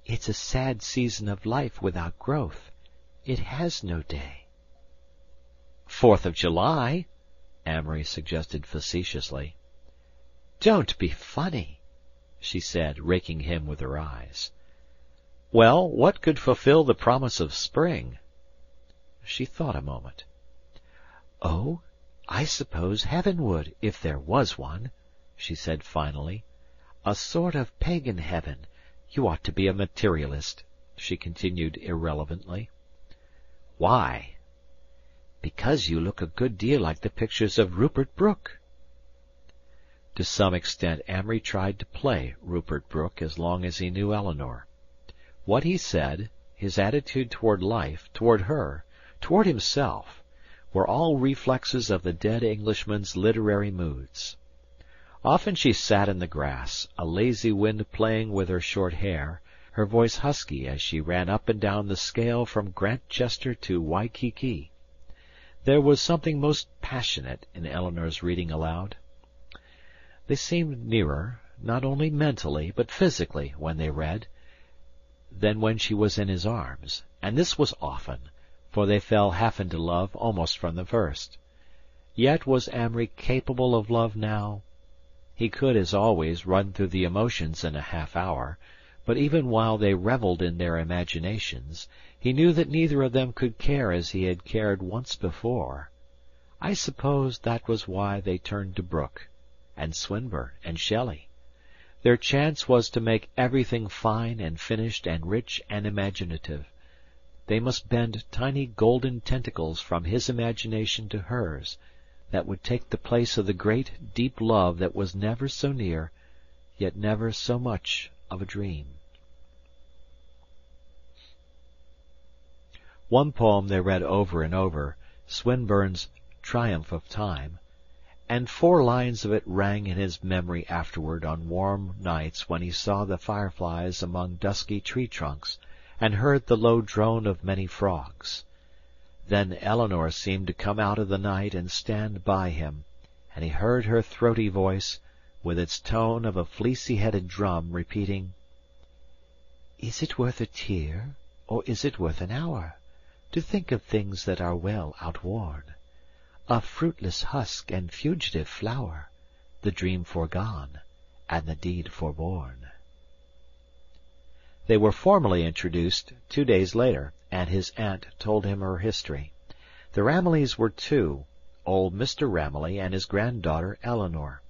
It's a sad season of life without growth. It has no day." "4th of July," Amory suggested facetiously. "Don't be funny," she said, raking him with her eyes. "Well, what could fulfill the promise of spring?" She thought a moment. "Oh, I suppose heaven would, if there was one," she said finally. "A sort of pagan heaven. You ought to be a materialist," she continued irrelevantly. "Why?" "Because you look a good deal like the pictures of Rupert Brooke." To some extent Amory tried to play Rupert Brooke as long as he knew Eleanor. What he said, his attitude toward life, toward her, toward himself, were all reflexes of the dead Englishman's literary moods. Often she sat in the grass, a lazy wind playing with her short hair, her voice husky as she ran up and down the scale from Grantchester to Waikiki. There was something most passionate in Eleanor's reading aloud. They seemed nearer, not only mentally but physically, when they read, than when she was in his arms, and this was often, for they fell half into love almost from the first. Yet was Amory capable of love now? He could, as always, run through the emotions in a half-hour, but even while they revelled in their imaginations, he knew that neither of them could care as he had cared once before. I suppose that was why they turned to Brooke, and Swinburne, and Shelley. Their chance was to make everything fine and finished and rich and imaginative. They must bend tiny golden tentacles from his imagination to hers, that would take the place of the great, deep love that was never so near, yet never so much of a dream. One poem they read over and over, Swinburne's Triumph of Time, and 4 lines of it rang in his memory afterward on warm nights when he saw the fireflies among dusky tree trunks and heard the low drone of many frogs. Then Eleanor seemed to come out of the night and stand by him, and he heard her throaty voice, with its tone of a fleecy-headed drum, repeating, "Is it worth a tear, or is it worth an hour, to think of things that are well outworn? A fruitless husk and fugitive flower, the dream foregone, and the deed forborn." They were formally introduced 2 days later, and his aunt told him her history. The Ramilleys were two, old Mr. Ramilly and his granddaughter Eleanor.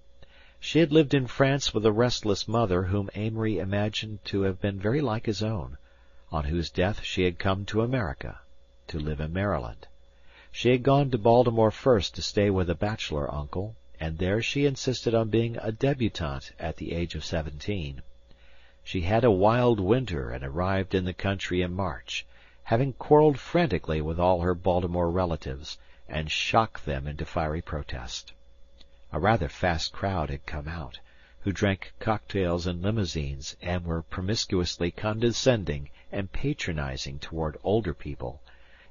She had lived in France with a restless mother whom Amory imagined to have been very like his own, on whose death she had come to America, to live in Maryland. She had gone to Baltimore first to stay with a bachelor uncle, and there she insisted on being a debutante at the age of 17. She had a wild winter and arrived in the country in March, having quarreled frantically with all her Baltimore relatives, and shocked them into fiery protest. A rather fast crowd had come out, who drank cocktails in limousines and were promiscuously condescending and patronizing toward older people,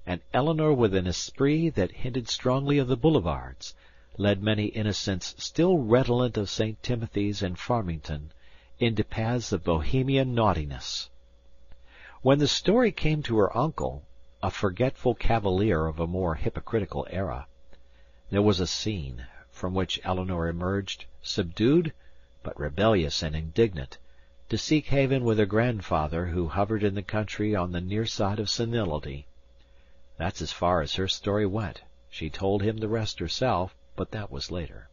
and Eleanor, with an esprit that hinted strongly of the boulevards, led many innocents still redolent of St. Timothy's and Farmington into paths of bohemian naughtiness. When the story came to her uncle, a forgetful cavalier of a more hypocritical era, there was a scene, from which Eleanor emerged, subdued, but rebellious and indignant, to seek haven with her grandfather, who hovered in the country on the near side of senility. That's as far as her story went. She told him the rest herself, but that was later.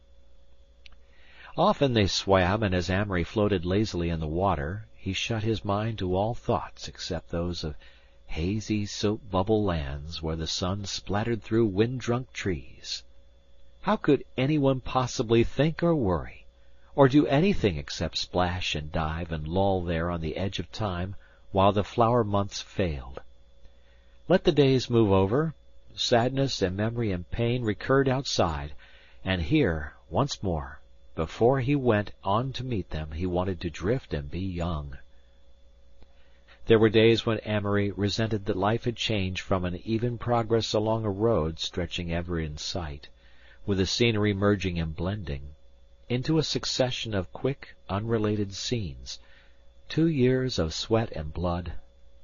Often they swam, and as Amory floated lazily in the water, he shut his mind to all thoughts except those of hazy soap-bubble lands where the sun splattered through wind-drunk trees. How could anyone possibly think or worry, or do anything except splash and dive and loll there on the edge of time while the flower months failed? Let the days move over, sadness and memory and pain recurred outside, and here, once more, before he went on to meet them, he wanted to drift and be young. There were days when Amory resented that life had changed from an even progress along a road stretching ever in sight, with the scenery merging and blending, into a succession of quick, unrelated scenes, 2 years of sweat and blood,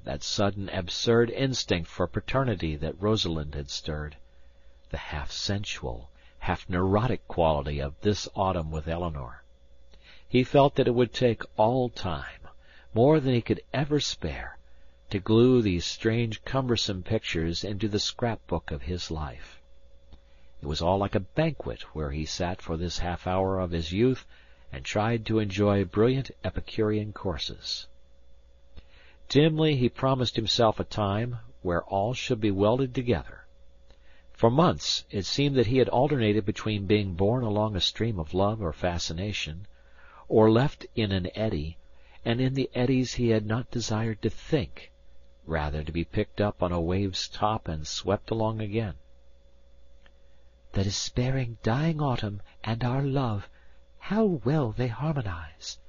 that sudden absurd instinct for paternity that Rosalind had stirred, the half-sensual, half-neurotic quality of this autumn with Eleanor. He felt that it would take all time, more than he could ever spare, to glue these strange, cumbersome pictures into the scrap-book of his life. It was all like a banquet where he sat for this half-hour of his youth and tried to enjoy brilliant Epicurean courses. Dimly he promised himself a time where all should be welded together. For months it seemed that he had alternated between being borne along a stream of love or fascination, or left in an eddy, and in the eddies he had not desired to think, rather to be picked up on a wave's top and swept along again. The despairing, dying autumn and our love, how well they harmonize,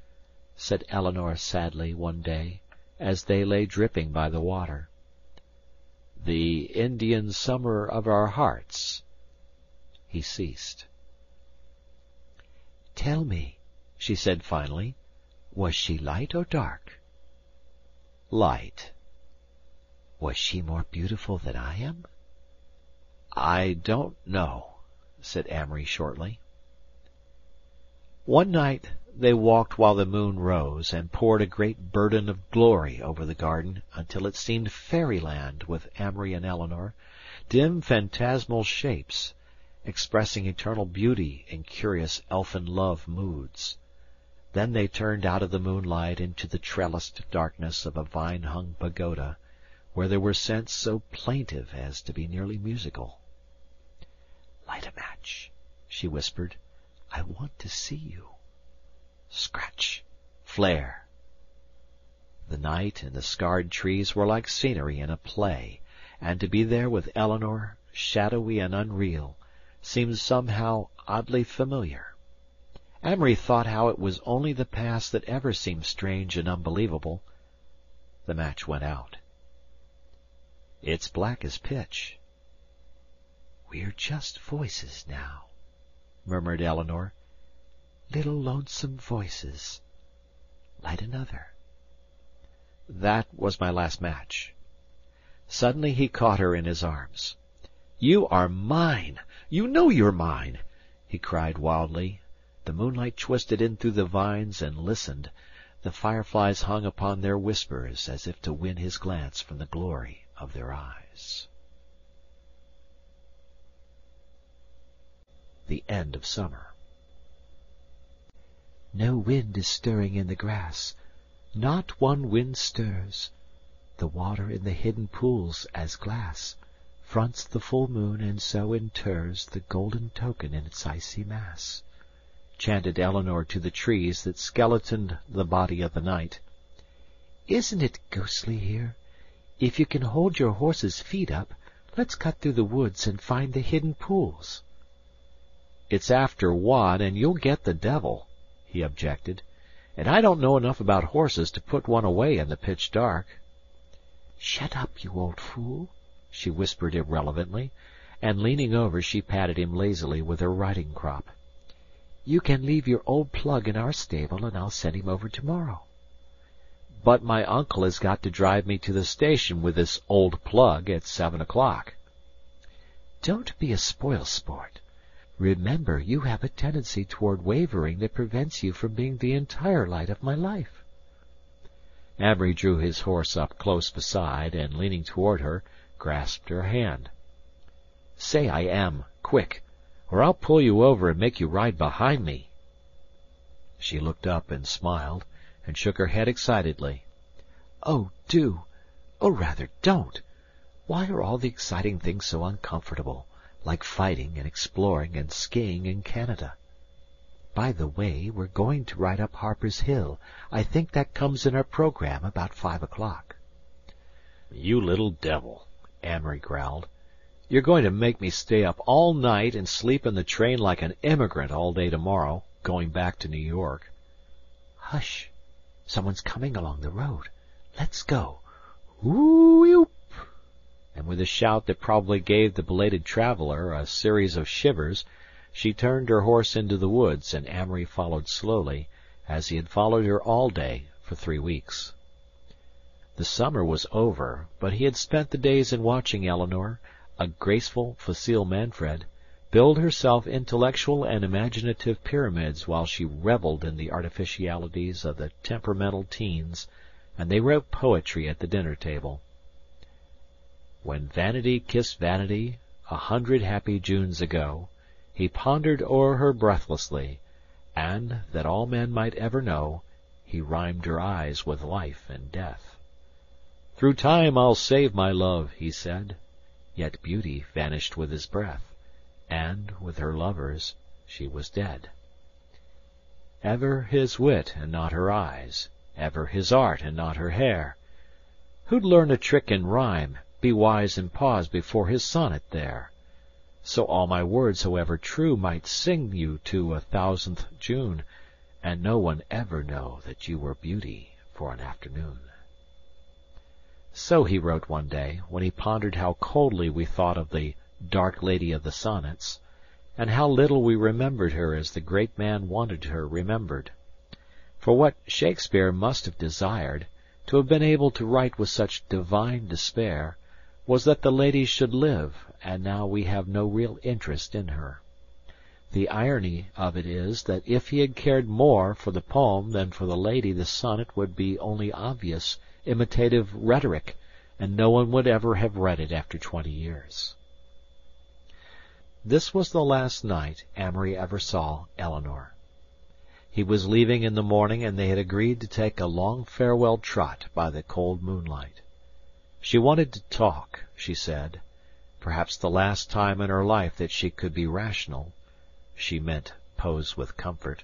said Eleanor sadly one day, as they lay dripping by the water. The Indian summer of our hearts. He ceased. Tell me, she said finally, was she light or dark? Light. Was she more beautiful than I am? I don't know, said Amory shortly. One night they walked while the moon rose and poured a great burden of glory over the garden until it seemed fairyland with Amory and Eleanor, dim phantasmal shapes, expressing eternal beauty in curious elfin love moods. Then they turned out of the moonlight into the trellised darkness of a vine-hung pagoda, where there were scents so plaintive as to be nearly musical. Light a match, she whispered. I want to see you. Scratch. Flare. The night and the scarred trees were like scenery in a play, and to be there with Eleanor, shadowy and unreal, seemed somehow oddly familiar. Amory thought how it was only the past that ever seemed strange and unbelievable. The match went out. It's black as pitch. We're just voices now, murmured Eleanor. Little lonesome voices. Light another. That was my last match. Suddenly he caught her in his arms. You are mine! You know you're mine! He cried wildly. The moonlight twisted in through the vines and listened. The fireflies hung upon their whispers as if to win his glance from the glory of their eyes. The end of summer. No wind is stirring in the grass, not one wind stirs. The water in the hidden pools as glass fronts the full moon, and so inters the golden token in its icy mass, chanted Eleanor to the trees that skeletoned the body of the night. Isn't it ghostly here? If you can hold your horse's feet up, let's cut through the woods and find the hidden pools. It's after 1, and you'll get the devil, he objected, and I don't know enough about horses to put one away in the pitch dark. Shut up, you old fool, she whispered irrelevantly, and leaning over she patted him lazily with her riding crop. You can leave your old plug in our stable, and I'll send him over tomorrow. But my uncle has got to drive me to the station with this old plug at 7 o'clock. Don't be a spoil-sport. Remember, you have a tendency toward wavering that prevents you from being the entire light of my life. Amory drew his horse up close beside, and leaning toward her, grasped her hand. Say I am, quick, or I'll pull you over and make you ride behind me. She looked up and smiled, and shook her head excitedly. Oh, do. Or rather, don't. Why are all the exciting things so uncomfortable, like fighting and exploring and skiing in Canada? By the way, we're going to ride up Harper's Hill. I think that comes in our program about 5 o'clock. You little devil, Amory growled. You're going to make me stay up all night and sleep in the train like an immigrant all day tomorrow, going back to New York. Hush. Someone's coming along the road. Let's go. Whoo-yoop! And with a shout that probably gave the belated traveler a series of shivers, she turned her horse into the woods, and Amory followed slowly, as he had followed her all day for 3 weeks. The summer was over, but he had spent the days in watching Eleanor, a graceful, facile Manfred, build herself intellectual and imaginative pyramids while she revelled in the artificialities of the temperamental teens, and they wrote poetry at the dinner-table. When vanity kissed vanity, 100 happy Junes ago, he pondered o'er her breathlessly, and, that all men might ever know, he rhymed her eyes with life and death. Through time I'll save my love, he said, yet beauty vanished with his breath, and, with her lovers, she was dead. Ever his wit and not her eyes, ever his art and not her hair. Who'd learn a trick in rhyme, be wise and pause before his sonnet there? So all my words, however true, might sing you to 1,000th June, and no one ever know that you were beauty for an afternoon. So he wrote one day, when he pondered how coldly we thought of the dark lady of the sonnets, and how little we remembered her as the great man wanted her remembered. For what Shakespeare must have desired, to have been able to write with such divine despair, was that the lady should live, and now we have no real interest in her. The irony of it is that if he had cared more for the poem than for the lady, the sonnet would be only obvious, imitative rhetoric, and no one would ever have read it after 20 years. This was the last night Amory ever saw Eleanor. He was leaving in the morning, and they had agreed to take a long farewell trot by the cold moonlight. She wanted to talk, she said, perhaps the last time in her life that she could be rational. She meant pose with comfort.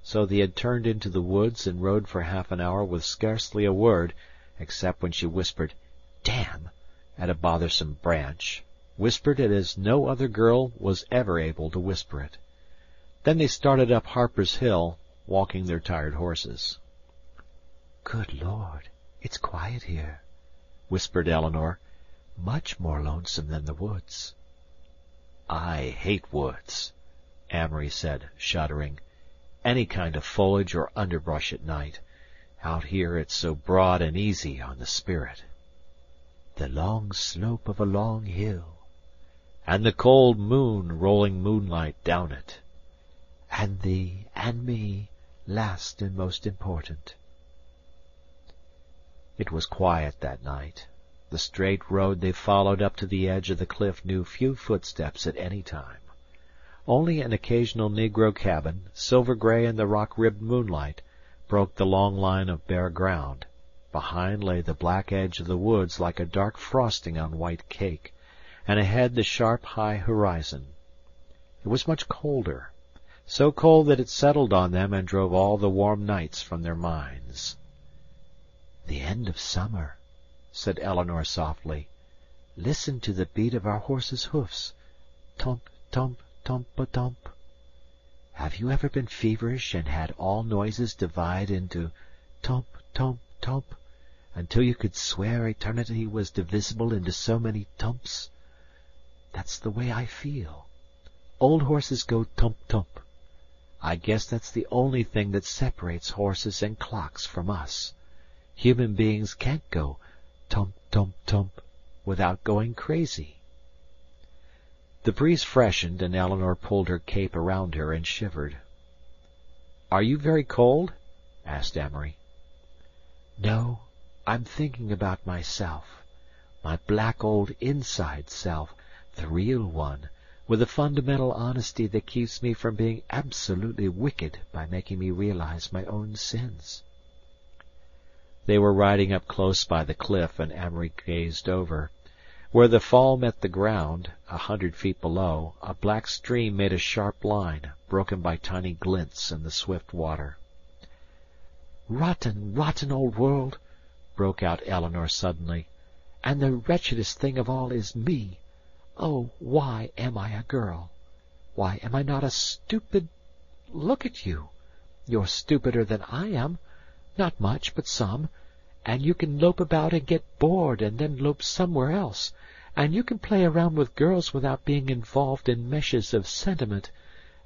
So they had turned into the woods and rode for half an hour with scarcely a word, except when she whispered, "Damn!" at a bothersome branch, whispered it as no other girl was ever able to whisper it. Then they started up Harper's Hill, walking their tired horses. "Good Lord, it's quiet here," whispered Eleanor. "Much more lonesome than the woods." "I hate woods," Amory said, shuddering. "Any kind of foliage or underbrush at night. Out here it's so broad and easy on the spirit." "The long slope of a long hill." "And the cold moon rolling moonlight down it." "And thee and me, last and most important." It was quiet that night. The straight road they followed up to the edge of the cliff knew few footsteps at any time. Only an occasional negro cabin, silver grey in the rock-ribbed moonlight, broke the long line of bare ground. Behind lay the black edge of the woods like a dark frosting on white cake, and ahead the sharp, high horizon. It was much colder, so cold that it settled on them and drove all the warm nights from their minds. "The end of summer," said Eleanor softly. "Listen to the beat of our horses' hoofs. Tomp, tomp, tomp-a-tomp. Have you ever been feverish and had all noises divide into tomp, tomp, tomp, until you could swear eternity was divisible into so many tomps? That's the way I feel. Old horses go tomp, tomp. I guess that's the only thing that separates horses and clocks from us. Human beings can't go tomp, tomp, tomp without going crazy." The breeze freshened, and Eleanor pulled her cape around her and shivered. "Are you very cold?" asked Amory. "No, I'm thinking about myself. My black old inside self, the real one, with the fundamental honesty that keeps me from being absolutely wicked by making me realize my own sins." They were riding up close by the cliff, and Amory gazed over. Where the fall met the ground, 100 feet below, a black stream made a sharp line, broken by tiny glints in the swift water. "Rotten, rotten old world!" broke out Eleanor suddenly. "And the wretchedest thing of all is me. Oh, why am I a girl? Why am I not a stupid... Look at you. You're stupider than I am. Not much, but some. And you can lope about and get bored and then lope somewhere else. And you can play around with girls without being involved in meshes of sentiment.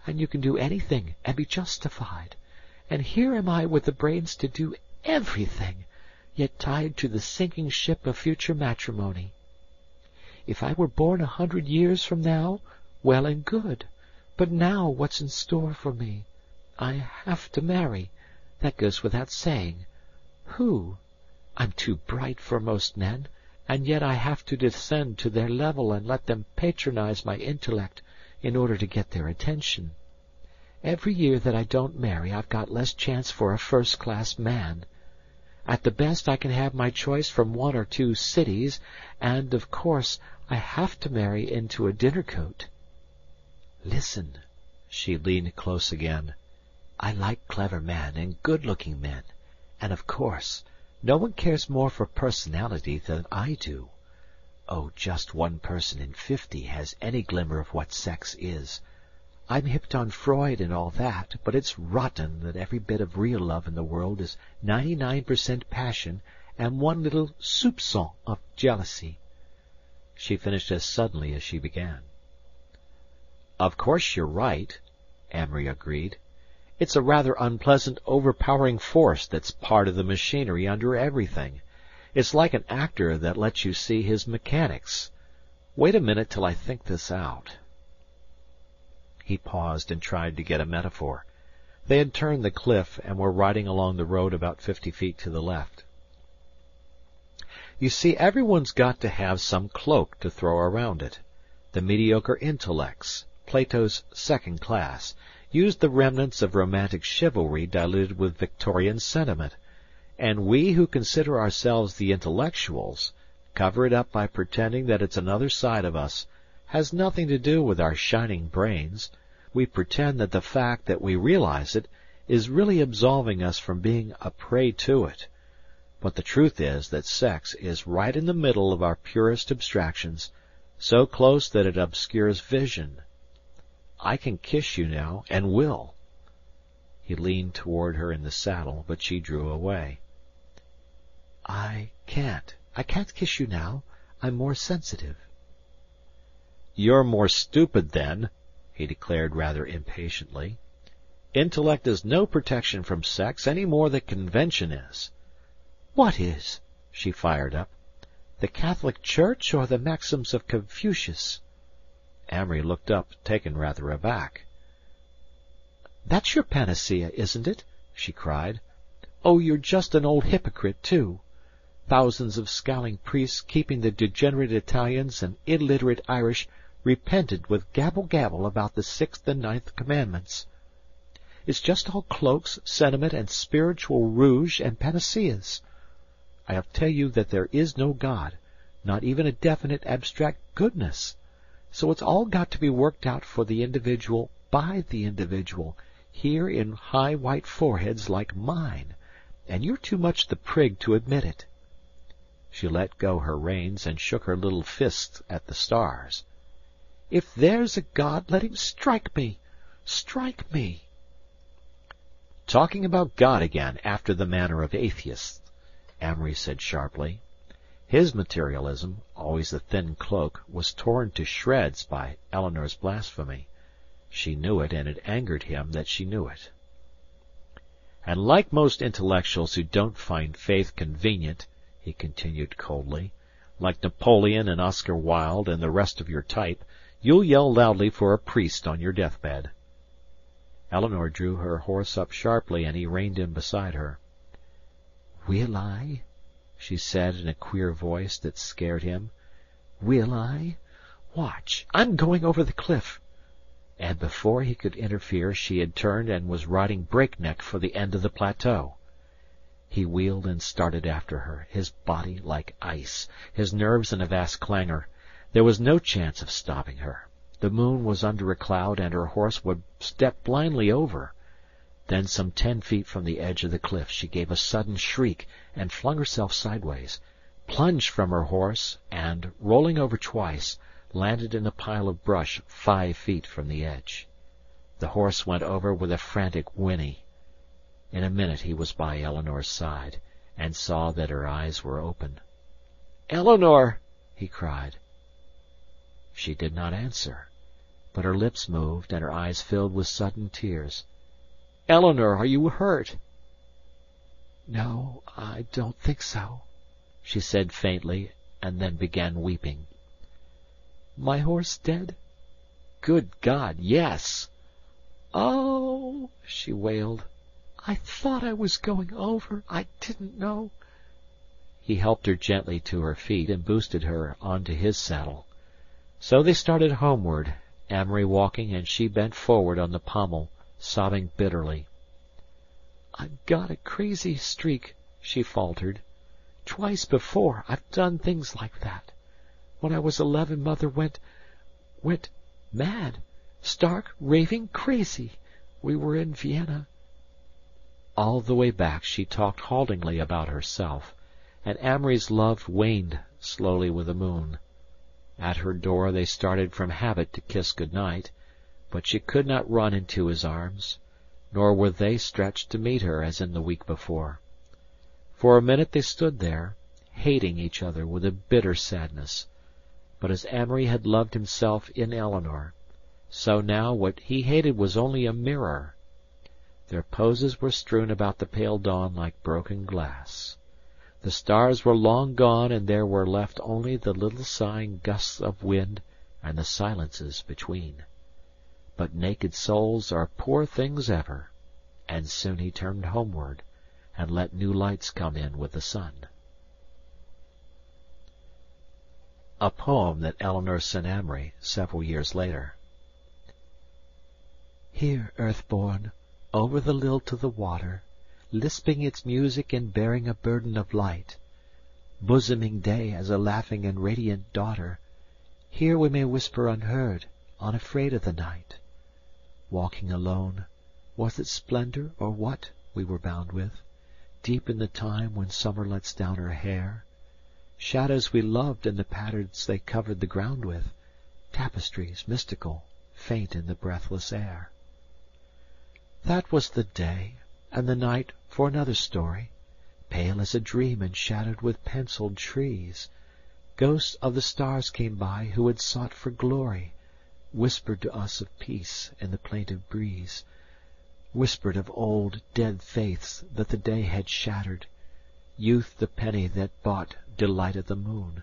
And you can do anything and be justified. And here am I with the brains to do everything, yet tied to the sinking ship of future matrimony. If I were born 100 years from now, well and good. But now what's in store for me? I have to marry. That goes without saying. Who? I'm too bright for most men, and yet I have to descend to their level and let them patronize my intellect in order to get their attention. Every year that I don't marry I've got less chance for a first-class man. At the best I can have my choice from 1 or 2 cities, and, of course, I have to marry into a dinner coat. Listen." She leaned close again. "I like clever men and good-looking men, and, of course, no one cares more for personality than I do. Oh, just 1 person in 50 has any glimmer of what sex is. I'm hipped on Freud and all that, but it's rotten that every bit of real love in the world is 99% passion and 1 little soupçon of jealousy." She finished as suddenly as she began. "Of course you're right," Amory agreed. "It's a rather unpleasant, overpowering force that's part of the machinery under everything. It's like an actor that lets you see his mechanics. Wait a minute till I think this out." He paused and tried to get a metaphor. They had turned the cliff and were riding along the road about 50 feet to the left. "You see, everyone's got to have some cloak to throw around it. The mediocre intellects, Plato's second class, used the remnants of romantic chivalry diluted with Victorian sentiment, and we who consider ourselves the intellectuals cover it up by pretending that it's another side of us, has nothing to do with our shining brains. We pretend that the fact that we realize it is really absolving us from being a prey to it. But the truth is that sex is right in the middle of our purest abstractions, so close that it obscures vision. I can kiss you now, and will." He leaned toward her in the saddle, but she drew away. "I can't kiss you now. I'm more sensitive." "You're more stupid, then," he declared rather impatiently. "Intellect is no protection from sex any more than convention is." "What is?" she fired up. "The Catholic Church or the maxims of Confucius?" Amory looked up, taken rather aback. "That's your panacea, isn't it?" she cried. "Oh, you're just an old hypocrite, too. thousands of scowling priests keeping the degenerate Italians and illiterate Irish repented with gabble-gabble about the 6th and 9th commandments. It's just all cloaks, sentiment, and spiritual rouge and panaceas. I'll tell you that there is no God, not even a definite abstract goodness. So it's all got to be worked out for the individual by the individual, here in high white foreheads like mine, and you're too much the prig to admit it." She let go her reins and shook her little fists at the stars. "If there's a God, let him strike me! Strike me!" "Talking about God again, after the manner of atheists," Amory said sharply. His materialism, always a thin cloak, was torn to shreds by Eleanor's blasphemy. She knew it, and it angered him that she knew it. "And like most intellectuals who don't find faith convenient," he continued coldly, "like Napoleon and Oscar Wilde and the rest of your type, you'll yell loudly for a priest on your deathbed." Eleanor drew her horse up sharply, and he reined in beside her. "Will I?" she said in a queer voice that scared him. "Will I? Watch! I'm going over the cliff." And before he could interfere she had turned and was riding breakneck for the end of the plateau. He wheeled and started after her, his body like ice, his nerves in a vast clangor. There was no chance of stopping her. The moon was under a cloud, and her horse would step blindly over. Then, some 10 feet from the edge of the cliff, she gave a sudden shriek and flung herself sideways, plunged from her horse, and, rolling over twice, landed in a pile of brush 5 feet from the edge. The horse went over with a frantic whinny. In a minute he was by Eleanor's side, and saw that her eyes were open. "Eleanor!" he cried. She did not answer, but her lips moved, and her eyes filled with sudden tears. "Eleanor, are you hurt?" "No, I don't think so," she said faintly, and then began weeping. "My horse dead?" "Good God, yes!" "Oh!" she wailed. "I thought I was going over. I didn't know." He helped her gently to her feet and boosted her onto his saddle. So they started homeward, Amory walking and she bent forward on the pommel, sobbing bitterly. "I've got a crazy streak," she faltered. "Twice before I've done things like that. When I was 11, Mother went mad, stark, raving crazy. We were in Vienna." All the way back she talked haltingly about herself, and Amory's love waned slowly with the moon. At her door they started from habit to kiss good night, but she could not run into his arms, nor were they stretched to meet her as in the week before. For a minute they stood there, hating each other with a bitter sadness. But as Amory had loved himself in Eleanor, so now what he hated was only a mirror. Their poses were strewn about the pale dawn like broken glass. The stars were long gone, and there were left only the little sighing gusts of wind and the silences between. But naked souls are poor things ever, and soon he turned homeward, and let new lights come in with the sun. A poem that Eleanor sent Amory several years later. Here, earth-born, over the lilt of the water, lisping its music and bearing a burden of light, bosoming day as a laughing and radiant daughter, here we may whisper unheard, unafraid of the night. Walking alone, was it splendor or what we were bound with, deep in the time when summer lets down her hair? Shadows we loved in the patterns they covered the ground with, tapestries mystical, faint in the breathless air. That was the day, and the night for another story, pale as a dream and shadowed with penciled trees. Ghosts of the stars came by who had sought for glory, whispered to us of peace in the plaintive breeze, whispered of old dead faiths that the day had shattered, youth the penny that bought delight of the moon.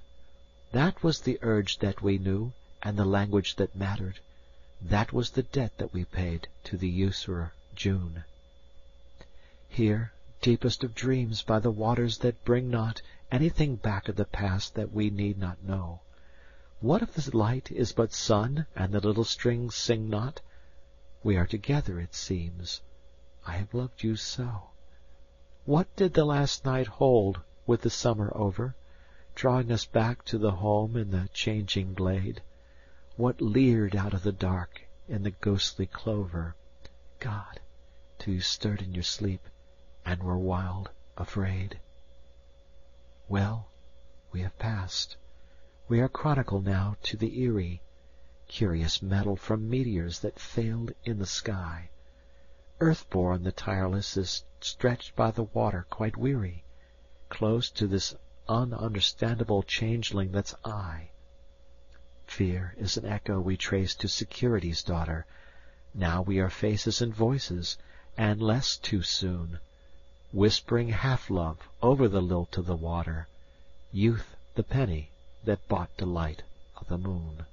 That was the urge that we knew, and the language that mattered. That was the debt that we paid to the usurer June. Here, deepest of dreams by the waters that bring not anything back of the past that we need not know. What if the light is but sun, and the little strings sing not? We are together, it seems. I have loved you so. What did the last night hold, with the summer over, drawing us back to the home in the changing glade? What leered out of the dark in the ghostly clover? God, till you stirred in your sleep, and were wild afraid. Well, we have passed. We are chronicle now to the eerie, curious metal from meteors that failed in the sky. Earth-born the tireless is stretched by the water quite weary, close to this ununderstandable changeling that's I. Fear is an echo we trace to security's daughter. Now we are faces and voices, and less too soon, whispering half-love over the lilt of the water, youth the penny that bought delight of the moon.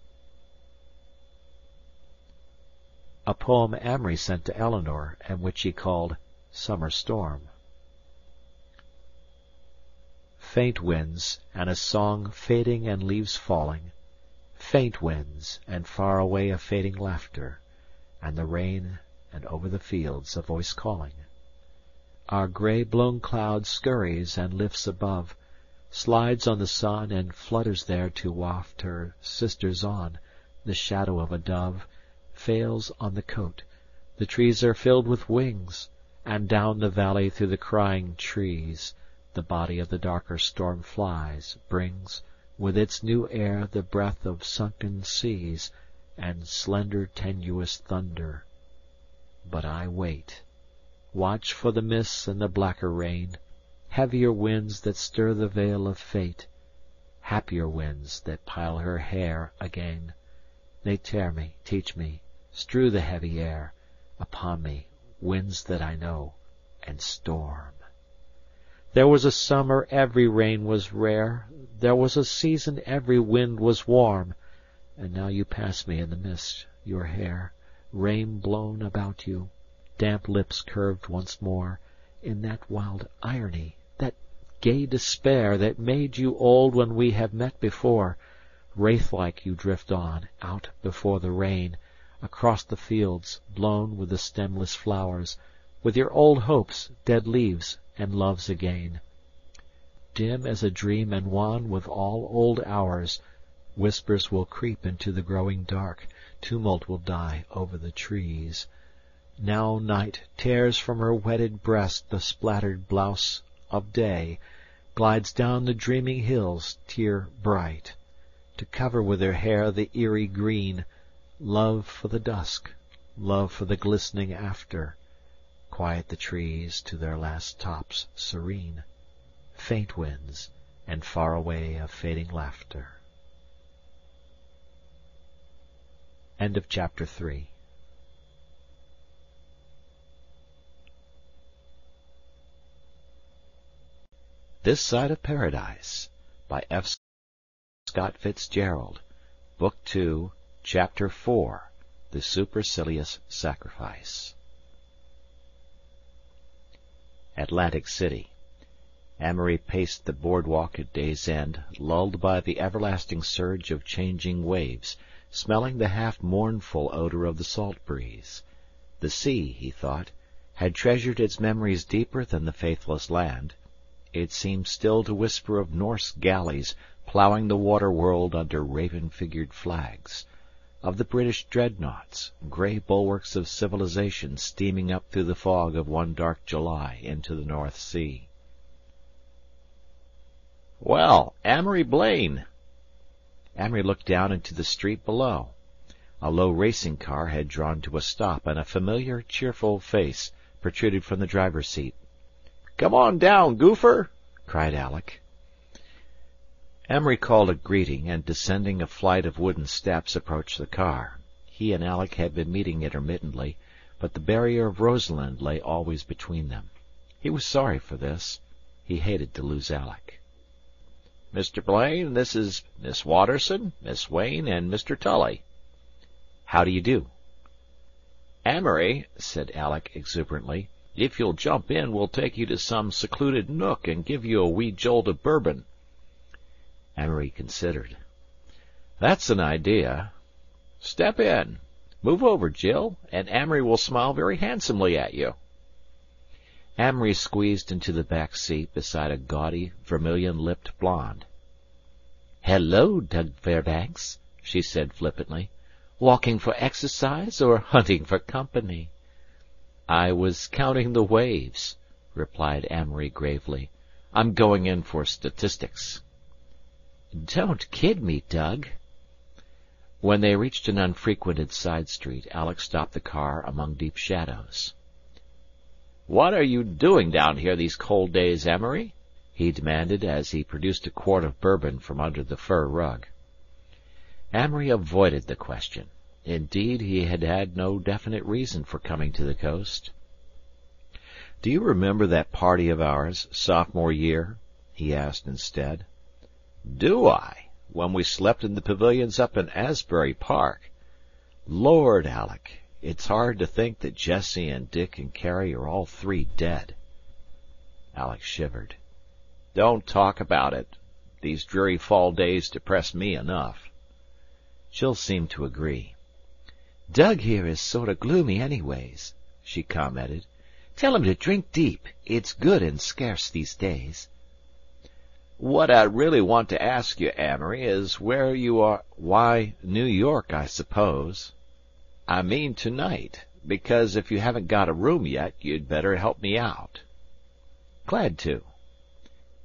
A poem Amory sent to Eleanor, and which he called Summer Storm. Faint winds, and a song fading and leaves falling, faint winds, and far away a fading laughter, and the rain, and over the fields a voice calling. Our grey-blown cloud scurries and lifts above, slides on the sun, and flutters there to waft her sisters on. The shadow of a dove fails on the coat, the trees are filled with wings, and down the valley through the crying trees the body of the darker storm flies, brings with its new air the breath of sunken seas, and slender tenuous thunder. But I wait, watch for the mists and the blacker rain, heavier winds that stir the veil of fate, happier winds that pile her hair again. They tear me, teach me, strew the heavy air upon me, winds that I know, and storm. There was a summer every rain was rare, there was a season every wind was warm, and now you pass me in the mist, your hair, rain blown about you, damp lips curved once more, in that wild irony, that gay despair that made you old when we have met before. Wraith-like you drift on, out before the rain, across the fields, blown with the stemless flowers, with your old hopes, dead leaves, and loves again. Dim as a dream and wan with all old hours, whispers will creep into the growing dark, tumult will die over the trees. Now night tears from her wetted breast the splattered blouse of day, glides down the dreaming hills, tear bright, to cover with her hair the eerie green, love for the dusk, love for the glistening after, quiet the trees to their last tops serene, faint winds, and far away a fading laughter. End of chapter 3. This Side of Paradise by F. Scott Fitzgerald, Book 2, Chapter 4, The Supercilious Sacrifice. Atlantic City. Amory paced the boardwalk at day's end, lulled by the everlasting surge of changing waves, smelling the half-mournful odor of the salt breeze. The sea, he thought, had treasured its memories deeper than the faithless land. It seemed still to whisper of Norse galleys ploughing the water-world under raven-figured flags, of the British dreadnoughts, grey bulwarks of civilization steaming up through the fog of one dark July into the North Sea. "Well, Amory Blaine!" Amory looked down into the street below. A low racing car had drawn to a stop, and a familiar, cheerful face protruded from the driver's seat. "Come on down, goofer!" cried Alec. Amory called a greeting, and descending a flight of wooden steps approached the car. He and Alec had been meeting intermittently, but the barrier of Rosamund lay always between them. He was sorry for this. He hated to lose Alec. "Mr. Blaine, this is Miss Watterson, Miss Wayne, and Mr. Tully." "How do you do?" "Amory," said Alec exuberantly, If you'll jump in, we'll take you to some secluded nook and give you a wee jolt of bourbon." Amory considered. "That's an idea. Step in. Move over, Jill, and Amory will smile very handsomely at you." Amory squeezed into the back seat beside a gaudy, vermilion-lipped blonde. "Hello, Doug Fairbanks," she said flippantly. "Walking for exercise or hunting for company?" "I was counting the waves," replied Amory gravely. "I'm going in for statistics." "Don't kid me, Doug." When they reached an unfrequented side street, Alex stopped the car among deep shadows. "What are you doing down here these cold days, Amory?" he demanded as he produced a quart of bourbon from under the fur rug. Amory avoided the question. Indeed, he had had no definite reason for coming to the coast. "Do you remember that party of ours, sophomore year?" he asked instead. "Do I? When we slept in the pavilions up in Asbury Park. Lord, Alec, it's hard to think that Jessie and Dick and Carrie are all three dead." Alec shivered. "Don't talk about it. These dreary fall days depress me enough." Jill seemed to agree. "Doug here is sort of gloomy anyways," she commented. "Tell him to drink deep. It's good and scarce these days." "What I really want to ask you, Amory, is where you are—" "Why, New York, I suppose." "I mean tonight, because if you haven't got a room yet, you'd better help me out." "Glad to."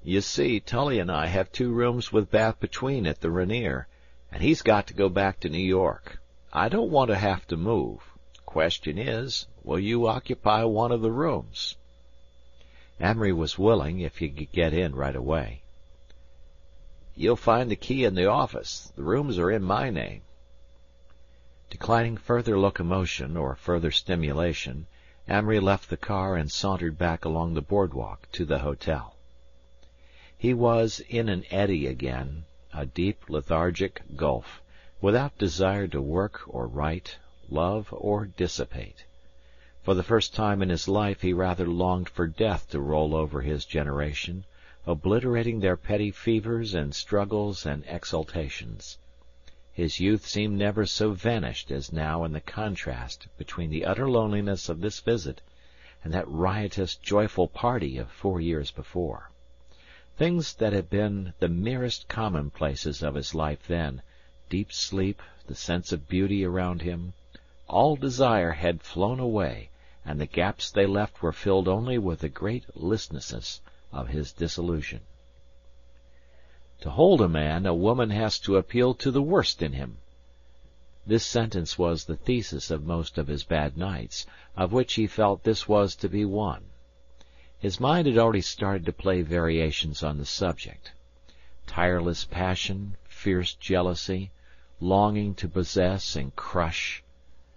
"You see, Tully and I have 2 rooms with bath between at the Rainier, and he's got to go back to New York. I don't want to have to move. Question is, will you occupy one of the rooms?" Amory was willing if he could get in right away. "You'll find the key in the office. The rooms are in my name." Declining further locomotion or further stimulation, Amory left the car and sauntered back along the boardwalk to the hotel. He was in an eddy again, a deep, lethargic gulf, without desire to work or write, love or dissipate. For the first time in his life he rather longed for death to roll over his generation, obliterating their petty fevers and struggles and exultations. His youth seemed never so vanished as now in the contrast between the utter loneliness of this visit and that riotous, joyful party of 4 years before. Things that had been the merest commonplaces of his life then, deep sleep, the sense of beauty around him, all desire had flown away, and the gaps they left were filled only with the great listlessness of his disillusion. To hold a man, a woman has to appeal to the worst in him. This sentence was the thesis of most of his bad nights, of which he felt this was to be one. His mind had already started to play variations on the subject. Tireless passion, fierce jealousy, longing to possess and crush,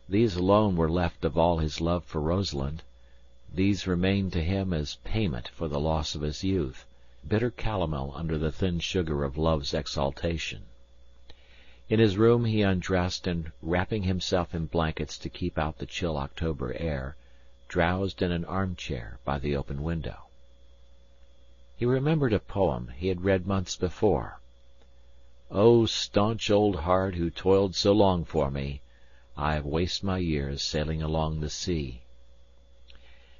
these alone were left of all his love for Rosalind. These remained to him as payment for the loss of his youth, bitter calomel under the thin sugar of love's exaltation. In his room he undressed and, wrapping himself in blankets to keep out the chill October air, drowsed in an armchair by the open window. He remembered a poem he had read months before. "O staunch old heart who toiled so long for me, I have wasted my years sailing along the sea."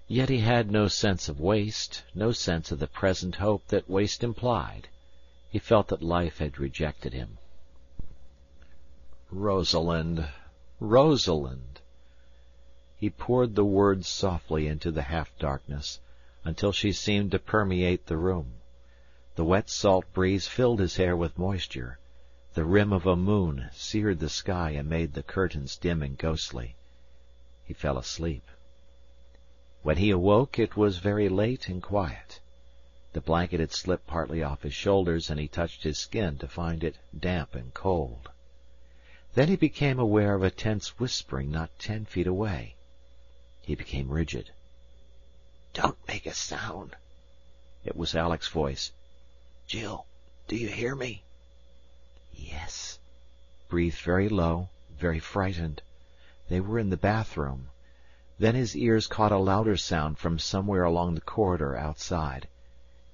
Yet he had no sense of waste, no sense of the present hope that waste implied. He felt that life had rejected him. Rosalind, Rosalind. He poured the words softly into the half-darkness, until she seemed to permeate the room. The wet salt breeze filled his hair with moisture. The rim of a moon seared the sky and made the curtains dim and ghostly. He fell asleep. When he awoke, it was very late and quiet. The blanket had slipped partly off his shoulders, and he touched his skin to find it damp and cold. Then he became aware of a tense whispering not 10 feet away. He became rigid. "Don't make a sound." It was Alec's voice. "Jill, do you hear me?" "Yes." Breathed very low, very frightened. They were in the bathroom. Then his ears caught a louder sound from somewhere along the corridor outside.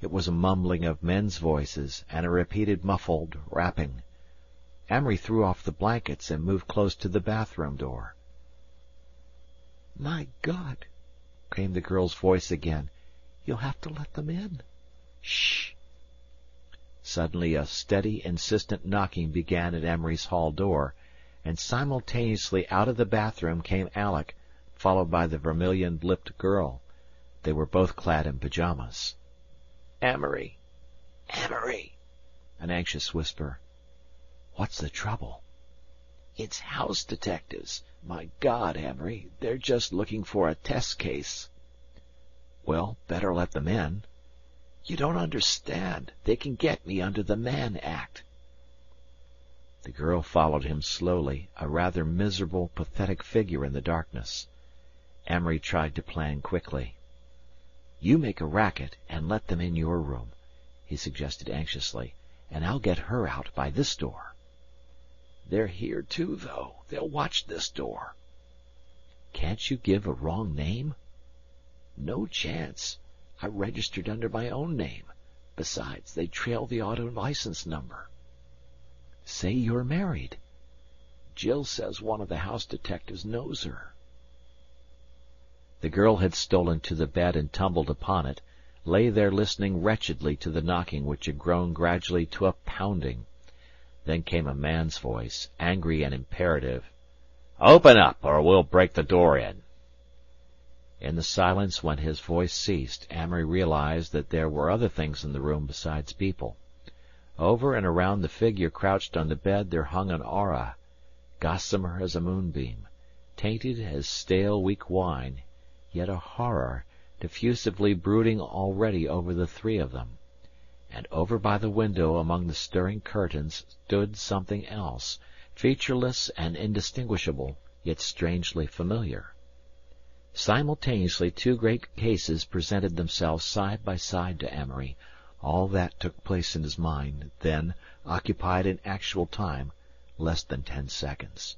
It was a mumbling of men's voices and a repeated muffled rapping. Amory threw off the blankets and moved close to the bathroom door. "My God!" came the girl's voice again. "You'll have to let them in." "Shh!" Suddenly a steady, insistent knocking began at Amory's hall door, and simultaneously out of the bathroom came Alec, followed by the vermilion-lipped girl. They were both clad in pajamas. "Amory! Amory!" An anxious whisper. "What's the trouble?" "It's house detectives. My God, Amory, they're just looking for a test case." "Well, better let them in." "You don't understand. They can get me under the Mann Act." The girl followed him slowly, a rather miserable, pathetic figure in the darkness. Amory tried to plan quickly. "You make a racket and let them in your room," he suggested anxiously, "and I'll get her out by this door." "They're here too, though. They'll watch this door." "Can't you give a wrong name?" "No chance. I registered under my own name. Besides, they trail the auto license number." "Say you're married." "Jill says one of the house detectives knows her." The girl had stolen to the bed and tumbled upon it, lay there listening wretchedly to the knocking which had grown gradually to a pounding. Then came a man's voice, angry and imperative. "Open up, or we'll break the door in." In the silence when his voice ceased, Amory realized that there were other things in the room besides people. Over and around the figure crouched on the bed there hung an aura, gossamer as a moonbeam, tainted as stale weak wine, yet a horror, diffusively brooding already over the three of them. And over by the window among the stirring curtains stood something else, featureless and indistinguishable, yet strangely familiar. Simultaneously two great cases presented themselves side by side to Amory. All that took place in his mind, then, occupied in actual time, less than 10 seconds.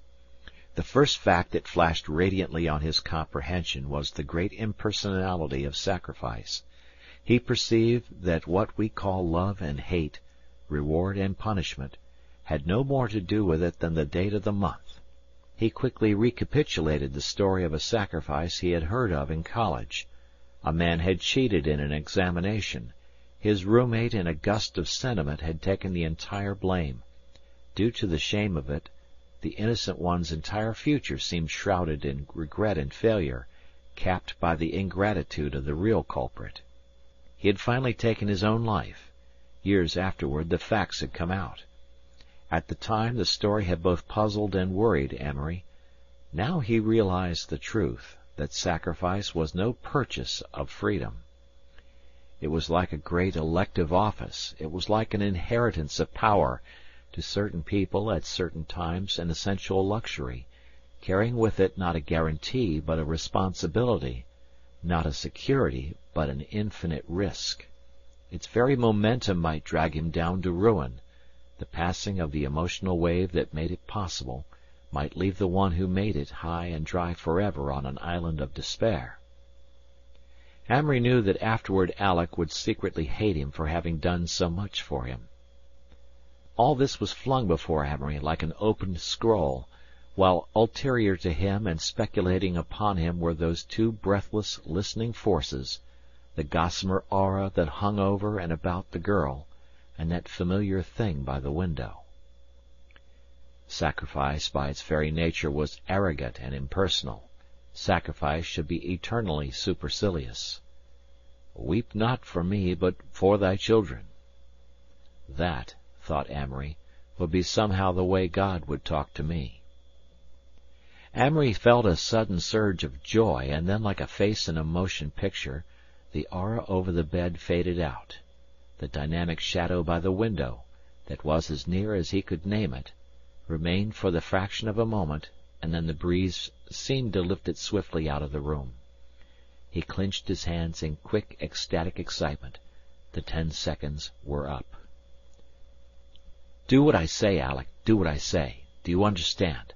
The first fact that flashed radiantly on his comprehension was the great impersonality of sacrifice. He perceived that what we call love and hate, reward and punishment, had no more to do with it than the date of the month. He quickly recapitulated the story of a sacrifice he had heard of in college. A man had cheated in an examination. His roommate, in a gust of sentiment, had taken the entire blame. Due to the shame of it, the innocent one's entire future seemed shrouded in regret and failure, capped by the ingratitude of the real culprit. He had finally taken his own life. Years afterward the facts had come out. At the time the story had both puzzled and worried Amory. Now he realized the truth, that sacrifice was no purchase of freedom. It was like a great elective office, it was like an inheritance of power, to certain people at certain times an essential luxury, carrying with it not a guarantee but a responsibility, not a security but an infinite risk. Its very momentum might drag him down to ruin. The passing of the emotional wave that made it possible might leave the one who made it high and dry forever on an island of despair. Amory knew that afterward Alec would secretly hate him for having done so much for him. All this was flung before Amory like an opened scroll, while ulterior to him and speculating upon him were those two breathless, listening forces, the gossamer aura that hung over and about the girl, and that familiar thing by the window. Sacrifice by its very nature was arrogant and impersonal. Sacrifice should be eternally supercilious. "Weep not for me, but for thy children." That, thought Amory, would be somehow the way God would talk to me. Amory felt a sudden surge of joy, and then like a face in a motion picture, the aura over the bed faded out. The dynamic shadow by the window, that was as near as he could name it, remained for the fraction of a moment, and then the breeze seemed to lift it swiftly out of the room. He clenched his hands in quick, ecstatic excitement. The 10 seconds were up. "Do what I say, Alec. Do what I say. Do you understand?"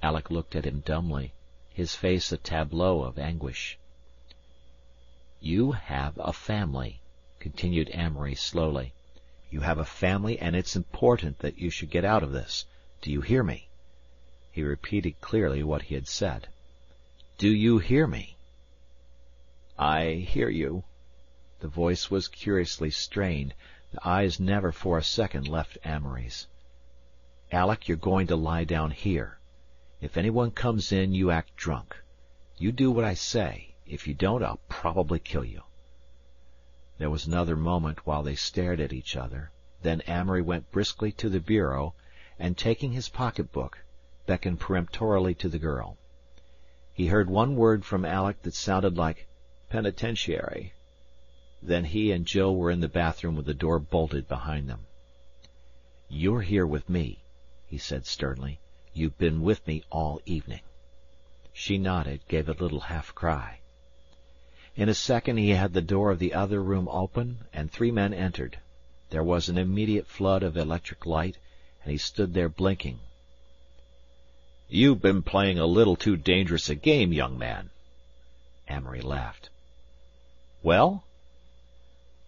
Alec looked at him dumbly. his face a tableau of anguish. "You have a family," continued Amory slowly. "You have a family, and it's important that you should get out of this. Do you hear me?" He repeated clearly what he had said. "Do you hear me?" "I hear you." The voice was curiously strained. The eyes never for a second left Amory's. "Alec, you're going to lie down here. If anyone comes in, you act drunk. You do what I say. If you don't, I'll probably kill you." There was another moment while they stared at each other. Then Amory went briskly to the bureau, and taking his pocketbook, beckoned peremptorily to the girl. He heard one word from Alec that sounded like penitentiary. Then he and Jill were in the bathroom with the door bolted behind them. "You're here with me," he said sternly. "You've been with me all evening." She nodded, gave a little half-cry. In a second he had the door of the other room open, and 3 men entered. There was an immediate flood of electric light, and he stood there blinking. "You've been playing a little too dangerous a game, young man." Amory laughed. "Well?"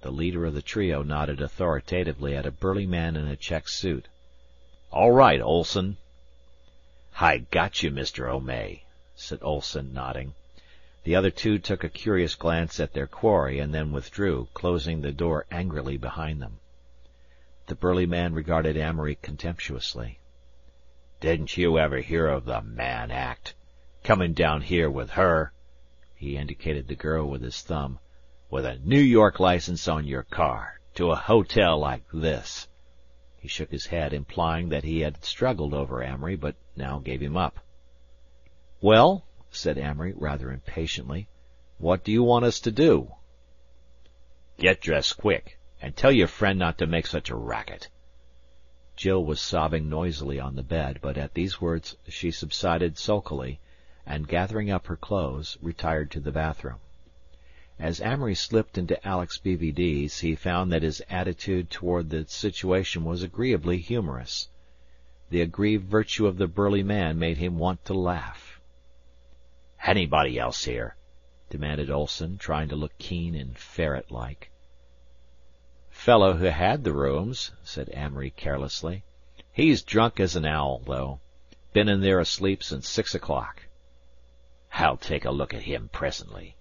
The leader of the trio nodded authoritatively at a burly man in a check suit. "All right, Olson." "I got you, Mr. O'May," said Olson, nodding. The other 2 took a curious glance at their quarry and then withdrew, closing the door angrily behind them. The burly man regarded Amory contemptuously. "Didn't you ever hear of the Mann Act? Coming down here with her," he indicated the girl with his thumb, "with a New York license on your car, to a hotel like this." He shook his head, implying that he had struggled over Amory, but now gave him up. "Well," said Amory, rather impatiently, "what do you want us to do?" "Get dressed quick, and tell your friend not to make such a racket." Jill was sobbing noisily on the bed, but at these words she subsided sulkily, and gathering up her clothes, retired to the bathroom. As Amory slipped into Alec's BVDs, he found that his attitude toward the situation was agreeably humorous. The aggrieved virtue of the burly man made him want to laugh. "Anybody else here?" demanded Olson, trying to look keen and ferret-like. "Fellow who had the rooms," said Amory carelessly. "He's drunk as an owl, though. Been in there asleep since 6 o'clock." "I'll take a look at him presently."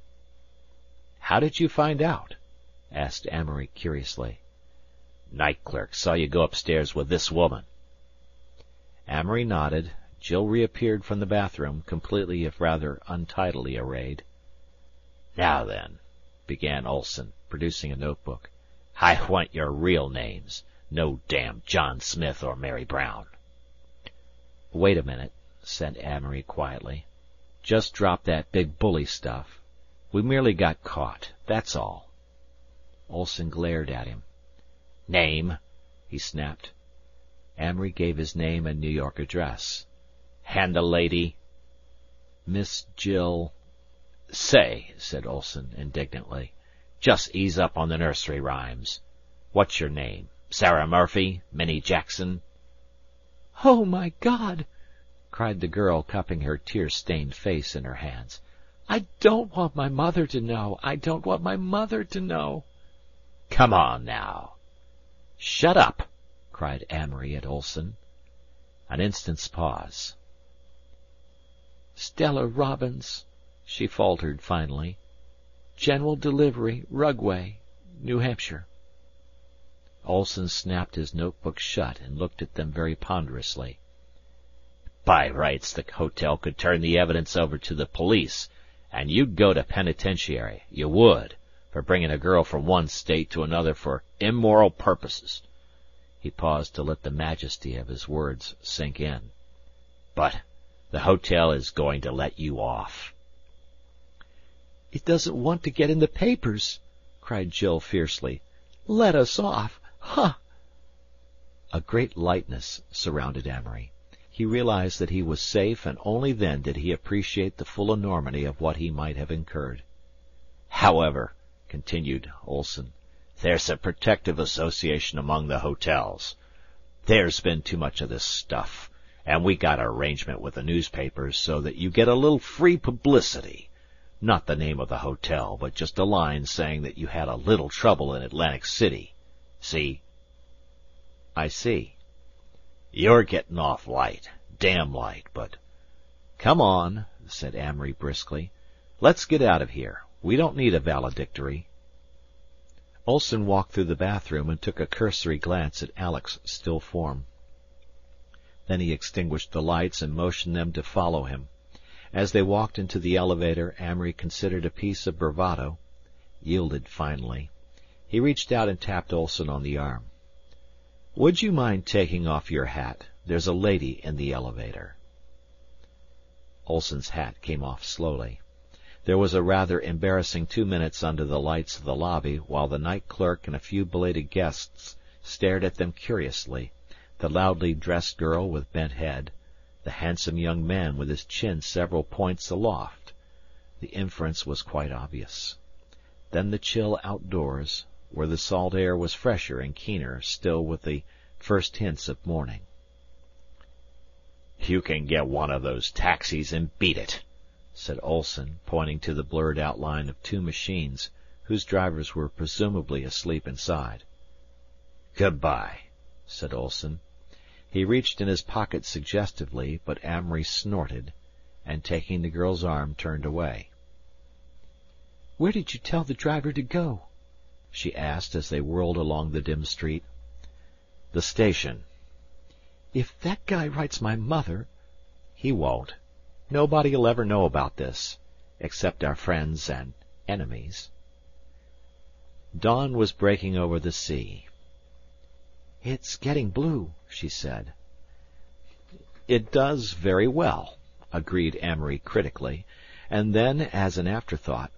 "How did you find out?" asked Amory curiously. "Night clerk saw you go upstairs with this woman." Amory nodded. Jill reappeared from the bathroom, completely if rather untidily arrayed. "Now then," began Olson, producing a notebook, "I want your real names. No damn John Smith or Mary Brown." "Wait a minute," said Amory quietly. "Just drop that big bully stuff. We merely got caught, that's all." Olson glared at him. "Name?" he snapped. Amory gave his name and New York address. "And the lady?" "Miss Jill—" "Say," said Olson indignantly, "just ease up on the nursery rhymes. What's your name? Sarah Murphy? Minnie Jackson?" "Oh, my God!" cried the girl, cupping her tear-stained face in her hands. "I don't want my mother to know. I don't want my mother to know." "Come on, now." "Shut up!" cried Amory at Olson. An instant's pause. "Stella Robbins," she faltered finally. "General Delivery, Rugway, New Hampshire." Olson snapped his notebook shut and looked at them very ponderously. "By rights, the hotel could turn the evidence over to the police, and you'd go to penitentiary, you would, for bringing a girl from one state to another for immoral purposes." He paused to let the majesty of his words sink in. "But the hotel is going to let you off." "It doesn't want to get in the papers," cried Jill fiercely. "Let us off. Ha!" A great lightness surrounded Amory. He realized that he was safe, and only then did he appreciate the full enormity of what he might have incurred. "However," continued Olson, "there's a protective association among the hotels. There's been too much of this stuff, And we got an arrangement with the newspapers so that you get a little free publicity. Not the name of the hotel, but just a line saying that you had a little trouble in Atlantic City. See?" "I see." "You're getting off light. Damn light, but—" "Come on," said Amory briskly. "Let's get out of here. We don't need a valedictory." Olson walked through the bathroom and took a cursory glance at Alec's still form. Then he extinguished the lights and motioned them to follow him. As they walked into the elevator, Amory considered a piece of bravado, yielded finally. He reached out and tapped Olson on the arm. "Would you mind taking off your hat? There's a lady in the elevator." Olson's hat came off slowly. There was a rather embarrassing 2 minutes under the lights of the lobby while the night clerk and a few belated guests stared at them curiously, the loudly dressed girl with bent head, the handsome young man with his chin several points aloft. The inference was quite obvious. Then the chill outdoors, where the salt air was fresher and keener still with the first hints of morning. "You can get one of those taxis and beat it," said Olson, pointing to the blurred outline of 2 machines, whose drivers were presumably asleep inside. "Goodbye," said Olson. He reached in his pocket suggestively, but Amory snorted, and taking the girl's arm, turned away. "Where did you tell the driver to go?" she asked as they whirled along the dim street. "The station." "If that guy writes my mother—" "He won't. Nobody'll ever know about this, except our friends and enemies." Dawn was breaking over the sea. "It's getting blue," she said. "It does very well," agreed Amory critically, and then, as an afterthought,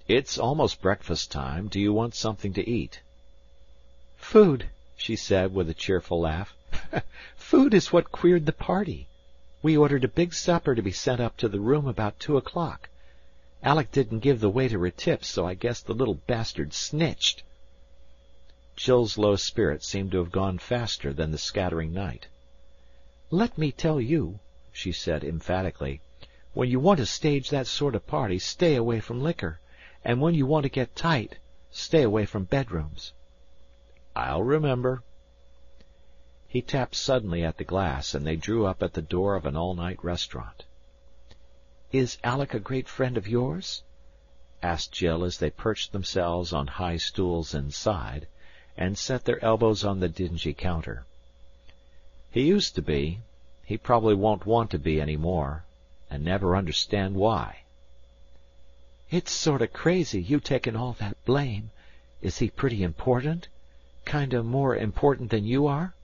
"It's almost breakfast time. Do you want something to eat?" "Food," she said with a cheerful laugh. "Food is what queered the party. We ordered a big supper to be sent up to the room about 2 o'clock. Alec didn't give the waiter a tip, so I guess the little bastard snitched." Jill's low spirits seemed to have gone faster than the scattering night. "Let me tell you," she said emphatically, "when you want to stage that sort of party, stay away from liquor, and when you want to get tight, stay away from bedrooms." "I'll remember." He tapped suddenly at the glass, and they drew up at the door of an all-night restaurant. "Is Alec a great friend of yours?" asked Jill as they perched themselves on high stools inside, and set their elbows on the dingy counter. "He used to be. He probably won't want to be any more, and never understand why." "It's sort of crazy, you taking all that blame. Is he pretty important? Kinda more important than you are?"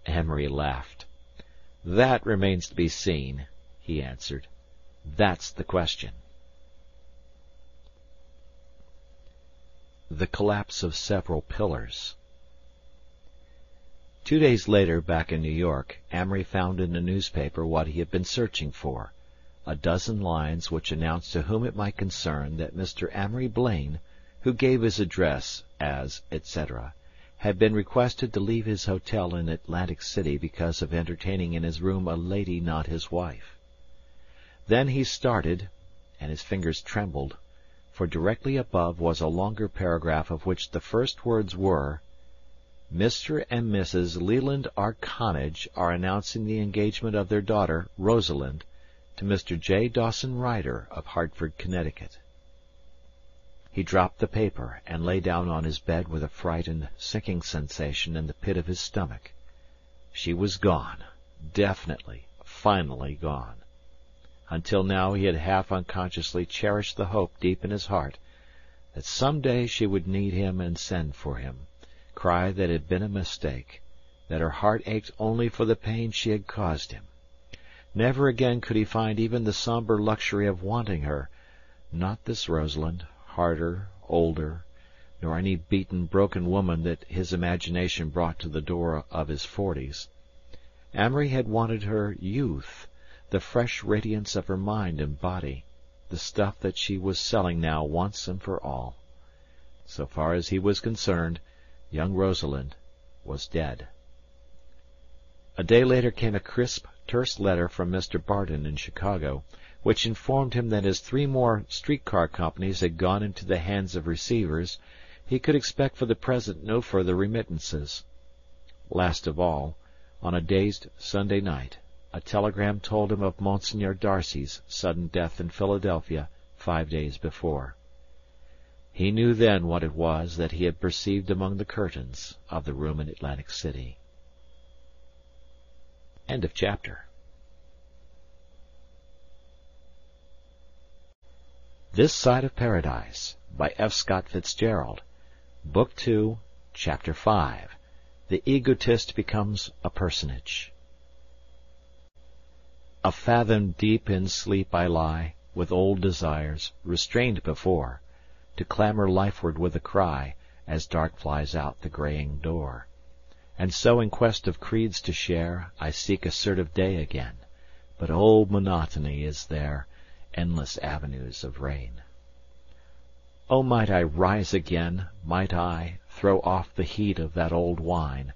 Amory laughed. "That remains to be seen," he answered. "That's the question." The collapse of several pillars. 2 days later, back in New York, Amory found in a newspaper what he had been searching for, a dozen lines which announced to whom it might concern that Mr. Amory Blaine, who gave his address as etc., had been requested to leave his hotel in Atlantic City because of entertaining in his room a lady not his wife. Then he started, and his fingers trembled, for directly above was a longer paragraph of which the first words were, "Mr. and Mrs. Leland R. Connage are announcing the engagement of their daughter, Rosalind, to Mr. J. Dawson Ryder of Hartford, Connecticut." He dropped the paper and lay down on his bed with a frightened, sinking sensation in the pit of his stomach. She was gone, definitely, finally gone. Until now he had half unconsciously cherished the hope deep in his heart that some day she would need him and send for him, cry that it had been a mistake, that her heart ached only for the pain she had caused him. Never again could he find even the somber luxury of wanting her, not this Rosalind, harder, older, nor any beaten, broken woman that his imagination brought to the door of his 40s. Amory had wanted her youth, the fresh radiance of her mind and body, the stuff that she was selling now once and for all. So far as he was concerned, young Rosalind was dead. A day later came a crisp, terse letter from Mr. Barton in Chicago, which informed him that as 3 more streetcar companies had gone into the hands of receivers, he could expect for the present no further remittances. Last of all, on a dazed Sunday night, a telegram told him of Monsignor Darcy's sudden death in Philadelphia 5 days before. He knew then what it was that he had perceived among the curtains of the room in Atlantic City. End of chapter. This Side of Paradise, by F. Scott Fitzgerald, Book 2, Chapter 5. The Egotist Becomes a Personage. A fathom deep in sleep I lie, with old desires, restrained before, to clamor lifeward with a cry, as dark flies out the greying door. And so in quest of creeds to share, I seek assertive day again, but old monotony is there, endless avenues of rain. Oh, might I rise again, might I throw off the heat of that old wine,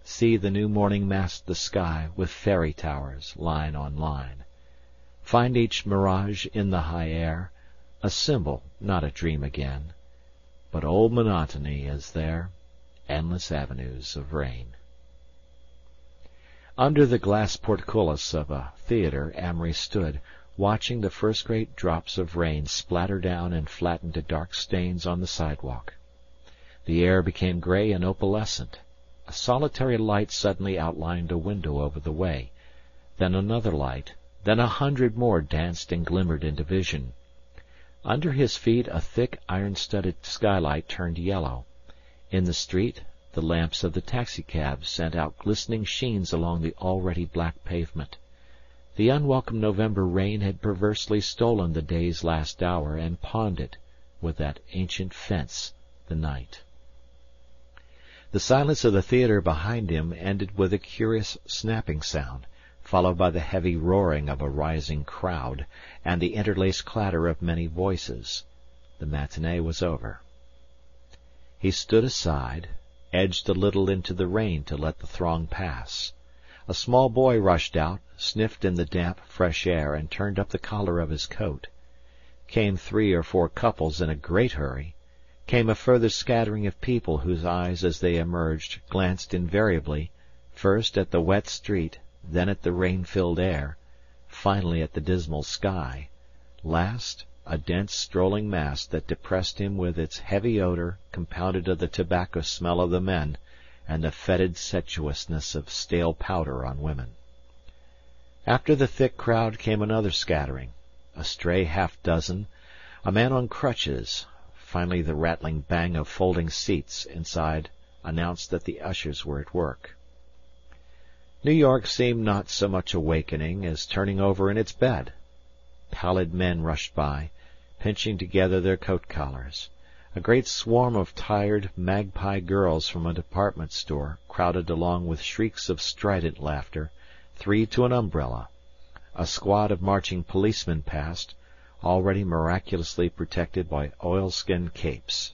see the new morning mask the sky with fairy towers, line on line, find each mirage in the high air, a symbol, not a dream again, but old monotony is there, endless avenues of rain. Under the glass portcullis of a theatre Amory stood, watching the first great drops of rain splatter down and flatten to dark stains on the sidewalk. The air became grey and opalescent. A solitary light suddenly outlined a window over the way, then another light, then 100 more danced and glimmered into vision. Under his feet a thick iron-studded skylight turned yellow. In the street the lamps of the taxicabs sent out glistening sheens along the already black pavement. The unwelcome November rain had perversely stolen the day's last hour and pawned it, with that ancient fence, the night. The silence of the theatre behind him ended with a curious snapping sound, followed by the heavy roaring of a rising crowd, and the interlaced clatter of many voices. The matinee was over. He stood aside, edged a little into the rain to let the throng pass. A small boy rushed out, sniffed in the damp, fresh air, and turned up the collar of his coat. Came 3 or 4 couples in a great hurry. Came a further scattering of people whose eyes as they emerged glanced invariably, first at the wet street, then at the rain-filled air, finally at the dismal sky, last a dense strolling mass that depressed him with its heavy odor compounded of the tobacco smell of the men and the fetid sensuousness of stale powder on women. After the thick crowd came another scattering, a stray half-dozen, a man on crutches. Finally the rattling bang of folding seats inside announced that the ushers were at work. New York seemed not so much awakening as turning over in its bed. Pallid men rushed by, pinching together their coat collars. A great swarm of tired magpie girls from a department store crowded along with shrieks of strident laughter, 3 to an umbrella. A squad of marching policemen passed, already miraculously protected by oilskin capes.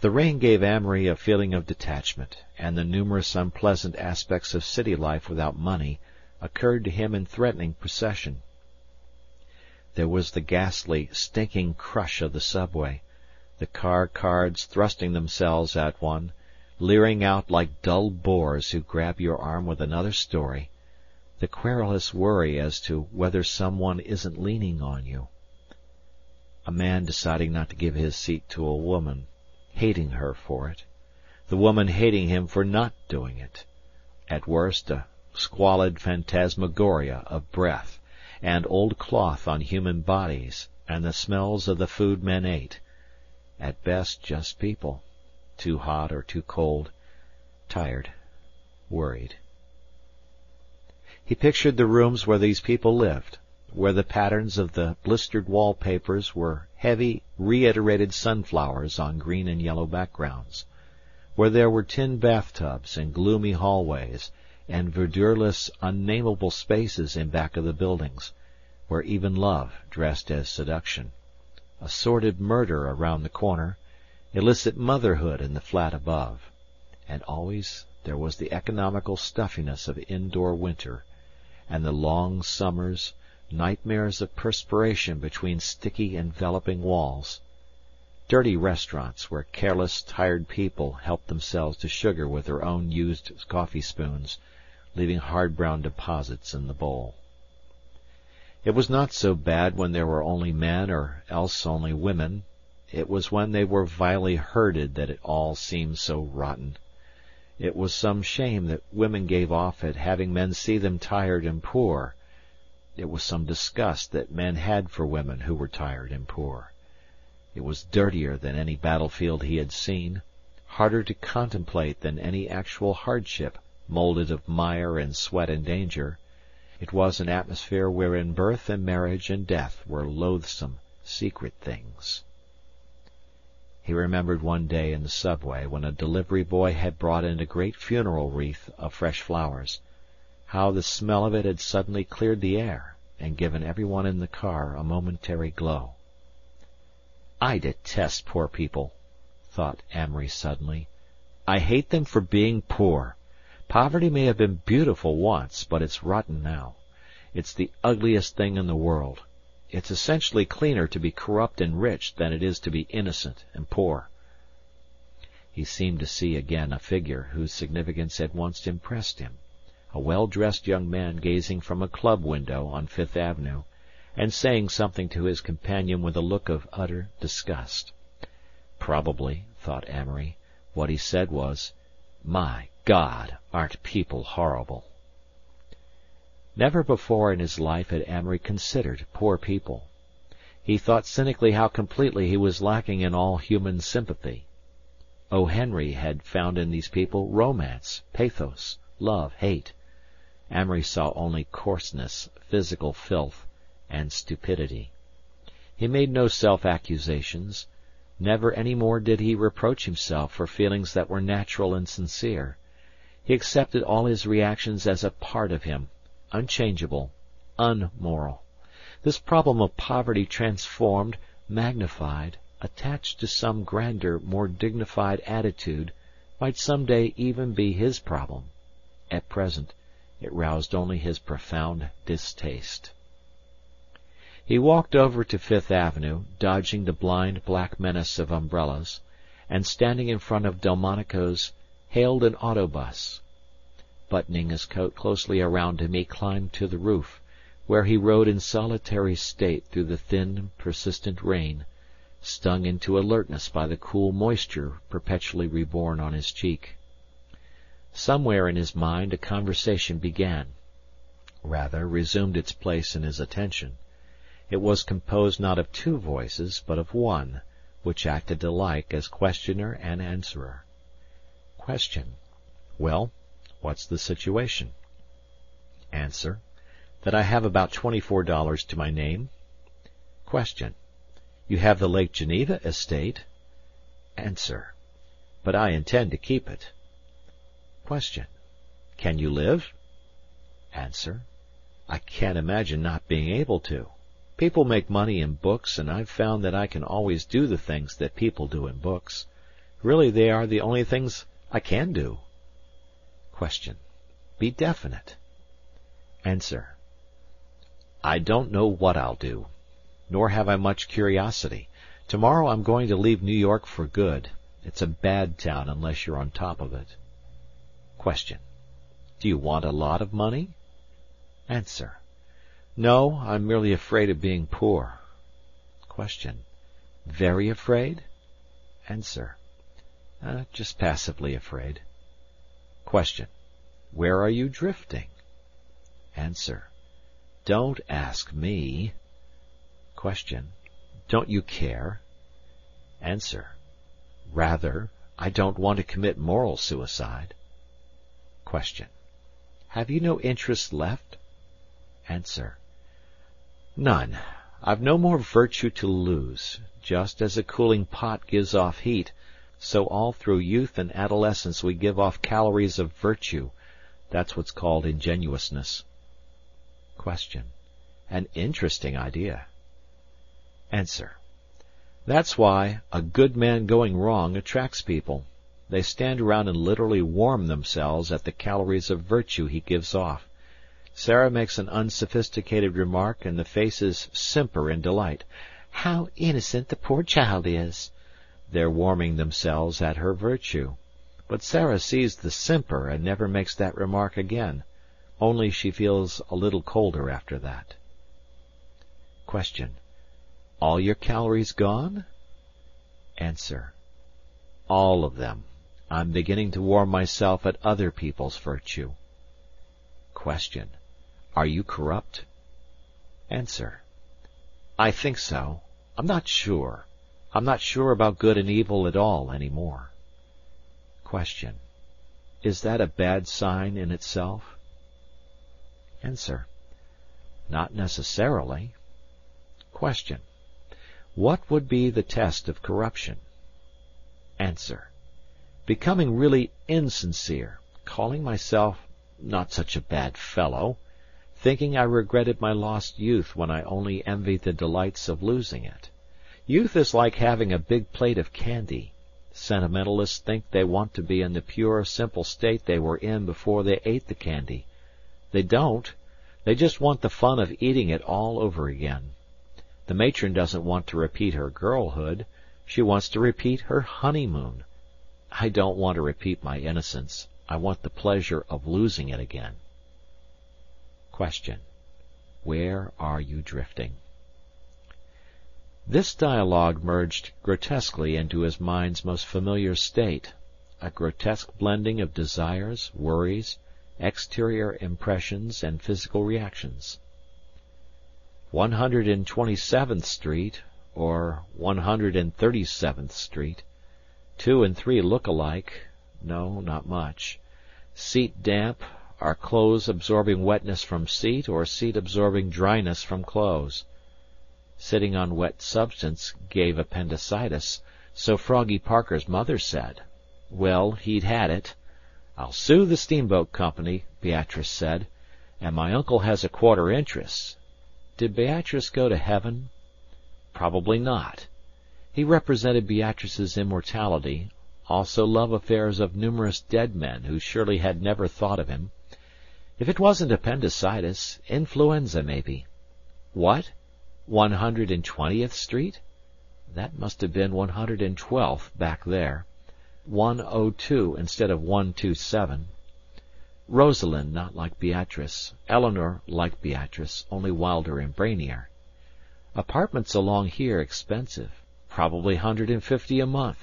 The rain gave Amory a feeling of detachment, and the numerous unpleasant aspects of city life without money occurred to him in threatening procession. There was the ghastly, stinking crush of the subway, the cards thrusting themselves at one, leering out like dull boars who grab your arm with another story, the querulous worry as to whether someone isn't leaning on you. A man deciding not to give his seat to a woman, hating her for it, the woman hating him for not doing it. At worst, a squalid phantasmagoria of breath, and old cloth on human bodies, and the smells of the food men ate. At best, just people, too hot or too cold, tired, worried. He pictured the rooms where these people lived, where the patterns of the blistered wallpapers were heavy, reiterated sunflowers on green and yellow backgrounds, where there were tin bathtubs and gloomy hallways, and verdureless, unnamable spaces in back of the buildings, where even love dressed as seduction, a sordid murder around the corner, illicit motherhood in the flat above, and always there was the economical stuffiness of indoor winter, and the long summers, nightmares of perspiration between sticky, enveloping walls. Dirty restaurants where careless, tired people helped themselves to sugar with their own used coffee spoons, leaving hard brown deposits in the bowl. It was not so bad when there were only men or else only women. It was when they were vilely herded that it all seemed so rotten. It was some shame that women gave off at having men see them tired and poor. It was some disgust that men had for women who were tired and poor. It was dirtier than any battlefield he had seen, harder to contemplate than any actual hardship, moulded of mire and sweat and danger. It was an atmosphere wherein birth and marriage and death were loathsome, secret things. He remembered one day in the subway when a delivery boy had brought in a great funeral wreath of fresh flowers, how the smell of it had suddenly cleared the air and given everyone in the car a momentary glow. I detest poor people, thought Amory suddenly. I hate them for being poor. Poverty may have been beautiful once, but it's rotten now. It's the ugliest thing in the world. It's essentially cleaner to be corrupt and rich than it is to be innocent and poor. He seemed to see again a figure whose significance had once impressed him, a well-dressed young man gazing from a club window on Fifth Avenue, and saying something to his companion with a look of utter disgust. Probably, thought Amory, what he said was, "My God, aren't people horrible?" Never before in his life had Amory considered poor people. He thought cynically how completely he was lacking in all human sympathy. O. Henry had found in these people romance, pathos, love, hate. Amory saw only coarseness, physical filth, and stupidity. He made no self-accusations. Never any more did he reproach himself for feelings that were natural and sincere. He accepted all his reactions as a part of him, unchangeable, unmoral. This problem of poverty transformed, magnified, attached to some grander, more dignified attitude, might some day even be his problem. At present, it roused only his profound distaste. He walked over to Fifth Avenue, dodging the blind black menace of umbrellas, and standing in front of Delmonico's, hailed an autobus. Buttoning his coat closely around him, he climbed to the roof, where he rode in solitary state through the thin, persistent rain, stung into alertness by the cool moisture perpetually reborn on his cheek. Somewhere in his mind a conversation began, rather resumed its place in his attention. It was composed not of two voices, but of one, which acted alike as questioner and answerer. Question: Well, what's the situation? Answer: That I have about $24 to my name. Question: You have the Lake Geneva estate? Answer: But I intend to keep it. Question: Can you live? Answer: I can't imagine not being able to. People make money in books, and I've found that I can always do the things that people do in books. Really, they are the only things I can do. Question: Be definite. Answer: I don't know what I'll do, nor have I much curiosity. Tomorrow I'm going to leave New York for good. It's a bad town unless you're on top of it. Question: Do you want a lot of money? Answer: No, I'm merely afraid of being poor. Question: Very afraid? Answer: Just passively afraid. Question: Where are you drifting? Answer: Don't ask me. Question: Don't you care? Answer: Rather. I don't want to commit moral suicide. Question: Have you no interest left? Answer: None. I've no more virtue to lose. Just as a cooling pot gives off heat, so all through youth and adolescence we give off calories of virtue. That's what's called ingenuousness. Question: An interesting idea. Answer: That's why a good man going wrong attracts people. They stand around and literally warm themselves at the calories of virtue he gives off. Sarah makes an unsophisticated remark, and the faces simper in delight. How innocent the poor child is! They're warming themselves at her virtue. But Sarah sees the simper and never makes that remark again. Only she feels a little colder after that. Question. All your calories gone? Answer. All of them. I'm beginning to warm myself at other people's virtue. Question. Are you corrupt? Answer. I think so. I'm not sure. I'm not sure about good and evil at all any more. Question. Is that a bad sign in itself? Answer. Not necessarily. Question. What would be the test of corruption? Answer. Becoming really insincere, calling myself not such a bad fellow, thinking I regretted my lost youth when I only envied the delights of losing it. Youth is like having a big plate of candy. Sentimentalists think they want to be in the pure, simple state they were in before they ate the candy. They don't. They just want the fun of eating it all over again. The matron doesn't want to repeat her girlhood. She wants to repeat her honeymoon. I don't want to repeat my innocence. I want the pleasure of losing it again. Question. Where are you drifting? This dialogue merged grotesquely into his mind's most familiar state, a grotesque blending of desires, worries, exterior impressions, and physical reactions. 127th Street, or 137th Street. 2 and 3 look alike. No, not much. Seat damp. Are clothes absorbing wetness from seat, or seat absorbing dryness from clothes? Sitting on wet substance gave appendicitis, so Froggy Parker's mother said. Well, he'd had it. I'll sue the steamboat company, Beatrice said, and my uncle has a quarter interest. Did Beatrice go to heaven? Probably not. He represented Beatrice's immortality, also love affairs of numerous dead men who surely had never thought of him. If it wasn't appendicitis, influenza maybe. What? 120th Street? That must have been 112th back there. 102 instead of 127. Rosalind not like Beatrice. Eleanor like Beatrice, only wilder and brainier. Apartments along here expensive. Probably $150 a month.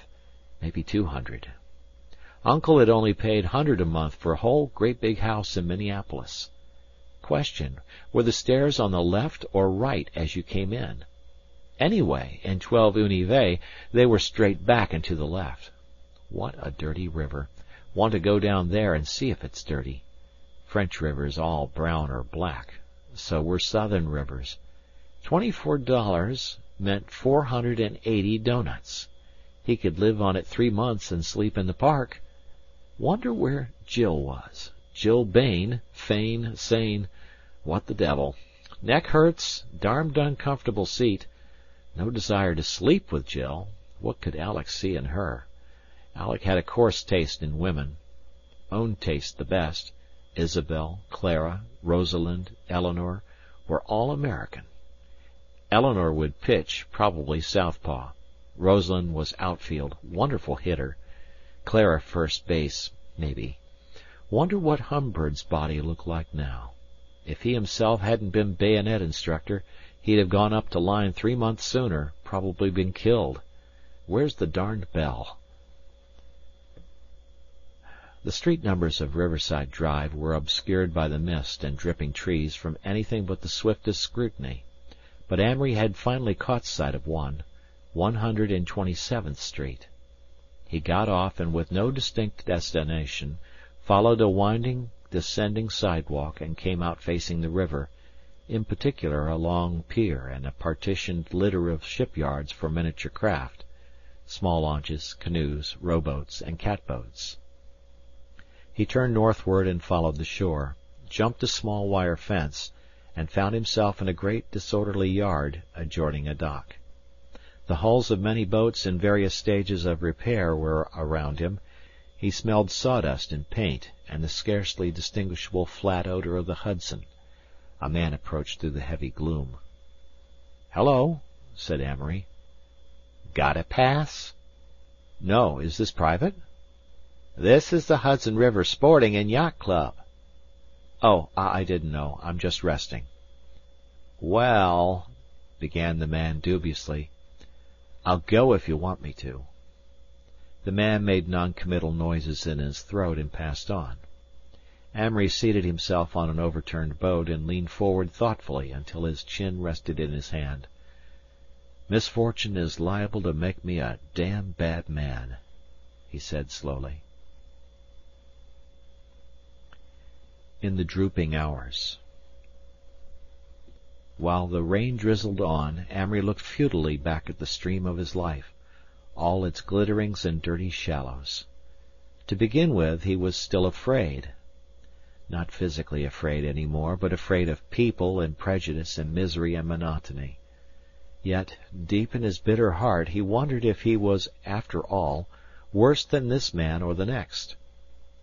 Maybe $200. Uncle had only paid $100 a month for a whole great big house in Minneapolis. Question. Were the stairs on the left or right as you came in? Anyway, in 12 Unive, they were straight back and to the left. What a dirty river. Want to go down there and see if it's dirty. French rivers all brown or black. So were southern rivers. $24 meant 480 doughnuts. He could live on it 3 months and sleep in the park. Wonder where Jill was. Jill Bain, Fane, Sane. What the devil. Neck hurts, darned uncomfortable seat. No desire to sleep with Jill. What could Alec see in her? Alec had a coarse taste in women. Own taste the best. Isabel, Clara, Rosalind, Eleanor were all American. Eleanor would pitch, probably southpaw. Rosalind was outfield, wonderful hitter. Clara first base, maybe. Wonder what Humbird's body looked like now. If he himself hadn't been bayonet instructor, he'd have gone up to line 3 months sooner, probably been killed. Where's the darned bell? The street numbers of Riverside Drive were obscured by the mist and dripping trees from anything but the swiftest scrutiny. But Amory had finally caught sight of one, 127th Street. He got off and with no distinct destination, followed a winding, descending sidewalk and came out facing the river, in particular a long pier and a partitioned litter of shipyards for miniature craft, small launches, canoes, rowboats, and catboats. He turned northward and followed the shore, jumped a small wire fence, and found himself in a great disorderly yard adjoining a dock. The hulls of many boats in various stages of repair were around him, He smelled sawdust and paint and the scarcely distinguishable flat odor of the Hudson. A man approached through the heavy gloom. "Hello," said Amory. "Got a pass?" "No. Is this private?" "This is the Hudson River Sporting and Yacht Club." "Oh, I didn't know. I'm just resting." "Well," began the man dubiously. "I'll go if you want me to." The man made non-committal noises in his throat and passed on. Amory seated himself on an overturned boat and leaned forward thoughtfully until his chin rested in his hand. "Misfortune is liable to make me a damn bad man," he said slowly. In the drooping hours. While the rain drizzled on, Amory looked futilely back at the stream of his life, all its glitterings and dirty shallows. To begin with, he was still afraid. Not physically afraid any more, but afraid of people and prejudice and misery and monotony. Yet, deep in his bitter heart, he wondered if he was, after all, worse than this man or the next.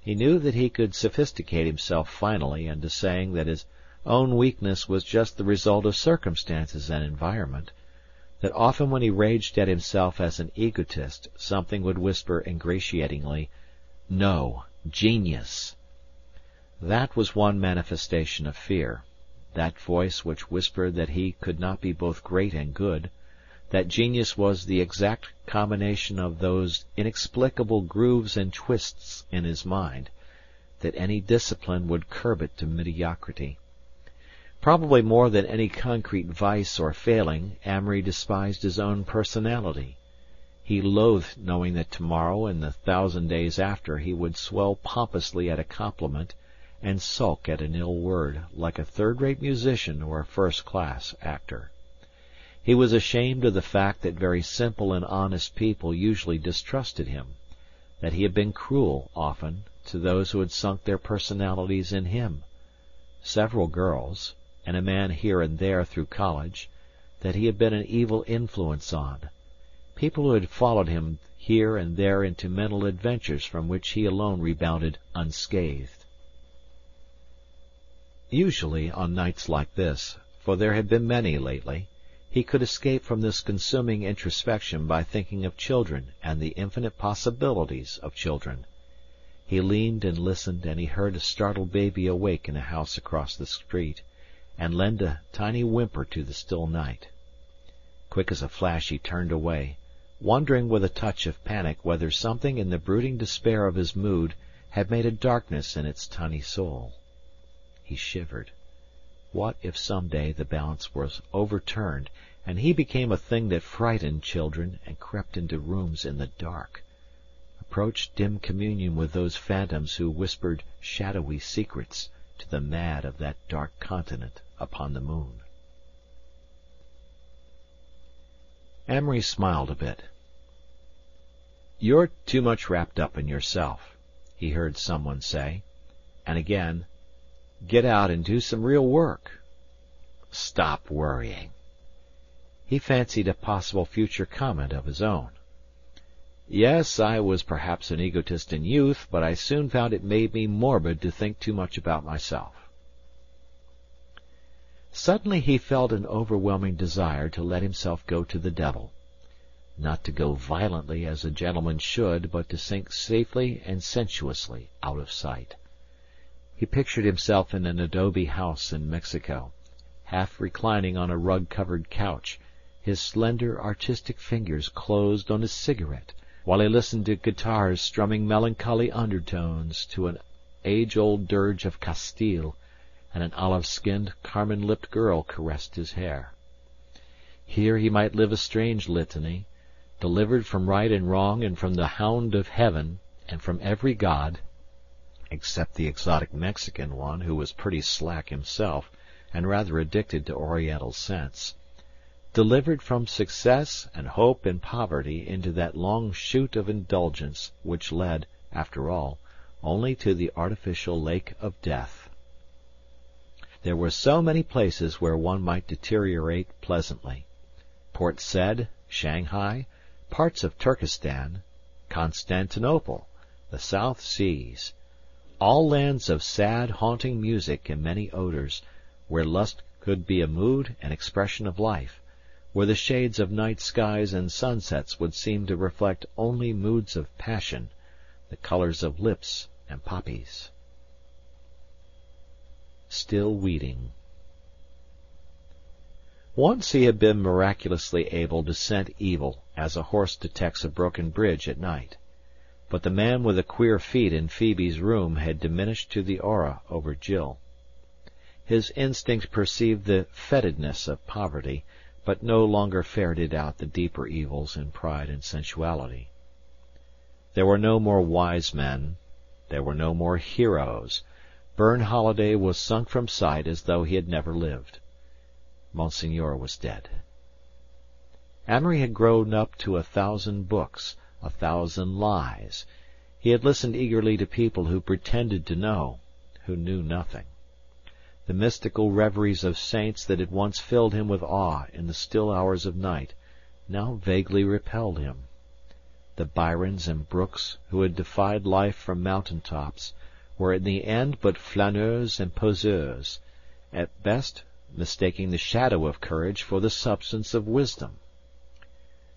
He knew that he could sophisticate himself finally into saying that his own weakness was just the result of circumstances and environment, that often when he raged at himself as an egotist something would whisper ingratiatingly, "No, genius." That was one manifestation of fear, that voice which whispered that he could not be both great and good, that genius was the exact combination of those inexplicable grooves and twists in his mind, that any discipline would curb it to mediocrity. Probably more than any concrete vice or failing, Amory despised his own personality. He loathed knowing that tomorrow and the 1,000 days after he would swell pompously at a compliment and sulk at an ill word, like a third-rate musician or a first-class actor. He was ashamed of the fact that very simple and honest people usually distrusted him, that he had been cruel, often, to those who had sunk their personalities in him. Several girls, and a man here and there through college, that he had been an evil influence on, people who had followed him here and there into mental adventures from which he alone rebounded unscathed. Usually, on nights like this, for there had been many lately, he could escape from this consuming introspection by thinking of children and the infinite possibilities of children. He leaned and listened, and he heard a startled baby awake in a house across the street, and lend a tiny whimper to the still night. Quick as a flash he turned away, wondering with a touch of panic whether something in the brooding despair of his mood had made a darkness in its tiny soul. He shivered. What if some day the balance was overturned, and he became a thing that frightened children and crept into rooms in the dark, approached dim communion with those phantoms who whispered shadowy secrets to the mad of that dark continent upon the moon? Amory smiled a bit. "You're too much wrapped up in yourself," he heard someone say, and again, "Get out and do some real work." "Stop worrying." He fancied a possible future comment of his own. "Yes, I was perhaps an egotist in youth, but I soon found it made me morbid to think too much about myself." Suddenly he felt an overwhelming desire to let himself go to the devil. Not to go violently as a gentleman should, but to sink safely and sensuously out of sight. He pictured himself in an adobe house in Mexico, half reclining on a rug-covered couch, his slender, artistic fingers closed on his cigarette, while he listened to guitars strumming melancholy undertones to an age-old dirge of Castile, and an olive-skinned, carmine-lipped girl caressed his hair. Here he might live a strange litany, delivered from right and wrong and from the hound of heaven and from every god, except the exotic Mexican one, who was pretty slack himself and rather addicted to Oriental scents, delivered from success and hope and poverty into that long chute of indulgence which led, after all, only to the artificial lake of death. There were so many places where one might deteriorate pleasantly. Port Said, Shanghai, parts of Turkestan, Constantinople, the South Seas, all lands of sad, haunting music and many odors, where lust could be a mood and expression of life, where the shades of night skies and sunsets would seem to reflect only moods of passion, the colors of lips and poppies. Still weeding. Once he had been miraculously able to scent evil as a horse detects a broken bridge at night, but the man with the queer feet in Phoebe's room had diminished to the aura over Jill. His instinct perceived the fetidness of poverty, but no longer ferreted out the deeper evils in pride and sensuality. There were no more wise men, there were no more heroes. Burne Holiday was sunk from sight as though he had never lived. Monseigneur was dead. Amory had grown up to 1,000 books, 1,000 lies. He had listened eagerly to people who pretended to know, who knew nothing. The mystical reveries of saints that had once filled him with awe in the still hours of night now vaguely repelled him. The Byrons and Brookes who had defied life from mountain tops were in the end but flâneurs and poseurs, at best mistaking the shadow of courage for the substance of wisdom.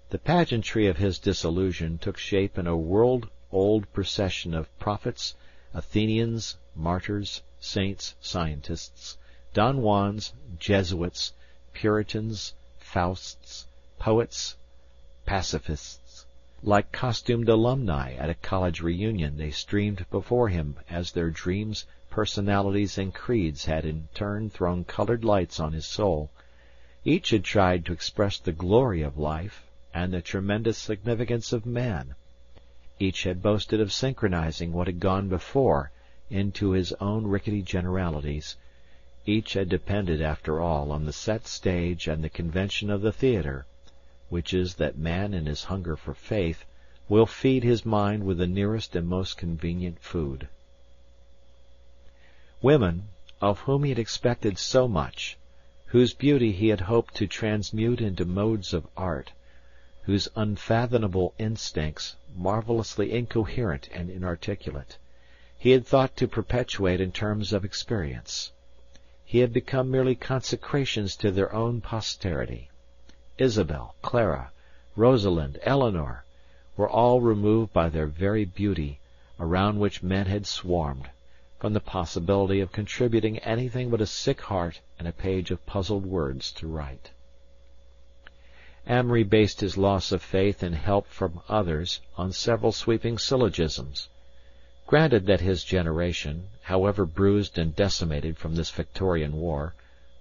The pageantry of his disillusion took shape in a world-old procession of prophets, Athenians, martyrs, saints, scientists, Don Juans, Jesuits, Puritans, Fausts, poets, pacifists. Like costumed alumni at a college reunion, they streamed before him as their dreams, personalities, and creeds had in turn thrown colored lights on his soul. Each had tried to express the glory of life and the tremendous significance of man. Each had boasted of synchronizing what had gone before into his own rickety generalities. Each had depended, after all, on the set stage and the convention of the theatre, which is that man in his hunger for faith will feed his mind with the nearest and most convenient food. Women, of whom he had expected so much, whose beauty he had hoped to transmute into modes of art, whose unfathomable instincts, marvellously incoherent and inarticulate, he had thought to perpetuate in terms of experience. He had become merely consecrations to their own posterity. Isabel, Clara, Rosalind, Eleanor, were all removed by their very beauty, around which men had swarmed, from the possibility of contributing anything but a sick heart and a page of puzzled words to write. Amory based his loss of faith in help from others on several sweeping syllogisms. Granted that his generation, however bruised and decimated from this Victorian war,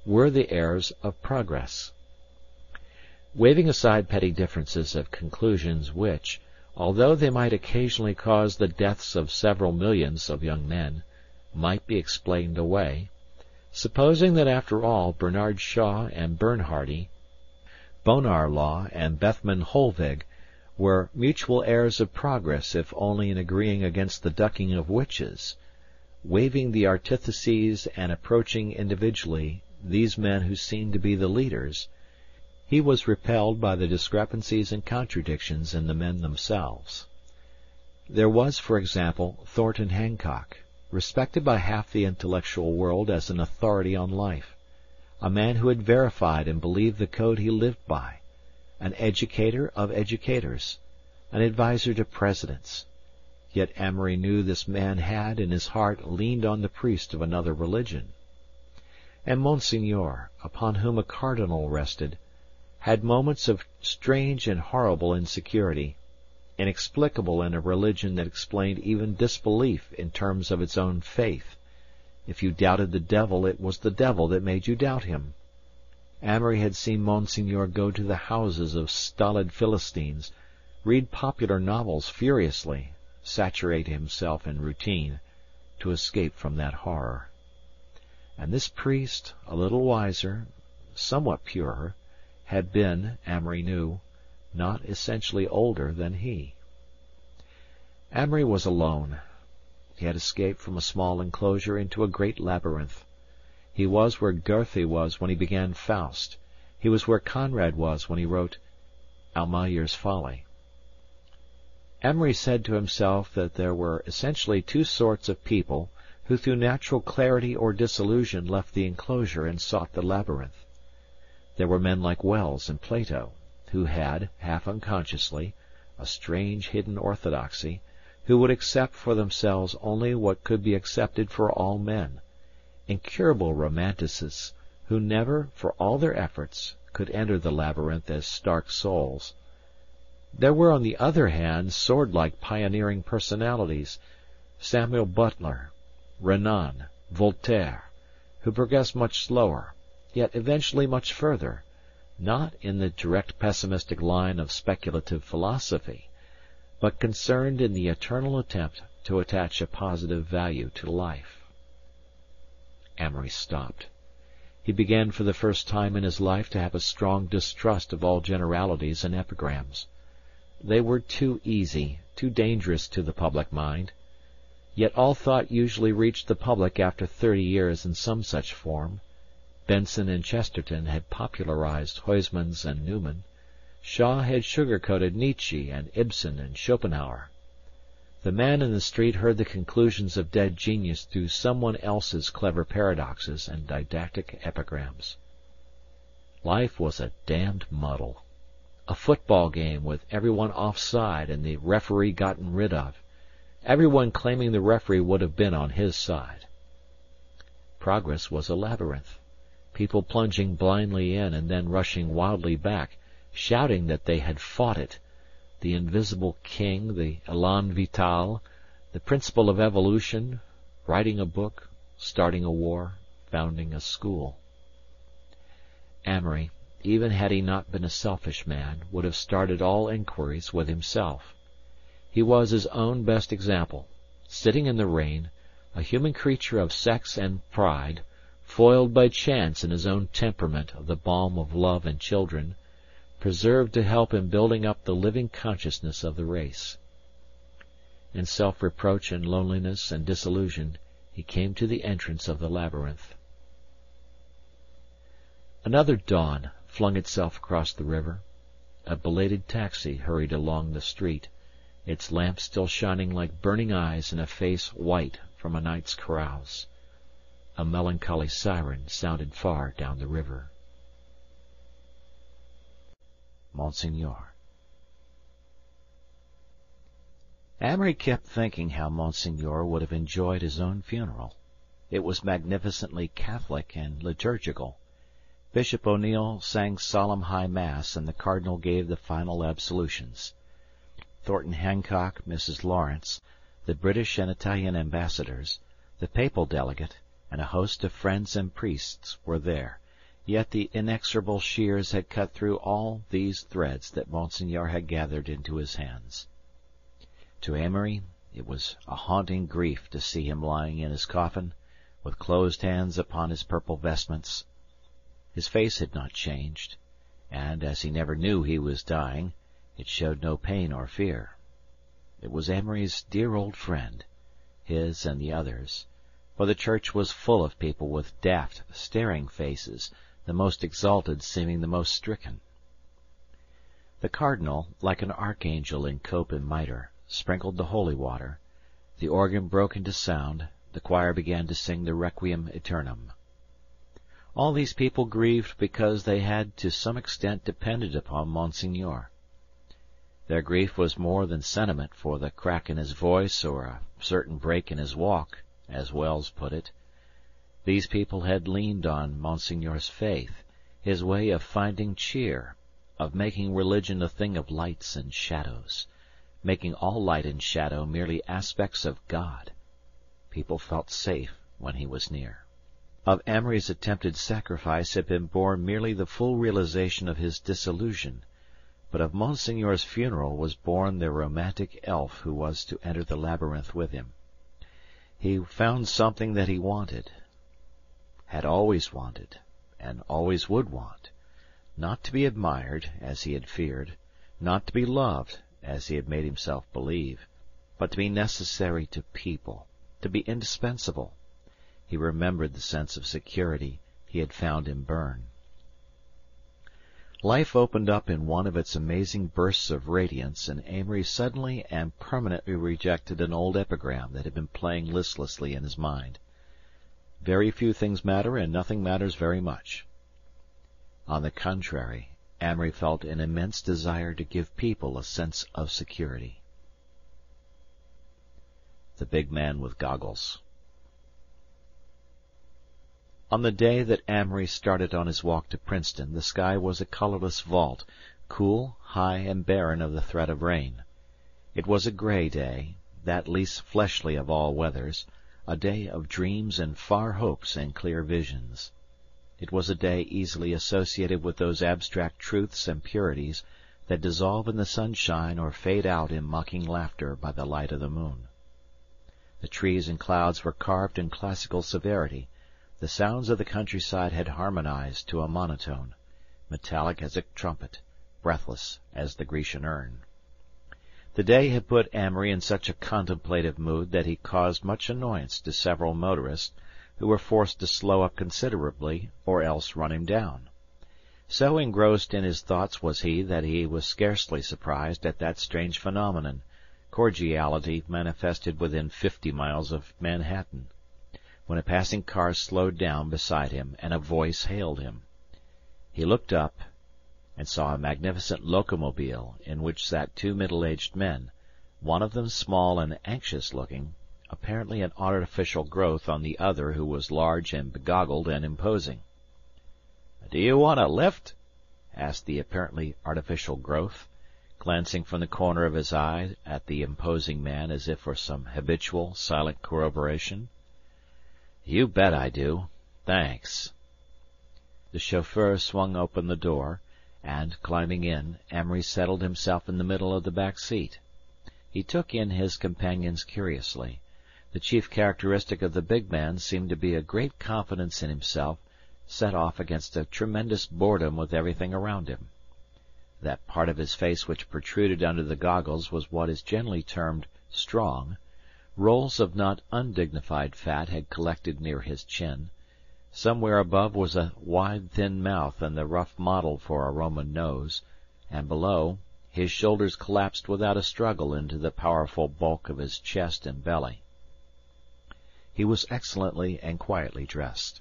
were the heirs of progress. Waving aside petty differences of conclusions which, although they might occasionally cause the deaths of several millions of young men, might be explained away, supposing that after all Bernard Shaw and Bernhardy, Bonar Law and Bethmann Hollweg were mutual heirs of progress if only in agreeing against the ducking of witches, waving the antitheses and approaching individually these men who seemed to be the leaders, he was repelled by the discrepancies and contradictions in the men themselves. There was, for example, Thornton Hancock, respected by half the intellectual world as an authority on life, a man who had verified and believed the code he lived by, an educator of educators, an adviser to presidents. Yet Amory knew this man had, in his heart, leaned on the priest of another religion. And Monseigneur, upon whom a cardinal rested, had moments of strange and horrible insecurity, inexplicable in a religion that explained even disbelief in terms of its own faith. If you doubted the devil, it was the devil that made you doubt him. Amory had seen Monseigneur go to the houses of stolid Philistines, read popular novels furiously, saturate himself in routine, to escape from that horror. And this priest, a little wiser, somewhat purer, had been, Amory knew, not essentially older than he. Amory was alone. He had escaped from a small enclosure into a great labyrinth. He was where Goethe was when he began Faust. He was where Conrad was when he wrote Almayer's Folly. Emery said to himself that there were essentially two sorts of people who through natural clarity or disillusion left the enclosure and sought the labyrinth. There were men like Wells and Plato, who had, half unconsciously, a strange hidden orthodoxy, who would accept for themselves only what could be accepted for all men, incurable romanticists who never, for all their efforts, could enter the labyrinth as stark souls. There were, on the other hand, sword-like pioneering personalities, Samuel Butler, Renan, Voltaire, who progressed much slower, yet eventually much further, not in the direct pessimistic line of speculative philosophy, but concerned in the eternal attempt to attach a positive value to life. Amory stopped. He began for the first time in his life to have a strong distrust of all generalities and epigrams. They were too easy, too dangerous to the public mind. Yet all thought usually reached the public after 30 years in some such form. Benson and Chesterton had popularized Huysmans and Newman. Shaw had sugar-coated Nietzsche and Ibsen and Schopenhauer. The man in the street heard the conclusions of dead genius through someone else's clever paradoxes and didactic epigrams. Life was a damned muddle. A football game with everyone offside and the referee gotten rid of. Everyone claiming the referee would have been on his side. Progress was a labyrinth. People plunging blindly in and then rushing wildly back, shouting that they had fought it. The invisible king, the élan vital, the principle of evolution, writing a book, starting a war, founding a school. Amory, even had he not been a selfish man, would have started all inquiries with himself. He was his own best example, sitting in the rain, a human creature of sex and pride, foiled by chance in his own temperament of the balm of love and children, preserved to help in building up the living consciousness of the race. In self-reproach and loneliness and disillusion, he came to the entrance of the labyrinth. Another dawn flung itself across the river. A belated taxi hurried along the street, its lamp still shining like burning eyes in a face white from a night's carouse. A melancholy siren sounded far down the river. Monseigneur. Amory kept thinking how Monseigneur would have enjoyed his own funeral. It was magnificently Catholic and liturgical. Bishop O'Neill sang solemn high mass, and the cardinal gave the final absolutions. Thornton Hancock, Mrs. Lawrence, the British and Italian ambassadors, the papal delegate, and a host of friends and priests were there, yet the inexorable shears had cut through all these threads that Monseigneur had gathered into his hands. To Amory it was a haunting grief to see him lying in his coffin, with closed hands upon his purple vestments. His face had not changed, and, as he never knew he was dying, it showed no pain or fear. It was Amory's dear old friend, his and the others', for the church was full of people with daft, staring faces, the most exalted seeming the most stricken. The cardinal, like an archangel in cope and mitre, sprinkled the holy water, the organ broke into sound, the choir began to sing the Requiem Aeternam. All these people grieved because they had to some extent depended upon Monseigneur. Their grief was more than sentiment for the crack in his voice or a certain break in his walk, as Wells put it. These people had leaned on Monsigneur's faith, his way of finding cheer, of making religion a thing of lights and shadows, making all light and shadow merely aspects of God. People felt safe when he was near. Of Amory's attempted sacrifice had been born merely the full realization of his disillusion, but of Monsigneur's funeral was born the romantic elf who was to enter the labyrinth with him. He found something that he wanted, had always wanted, and always would want, not to be admired, as he had feared, not to be loved, as he had made himself believe, but to be necessary to people, to be indispensable. He remembered the sense of security he had found in Berne. Life opened up in one of its amazing bursts of radiance, and Amory suddenly and permanently rejected an old epigram that had been playing listlessly in his mind. Very few things matter, and nothing matters very much. On the contrary, Amory felt an immense desire to give people a sense of security. The Big Man with Goggles. On the day that Amory started on his walk to Princeton, the sky was a colorless vault, cool, high, and barren of the threat of rain. It was a gray day, that least fleshly of all weathers, a day of dreams and far hopes and clear visions. It was a day easily associated with those abstract truths and purities that dissolve in the sunshine or fade out in mocking laughter by the light of the moon. The trees and clouds were carved in classical severity. The sounds of the countryside had harmonized to a monotone, metallic as a trumpet, breathless as the Grecian urn. The day had put Amory in such a contemplative mood that he caused much annoyance to several motorists who were forced to slow up considerably or else run him down. So engrossed in his thoughts was he that he was scarcely surprised at that strange phenomenon, cordiality manifested within 50 miles of Manhattan, when a passing car slowed down beside him and a voice hailed him. He looked up and saw a magnificent locomobile in which sat two middle-aged men, one of them small and anxious-looking, apparently an artificial growth on the other who was large and begoggled and imposing. "Do you want a lift?" asked the apparently artificial growth, glancing from the corner of his eye at the imposing man as if for some habitual, silent corroboration. "You bet I do. Thanks." The chauffeur swung open the door, and, climbing in, Amory settled himself in the middle of the back seat. He took in his companions curiously. The chief characteristic of the big man seemed to be a great confidence in himself, set off against a tremendous boredom with everything around him. That part of his face which protruded under the goggles was what is generally termed strong. Rolls of not undignified fat had collected near his chin. Somewhere above was a wide, thin mouth and the rough model for a Roman nose, and below, his shoulders collapsed without a struggle into the powerful bulk of his chest and belly. He was excellently and quietly dressed.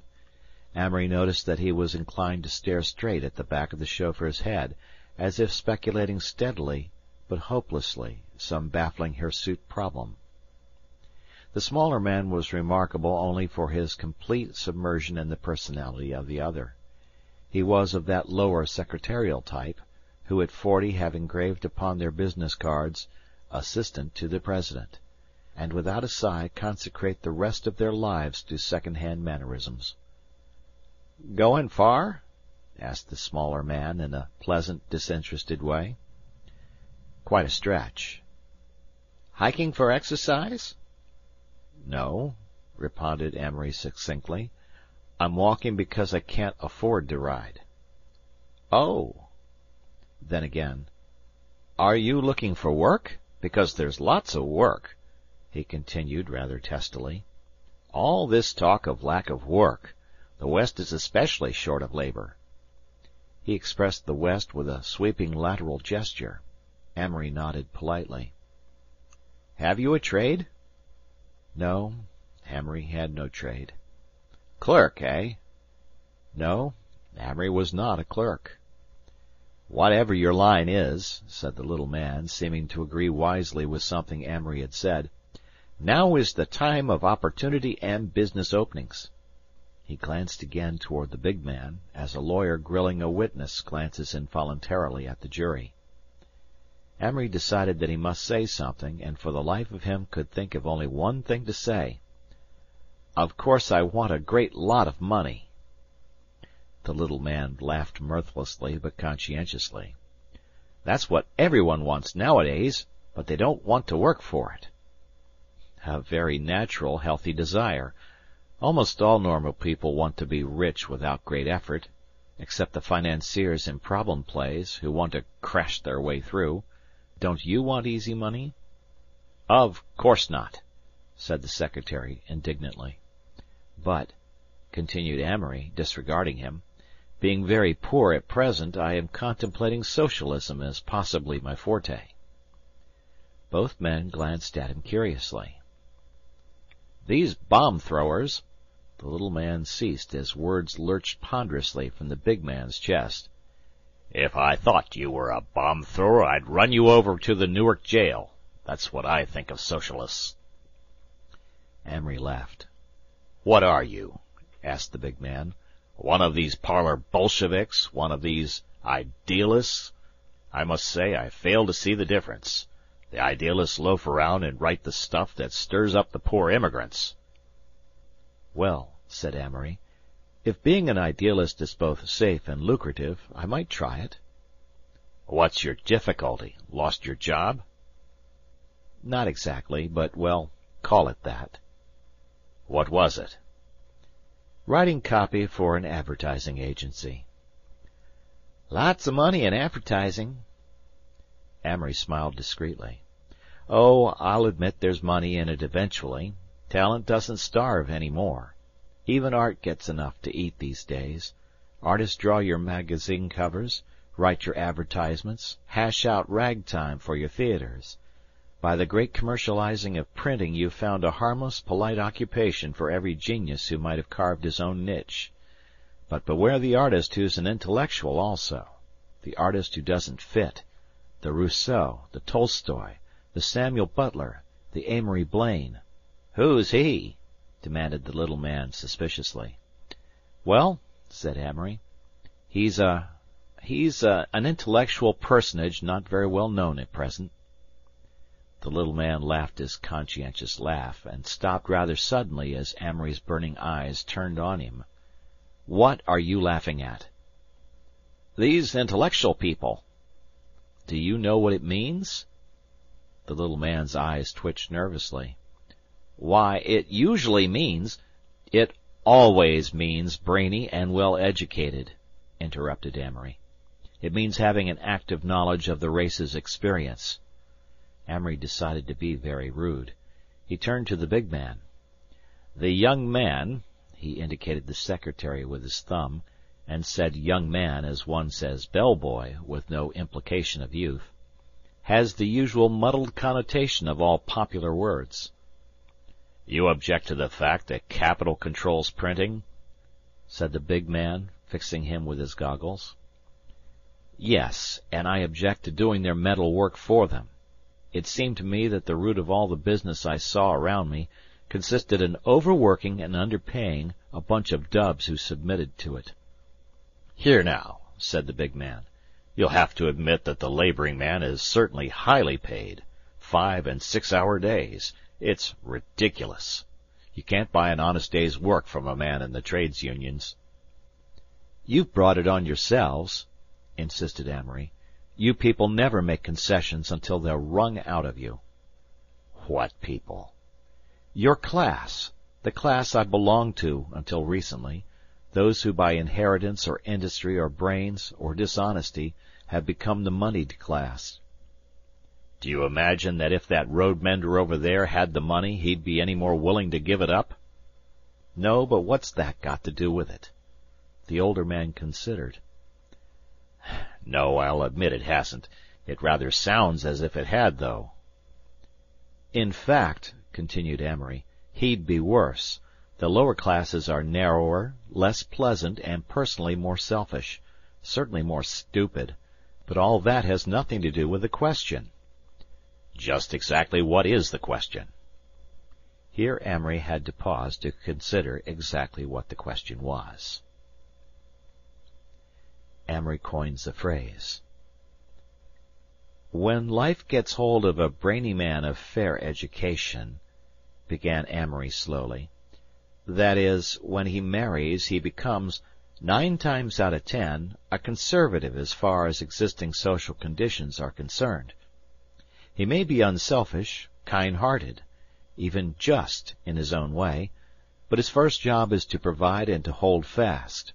Amory noticed that he was inclined to stare straight at the back of the chauffeur's head, as if speculating steadily, but hopelessly, some baffling hirsute problem. The smaller man was remarkable only for his complete submersion in the personality of the other. He was of that lower secretarial type, who at 40 have engraved upon their business cards, "Assistant to the President," and without a sigh consecrate the rest of their lives to second-hand mannerisms. "Going far?" asked the smaller man in a pleasant, disinterested way. "Quite a stretch." "Hiking for exercise?" "No," responded Amory succinctly. "I'm walking because I can't afford to ride." "Oh." Then again, "Are you looking for work? Because there's lots of work," he continued rather testily. "All this talk of lack of work. The West is especially short of labor." He expressed the West with a sweeping lateral gesture. Amory nodded politely. "Have you a trade?" No, Amory had no trade. "Clerk, eh?" No, Amory was not a clerk. "Whatever your line is," said the little man, seeming to agree wisely with something Amory had said, "now is the time of opportunity and business openings." He glanced again toward the big man, as a lawyer grilling a witness glances involuntarily at the jury. Amory decided that he must say something, and for the life of him could think of only one thing to say. "Of course I want a great lot of money." The little man laughed mirthlessly but conscientiously. "That's what everyone wants nowadays, but they don't want to work for it." A very natural, healthy desire. Almost all normal people want to be rich without great effort, except the financiers in problem plays, who want to crash their way through. Don't you want easy money? "Of course not," said the secretary indignantly. "But," continued Amory, disregarding him, Being very poor at present, I am contemplating socialism as possibly my forte." Both men glanced at him curiously. "These bomb-throwers—" The little man ceased as words lurched ponderously from the big man's chest. "If I thought you were a bomb-thrower, I'd run you over to the Newark jail. That's what I think of socialists." Amory laughed. "What are you?" asked the big man. "One of these parlor Bolsheviks? One of these idealists? I must say I fail to see the difference. The idealists loaf around and write the stuff that stirs up the poor immigrants." "Well," said Amory, "if being an idealist is both safe and lucrative, I might try it." "What's your difficulty? Lost your job?" "Not exactly, but, well, call it that." "What was it?" "Writing copy for an advertising agency." "Lots of money in advertising." Amory smiled discreetly. "Oh, I'll admit there's money in it eventually. Talent doesn't starve any more. Even art gets enough to eat these days. Artists draw your magazine covers, write your advertisements, hash out ragtime for your theaters. By the great commercializing of printing you've found a harmless, polite occupation for every genius who might have carved his own niche. But beware the artist who's an intellectual also, the artist who doesn't fit, the Rousseau, the Tolstoy, the Samuel Butler, the Amory Blaine." "Who's he?" demanded the little man suspiciously. "Well," said Amory, he's an intellectual personage not very well known at present." The little man laughed his conscientious laugh, and stopped rather suddenly as Amory's burning eyes turned on him. "What are you laughing at?" "These intellectual people." "Do you know what it means?" The little man's eyes twitched nervously. "Why, it usually means—" "It always means brainy and well educated," interrupted Amory. "It means having an active knowledge of the race's experience." Amory decided to be very rude. He turned to the big man. "The young man," he indicated the secretary with his thumb, and said young man as one says bell boy, with no implication of youth, "has the usual muddled connotation of all popular words." "You object to the fact that capital controls printing?" said the big man, fixing him with his goggles. "Yes, and I object to doing their mental work for them. It seemed to me that the root of all the business I saw around me consisted in overworking and underpaying a bunch of dubs who submitted to it." "Here now," said the big man, "you'll have to admit that the laboring man is certainly highly paid. 5- and 6-hour days. It's ridiculous. You can't buy an honest day's work from a man in the trades unions." "You've brought it on yourselves," insisted Amory. "You people never make concessions until they're wrung out of you." "What people?" "Your class. The class I belonged to until recently. Those who by inheritance or industry or brains or dishonesty have become the moneyed class." "Do you imagine that if that road mender over there had the money he'd be any more willing to give it up?" "No, but what's that got to do with it?" The older man considered. "No, I'll admit it hasn't. It rather sounds as if it had, though." "In fact," continued Amory, "he'd be worse. The lower classes are narrower, less pleasant, and personally more selfish, certainly more stupid. But all that has nothing to do with the question." "Just exactly what is the question?" Here Amory had to pause to consider exactly what the question was. Amory coins the phrase. "When life gets hold of a brainy man of fair education," began Amory slowly, "that is, when he marries, he becomes, 9 times out of 10, a conservative as far as existing social conditions are concerned. He may be unselfish, kind-hearted, even just in his own way, but his first job is to provide and to hold fast.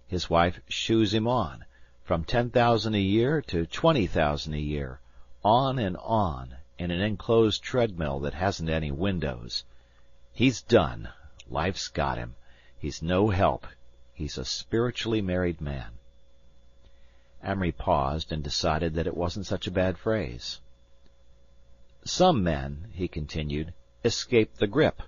His wife shoos him on, from 10,000 a year to 20,000 a year, on and on, in an enclosed treadmill that hasn't any windows. He's done. Life's got him. He's no help. He's a spiritually married man." Amory paused and decided that it wasn't such a bad phrase. "Some men," he continued, "escape the grip.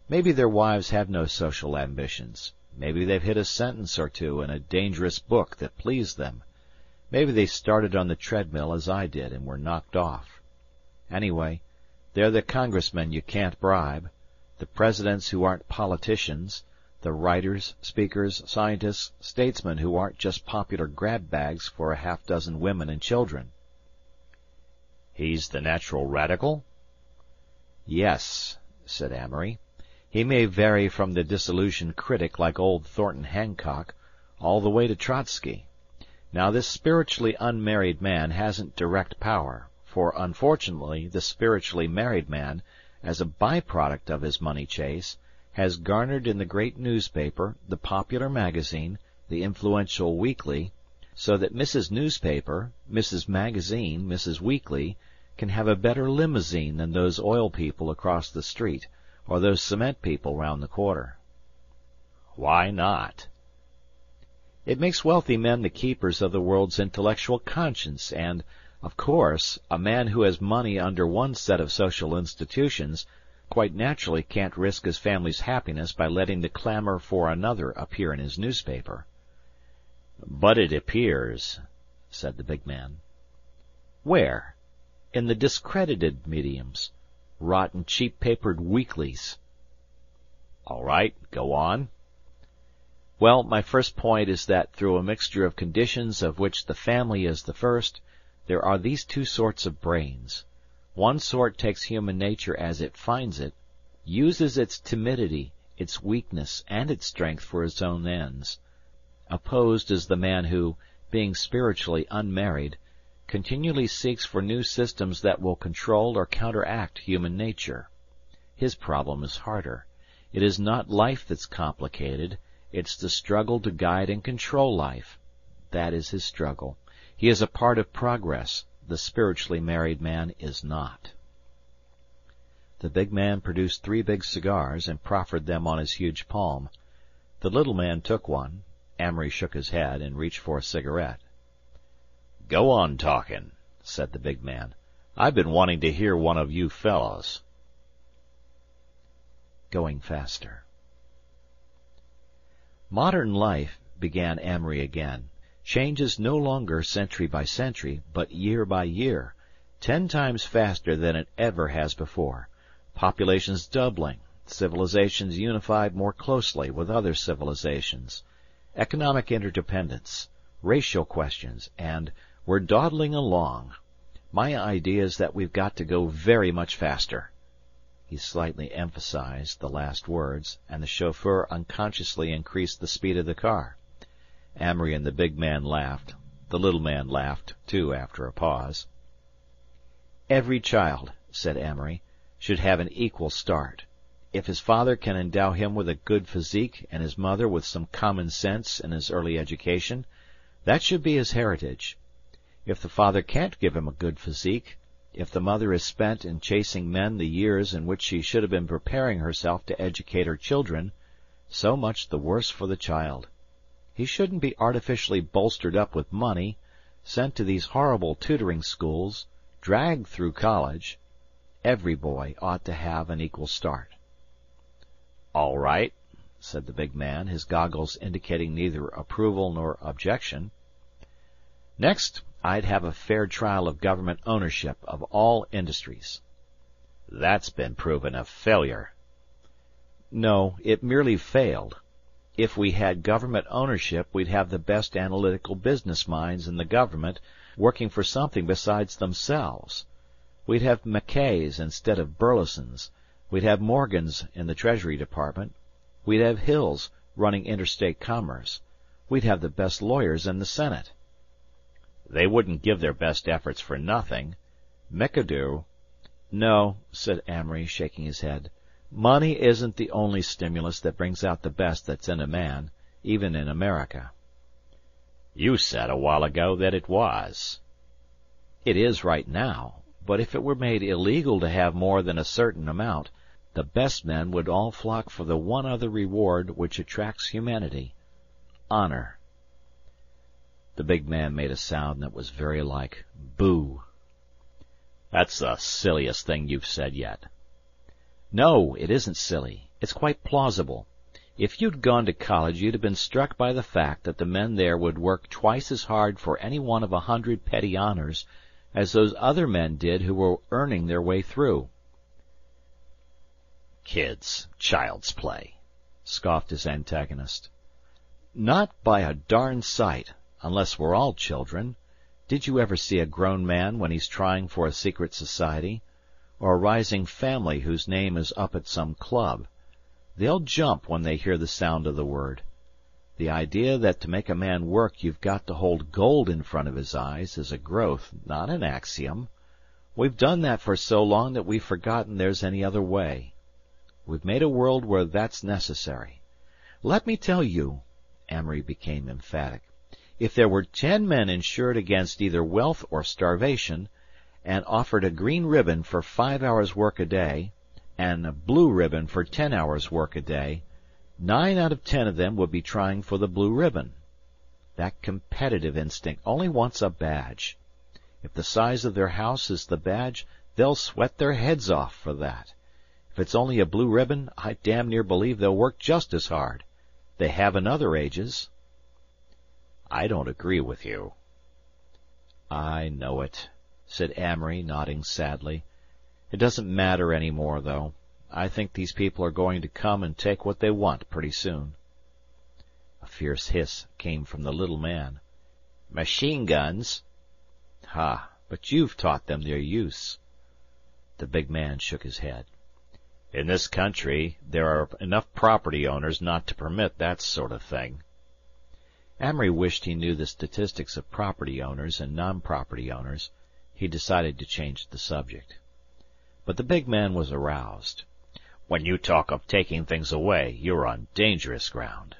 Maybe their wives have no social ambitions. Maybe they've hit a sentence or two in a dangerous book that pleased them. Maybe they started on the treadmill as I did and were knocked off. Anyway, they're the congressmen you can't bribe, the presidents who aren't politicians, the writers, speakers, scientists, statesmen who aren't just popular grab bags for a half-dozen women and children." "He's the natural radical?" "Yes," said Amory. "He may vary from the disillusioned critic like old Thornton Hancock all the way to Trotsky. Now this spiritually unmarried man hasn't direct power, for unfortunately the spiritually married man, as a by-product of his money chase, has garnered in the great newspaper, the popular magazine, the influential weekly, so that Mrs. Newspaper, Mrs. Magazine, Mrs. Weekly can have a better limousine than those oil people across the street, or those cement people round the corner." "Why not?" "It makes wealthy men the keepers of the world's intellectual conscience, and, of course, a man who has money under one set of social institutions quite naturally can't risk his family's happiness by letting the clamor for another appear in his newspaper." "But it appears," said the big man. "Where? In the discredited mediums. Rotten, cheap-papered weeklies." "All right, go on." "Well, my first point is that through a mixture of conditions of which the family is the first, there are these two sorts of brains. One sort takes human nature as it finds it, uses its timidity, its weakness, and its strength for its own ends. Opposed is the man who, being spiritually unmarried, continually seeks for new systems that will control or counteract human nature. His problem is harder. It is not life that's complicated, it's the struggle to guide and control life. That is his struggle. He is a part of progress. The spiritually married man is not." The big man produced 3 big cigars and proffered them on his huge palm. The little man took one. Amory shook his head and reached for a cigarette. "Go on talking," said the big man. "I've been wanting to hear one of you fellows." Going faster. "Modern life," began Amory again, "changes no longer century by century, but year by year, 10 times faster than it ever has before. Populations doubling, civilizations unified more closely with other civilizations, economic interdependence, racial questions, and we're dawdling along. My idea is that we've got to go very much faster." He slightly emphasized the last words, and the chauffeur unconsciously increased the speed of the car. Amory and the big man laughed. The little man laughed, too, after a pause. "Every child," said Amory, "should have an equal start. If his father can endow him with a good physique and his mother with some common sense in his early education, that should be his heritage. If the father can't give him a good physique, if the mother is spent in chasing men the years in which she should have been preparing herself to educate her children, so much the worse for the child. He shouldn't be artificially bolstered up with money, sent to these horrible tutoring schools, dragged through college. Every boy ought to have an equal start." "All right," said the big man, his goggles indicating neither approval nor objection. "Next, I'd have a fair trial of government ownership of all industries." "That's been proven a failure." "No, it merely failed. If we had government ownership, we'd have the best analytical business minds in the government working for something besides themselves. We'd have Mackays instead of Burlesons. We'd have Morgans in the Treasury Department. We'd have Hills running interstate commerce. We'd have the best lawyers in the Senate." "They wouldn't give their best efforts for nothing. McAdoo—" "No," said Amory, shaking his head. "Money isn't the only stimulus that brings out the best that's in a man, even in America." "You said a while ago that it was." "It is right now, but if it were made illegal to have more than a certain amount, the best men would all flock for the one other reward which attracts humanity. honor." The big man made a sound that was very like boo. "That's the silliest thing you've said yet." "No, it isn't silly. It's quite plausible. If you'd gone to college you'd have been struck by the fact that the men there would work twice as hard for any one of 100 petty honors as those other men did who were earning their way through." "Kids, child's play," scoffed his antagonist. "Not by a darn sight, unless we're all children. Did you ever see a grown man when he's trying for a secret society, or a rising family whose name is up at some club? They'll jump when they hear the sound of the word. The idea that to make a man work you've got to hold gold in front of his eyes is a growth, not an axiom. We've done that for so long that we've forgotten there's any other way. We've made a world where that's necessary. Let me tell you," Amory became emphatic, "if there were 10 men insured against either wealth or starvation, and offered a green ribbon for 5 hours' work a day, and a blue ribbon for 10 hours' work a day, 9 out of 10 of them would be trying for the blue ribbon. That competitive instinct only wants a badge. If the size of their house is the badge, they'll sweat their heads off for that. If it's only a blue ribbon, I damn near believe they'll work just as hard. They have in other ages." "I don't agree with you." "I know it," said Amory, nodding sadly. "It doesn't matter any more, though. I think these people are going to come and take what they want pretty soon." A fierce hiss came from the little man. "Machine guns?" "Ha, but you've taught them their use." The big man shook his head. "In this country there are enough property owners not to permit that sort of thing." Amory wished he knew the statistics of property owners and non-property owners. He decided to change the subject. But the big man was aroused. "When you talk of taking things away, you're on dangerous ground."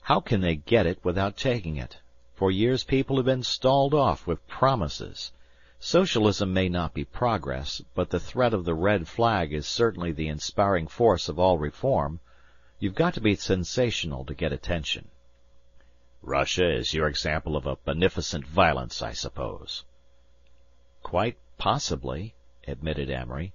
"How can they get it without taking it? For years people have been stalled off with promises. Socialism may not be progress, but the threat of the red flag is certainly the inspiring force of all reform. You've got to be sensational to get attention." "Russia is your example of a beneficent violence, I suppose." "Quite possibly," admitted Amory.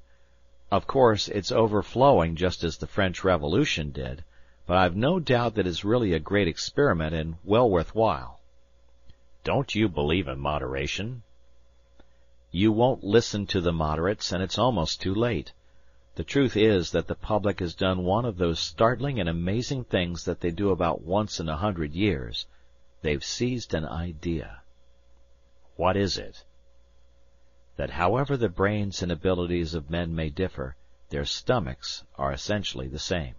"Of course, it's overflowing just as the French Revolution did, but I've no doubt that it's really a great experiment and well worth while." "Don't you believe in moderation?" "You won't listen to the moderates, and it's almost too late. The truth is that the public has done one of those startling and amazing things that they do about once in 100 years. They've seized an idea." "What is it?" "That however the brains and abilities of men may differ, their stomachs are essentially the same."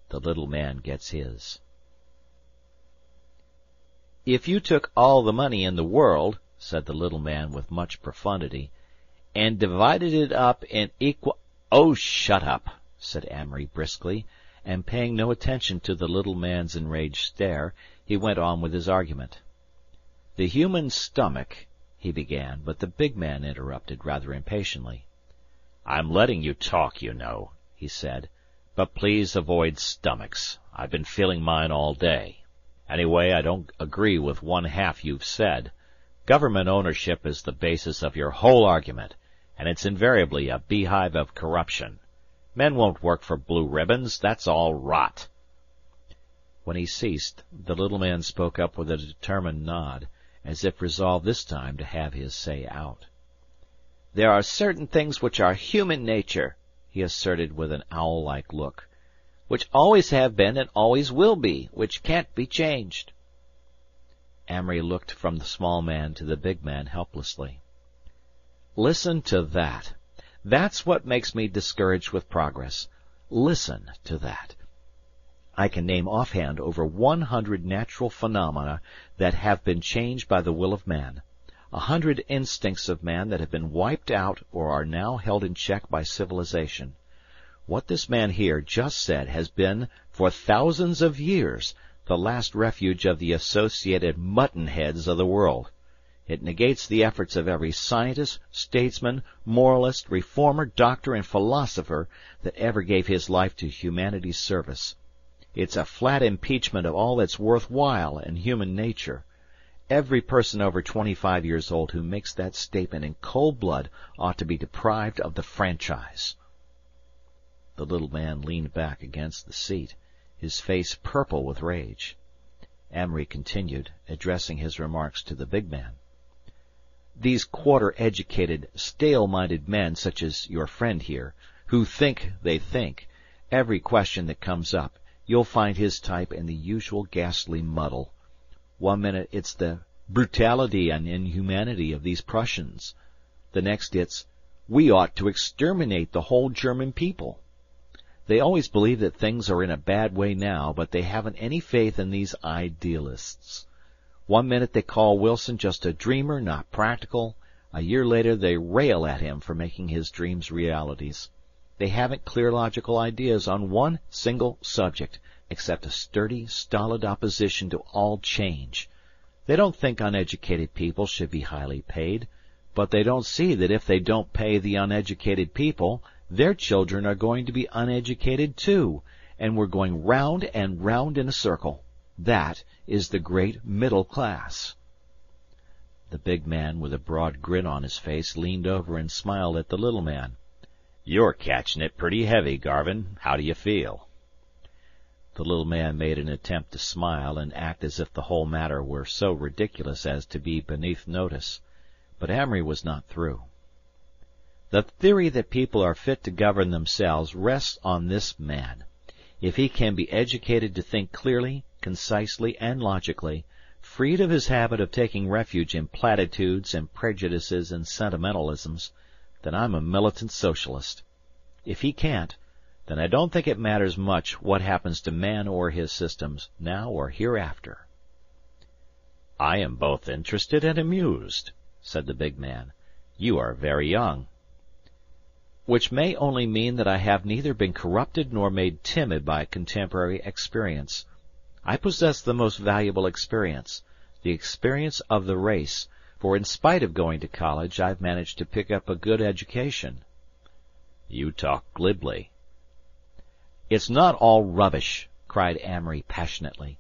The little man gets his. "If you took all the money in the world," said the little man with much profundity, "and divided it up in equal—" "Oh, shut up," said Amory briskly, and paying no attention to the little man's enraged stare, he went on with his argument. "The human stomach—" he began, but the big man interrupted rather impatiently. "I'm letting you talk, you know," he said, "but please avoid stomachs. I've been feeling mine all day. Anyway, I don't agree with one half you've said. Government ownership is the basis of your whole argument, and it's invariably a beehive of corruption. Men won't work for blue ribbons, that's all rot." When he ceased, the little man spoke up with a determined nod, as if resolved this time to have his say out. "There are certain things which are human nature," he asserted with an owl-like look, "which always have been and always will be, which can't be changed." Amory looked from the small man to the big man helplessly. "Listen to that. That's what makes me discouraged with progress. Listen to that. I can name offhand over 100 natural phenomena that have been changed by the will of man, 100 instincts of man that have been wiped out or are now held in check by civilization. What this man here just said has been, for thousands of years, the last refuge of the associated mutton-heads of the world. It negates the efforts of every scientist, statesman, moralist, reformer, doctor, and philosopher that ever gave his life to humanity's service. It's a flat impeachment of all that's worthwhile in human nature. Every person over 25 years old who makes that statement in cold blood ought to be deprived of the franchise." The little man leaned back against the seat, his face purple with rage. Amory continued, addressing his remarks to the big man. "These quarter-educated, stale-minded men such as your friend here, who think they think, every question that comes up, you'll find his type in the usual ghastly muddle. One minute it's the brutality and inhumanity of these Prussians. The next it's, we ought to exterminate the whole German people. They always believe that things are in a bad way now, but they haven't any faith in these idealists. One minute they call Wilson just a dreamer, not practical. A year later they rail at him for making his dreams realities. They haven't clear logical ideas on one single subject, except a sturdy, stolid opposition to all change. They don't think uneducated people should be highly paid, but they don't see that if they don't pay the uneducated people, their children are going to be uneducated too, and we're going round and round in a circle. That is the great middle class." The big man, with a broad grin on his face, leaned over and smiled at the little man. "You're catching it pretty heavy, Garvin. How do you feel?" The little man made an attempt to smile and act as if the whole matter were so ridiculous as to be beneath notice, but Amory was not through. "The theory that people are fit to govern themselves rests on this man. If he can be educated to think clearly, concisely, and logically, freed of his habit of taking refuge in platitudes and prejudices and sentimentalisms, then I'm a militant socialist. If he can't, then I don't think it matters much what happens to man or his systems, now or hereafter." "I am both interested and amused," said the big man. "You are very young." "Which may only mean that I have neither been corrupted nor made timid by contemporary experience. I possess the most valuable experience, the experience of the race, for in spite of going to college I've managed to pick up a good education." "You talk glibly." "It's not all rubbish," cried Amory passionately.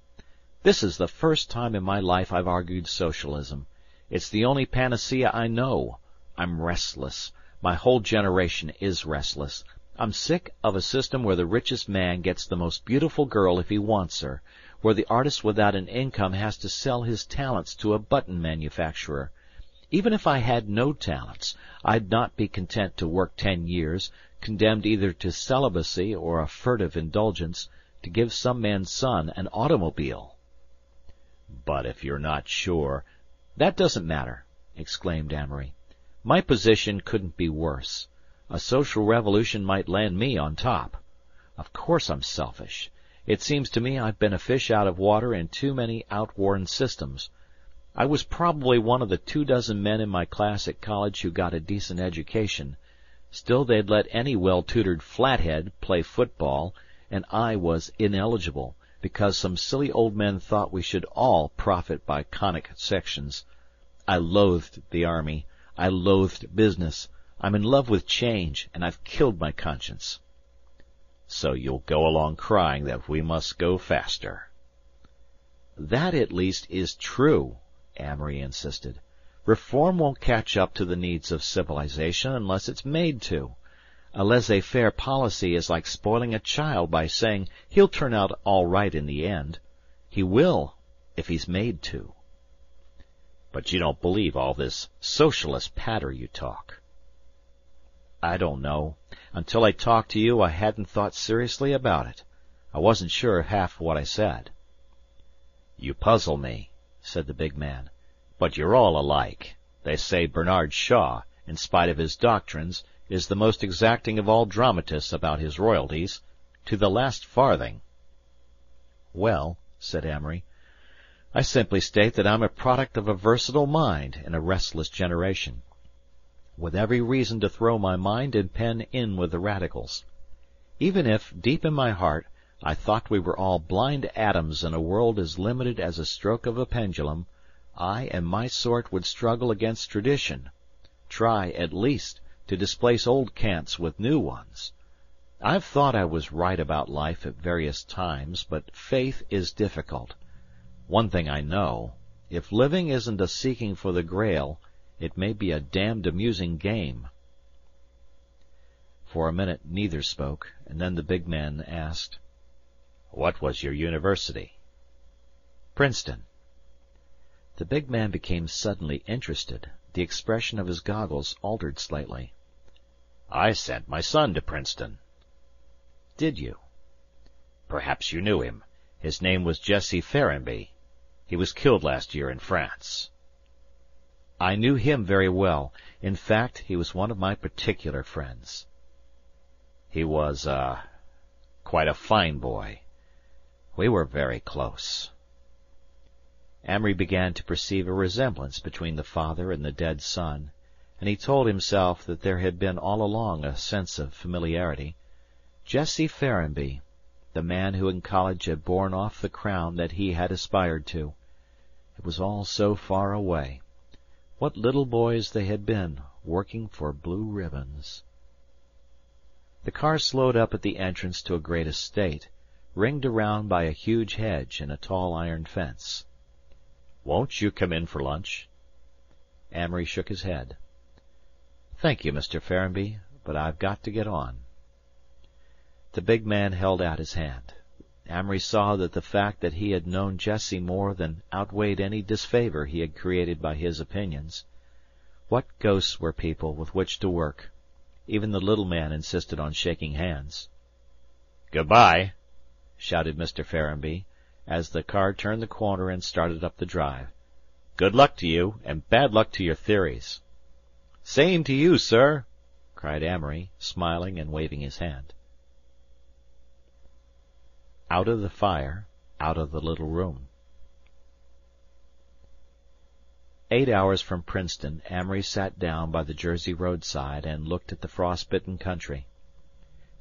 "This is the first time in my life I've argued socialism. It's the only panacea I know. I'm restless. My whole generation is restless. I'm sick of a system where the richest man gets the most beautiful girl if he wants her, where the artist without an income has to sell his talents to a button manufacturer. Even if I had no talents, I'd not be content to work 10 years, condemned either to celibacy or a furtive indulgence, to give some man's son an automobile." "But if you're not sure—" "That doesn't matter," exclaimed Amory. "My position couldn't be worse. A social revolution might land me on top. Of course I'm selfish. It seems to me I've been a fish out of water in too many outworn systems. I was probably one of the 24 men in my class at college who got a decent education. Still they'd let any well-tutored flathead play football, and I was ineligible, because some silly old men thought we should all profit by conic sections. I loathed the army. I loathed business. I'm in love with change, and I've killed my conscience." "So you'll go along crying that we must go faster." "That at least is true," Amory insisted. "Reform won't catch up to the needs of civilization unless it's made to. A laissez-faire policy is like spoiling a child by saying he'll turn out all right in the end. He will, if he's made to." "But you don't believe all this socialist patter you talk." "I don't know. Until I talked to you I hadn't thought seriously about it. I wasn't sure of half what I said." "You puzzle me," said the big man. "But you're all alike. They say Bernard Shaw, in spite of his doctrines, is the most exacting of all dramatists about his royalties, to the last farthing." "Well," said Amory, "I simply state that I'm a product of a versatile mind in a restless generation, with every reason to throw my mind and pen in with the radicals. Even if, deep in my heart, I thought we were all blind atoms in a world as limited as a stroke of a pendulum, I and my sort would struggle against tradition, try, at least, to displace old cants with new ones. I've thought I was right about life at various times, but faith is difficult. One thing I know, if living isn't a seeking for the Grail, it may be a damned amusing game." For a minute neither spoke, and then the big man asked, "What was your university?" "Princeton." The big man became suddenly interested. The expression of his goggles altered slightly. "I sent my son to Princeton." "Did you?" "Perhaps you knew him. His name was Jesse Ferrenby. He was killed last year in France." "I knew him very well. In fact, he was one of my particular friends." "He was, quite a fine boy. We were very close." Amory began to perceive a resemblance between the father and the dead son, and he told himself that there had been all along a sense of familiarity. Jesse Ferrenby, the man who in college had borne off the crown that he had aspired to. It was all so far away. What little boys they had been, working for blue ribbons. The car slowed up at the entrance to a great estate, ringed around by a huge hedge and a tall iron fence. "Won't you come in for lunch?" Amory shook his head. "Thank you, Mr. Ferrenby, but I've got to get on." The big man held out his hand. Amory saw that the fact that he had known Jesse more than outweighed any disfavor he had created by his opinions. What ghosts were people with which to work! Even the little man insisted on shaking hands. "Good-bye," shouted Mr. Ferrenby, as the car turned the corner and started up the drive. "Good luck to you, and bad luck to your theories." "Same to you, sir," cried Amory, smiling and waving his hand. Out of the fire, out of the little room. 8 hours from Princeton, Amory sat down by the Jersey roadside and looked at the frost-bitten country.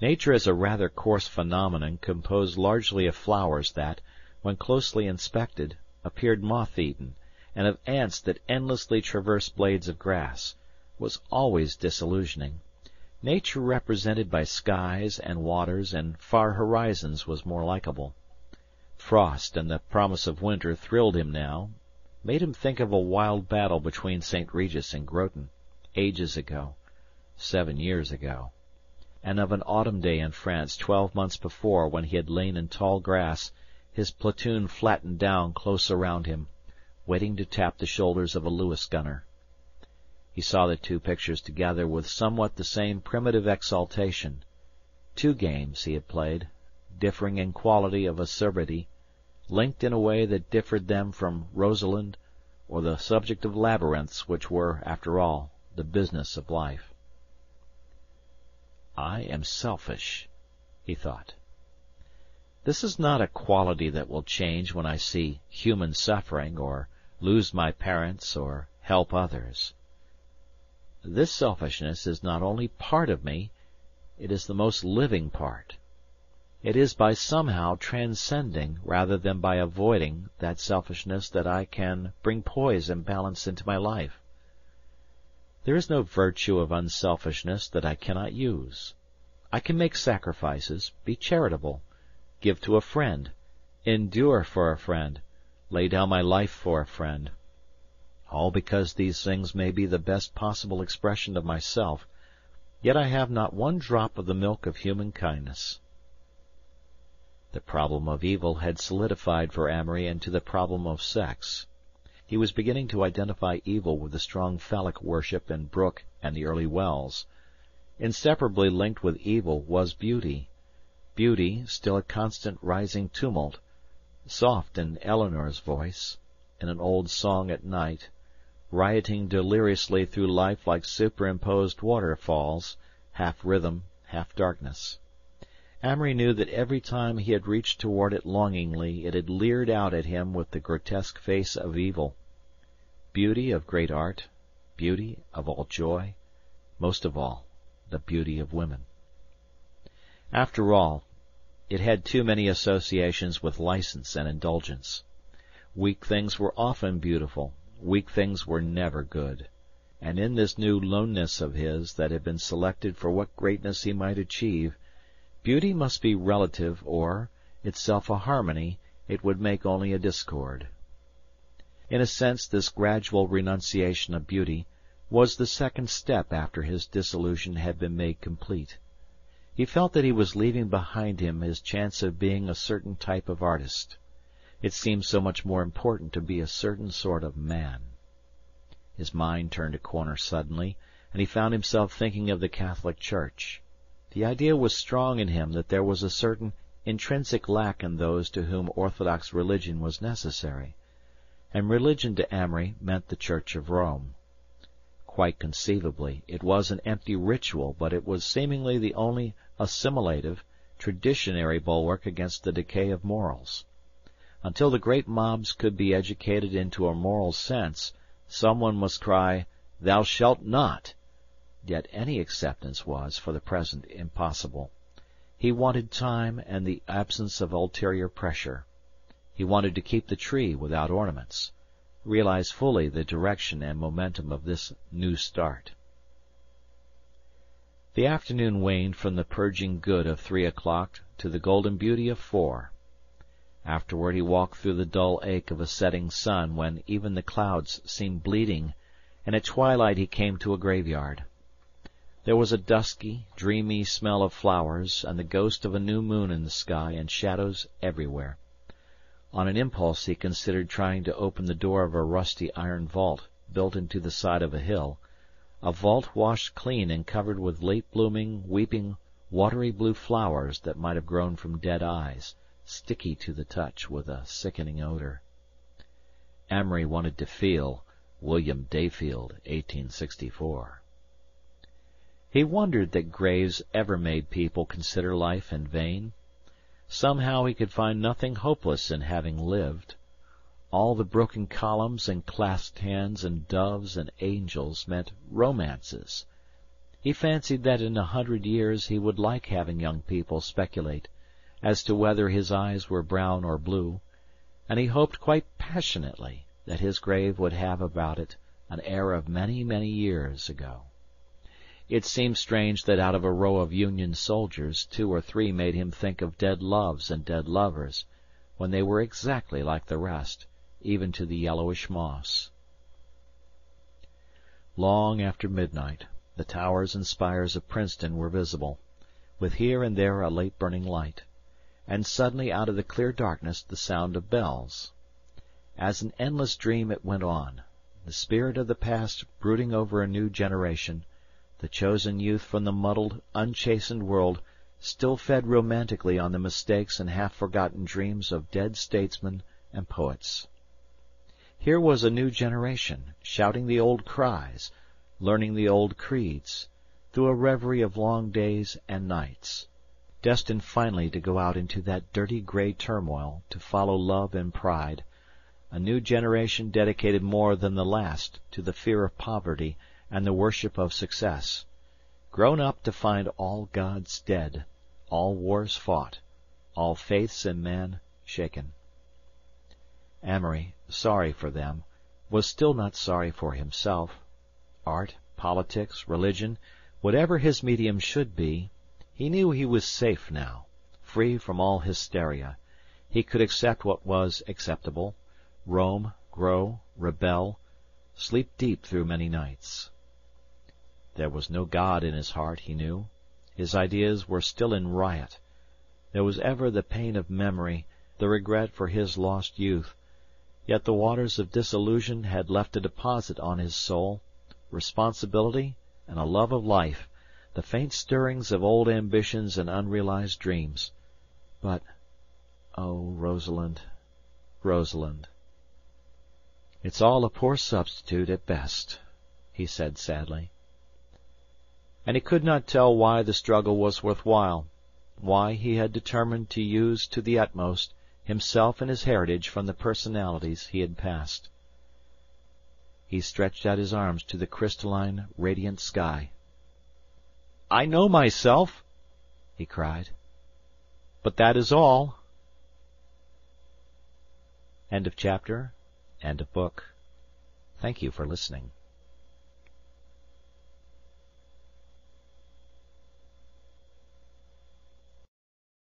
Nature is a rather coarse phenomenon composed largely of flowers that, when closely inspected, appeared moth-eaten, and of ants that endlessly traverse blades of grass, was always disillusioning. Nature represented by skies and waters and far horizons was more likable. Frost and the promise of winter thrilled him now, made him think of a wild battle between St. Regis and Groton, ages ago, 7 years ago, and of an autumn day in France 12 months before when he had lain in tall grass, his platoon flattened down close around him, waiting to tap the shoulders of a Lewis gunner. He saw the two pictures together with somewhat the same primitive exaltation. 2 games he had played, differing in quality of acerbity, linked in a way that differed them from Rosalind or the subject of labyrinths which were, after all, the business of life. "I am selfish," he thought. "This is not a quality that will change when I see human suffering, or lose my parents, or help others. This selfishness is not only part of me, it is the most living part. It is by somehow transcending rather than by avoiding that selfishness that I can bring poise and balance into my life. There is no virtue of unselfishness that I cannot use. I can make sacrifices, be charitable, give to a friend, endure for a friend, lay down my life for a friend. All because these things may be the best possible expression of myself, yet I have not one drop of the milk of human kindness." The problem of evil had solidified for Amory into the problem of sex. He was beginning to identify evil with the strong phallic worship in Brooke and the early Wells. Inseparably linked with evil was beauty. Beauty, still a constant rising tumult, soft in Eleanor's voice, in an old song at night, rioting deliriously through life like superimposed waterfalls, half rhythm, half darkness. Amory knew that every time he had reached toward it longingly it had leered out at him with the grotesque face of evil. Beauty of great art, beauty of all joy, most of all, the beauty of women. After all, it had too many associations with license and indulgence. Weak things were often beautiful, weak things were never good, and in this new loneness of his that had been selected for what greatness he might achieve, Beauty must be relative, or, itself a harmony, it would make only a discord. In a sense, this gradual renunciation of beauty was the second step after his dissolution had been made complete. He felt that he was leaving behind him his chance of being a certain type of artist. It seemed so much more important to be a certain sort of man. His mind turned a corner suddenly, and he found himself thinking of the Catholic Church. The idea was strong in him that there was a certain intrinsic lack in those to whom orthodox religion was necessary, and religion to Amory meant the Church of Rome. Quite conceivably, it was an empty ritual, but it was seemingly the only assimilative, traditionary bulwark against the decay of morals. Until the great mobs could be educated into a moral sense, someone must cry, "Thou shalt not!" Yet any acceptance was, for the present, impossible. He wanted time and the absence of ulterior pressure. He wanted to keep the tree without ornaments, realize fully the direction and momentum of this new start. The afternoon waned from the purging good of 3 o'clock to the golden beauty of 4. Afterward he walked through the dull ache of a setting sun when even the clouds seemed bleeding, and at twilight he came to a graveyard. There was a dusky, dreamy smell of flowers, and the ghost of a new moon in the sky, and shadows everywhere. On an impulse he considered trying to open the door of a rusty iron vault built into the side of a hill, a vault washed clean and covered with late-blooming, weeping, watery blue flowers that might have grown from dead eyes, sticky to the touch with a sickening odor. Amory wanted to feel William Dayfield, 1864. He wondered that graves ever made people consider life in vain. Somehow he could find nothing hopeless in having lived. All the broken columns and clasped hands and doves and angels meant romances. He fancied that in 100 years he would like having young people speculate as to whether his eyes were brown or blue, and he hoped quite passionately that his grave would have about it an air of many, many years ago. It seemed strange that out of a row of Union soldiers 2 or 3 made him think of dead loves and dead lovers, when they were exactly like the rest, even to the yellowish moss. Long after midnight, the towers and spires of Princeton were visible, with here and there a late burning light, and suddenly out of the clear darkness the sound of bells. As an endless dream it went on, the spirit of the past brooding over a new generation. The chosen youth from the muddled, unchastened world still fed romantically on the mistakes and half-forgotten dreams of dead statesmen and poets. Here was a new generation, shouting the old cries, learning the old creeds, through a reverie of long days and nights, destined finally to go out into that dirty gray turmoil to follow love and pride, a new generation dedicated more than the last to the fear of poverty and the worship of success, grown up to find all gods dead, all wars fought, all faiths in man shaken. Amory, sorry for them, was still not sorry for himself. Art, politics, religion, whatever his medium should be, he knew he was safe now, free from all hysteria. He could accept what was acceptable, roam, grow, rebel, sleep deep through many nights. There was no God in his heart, he knew. His ideas were still in riot. There was ever the pain of memory, the regret for his lost youth. Yet the waters of disillusion had left a deposit on his soul, responsibility and a love of life, the faint stirrings of old ambitions and unrealized dreams. But, oh, Rosalind, Rosalind. It's all a poor substitute at best, he said sadly. And he could not tell why the struggle was worthwhile, why he had determined to use to the utmost himself and his heritage from the personalities he had passed. He stretched out his arms to the crystalline, radiant sky. "I know myself," he cried, "but that is all." End of chapter, end of book. Thank you for listening.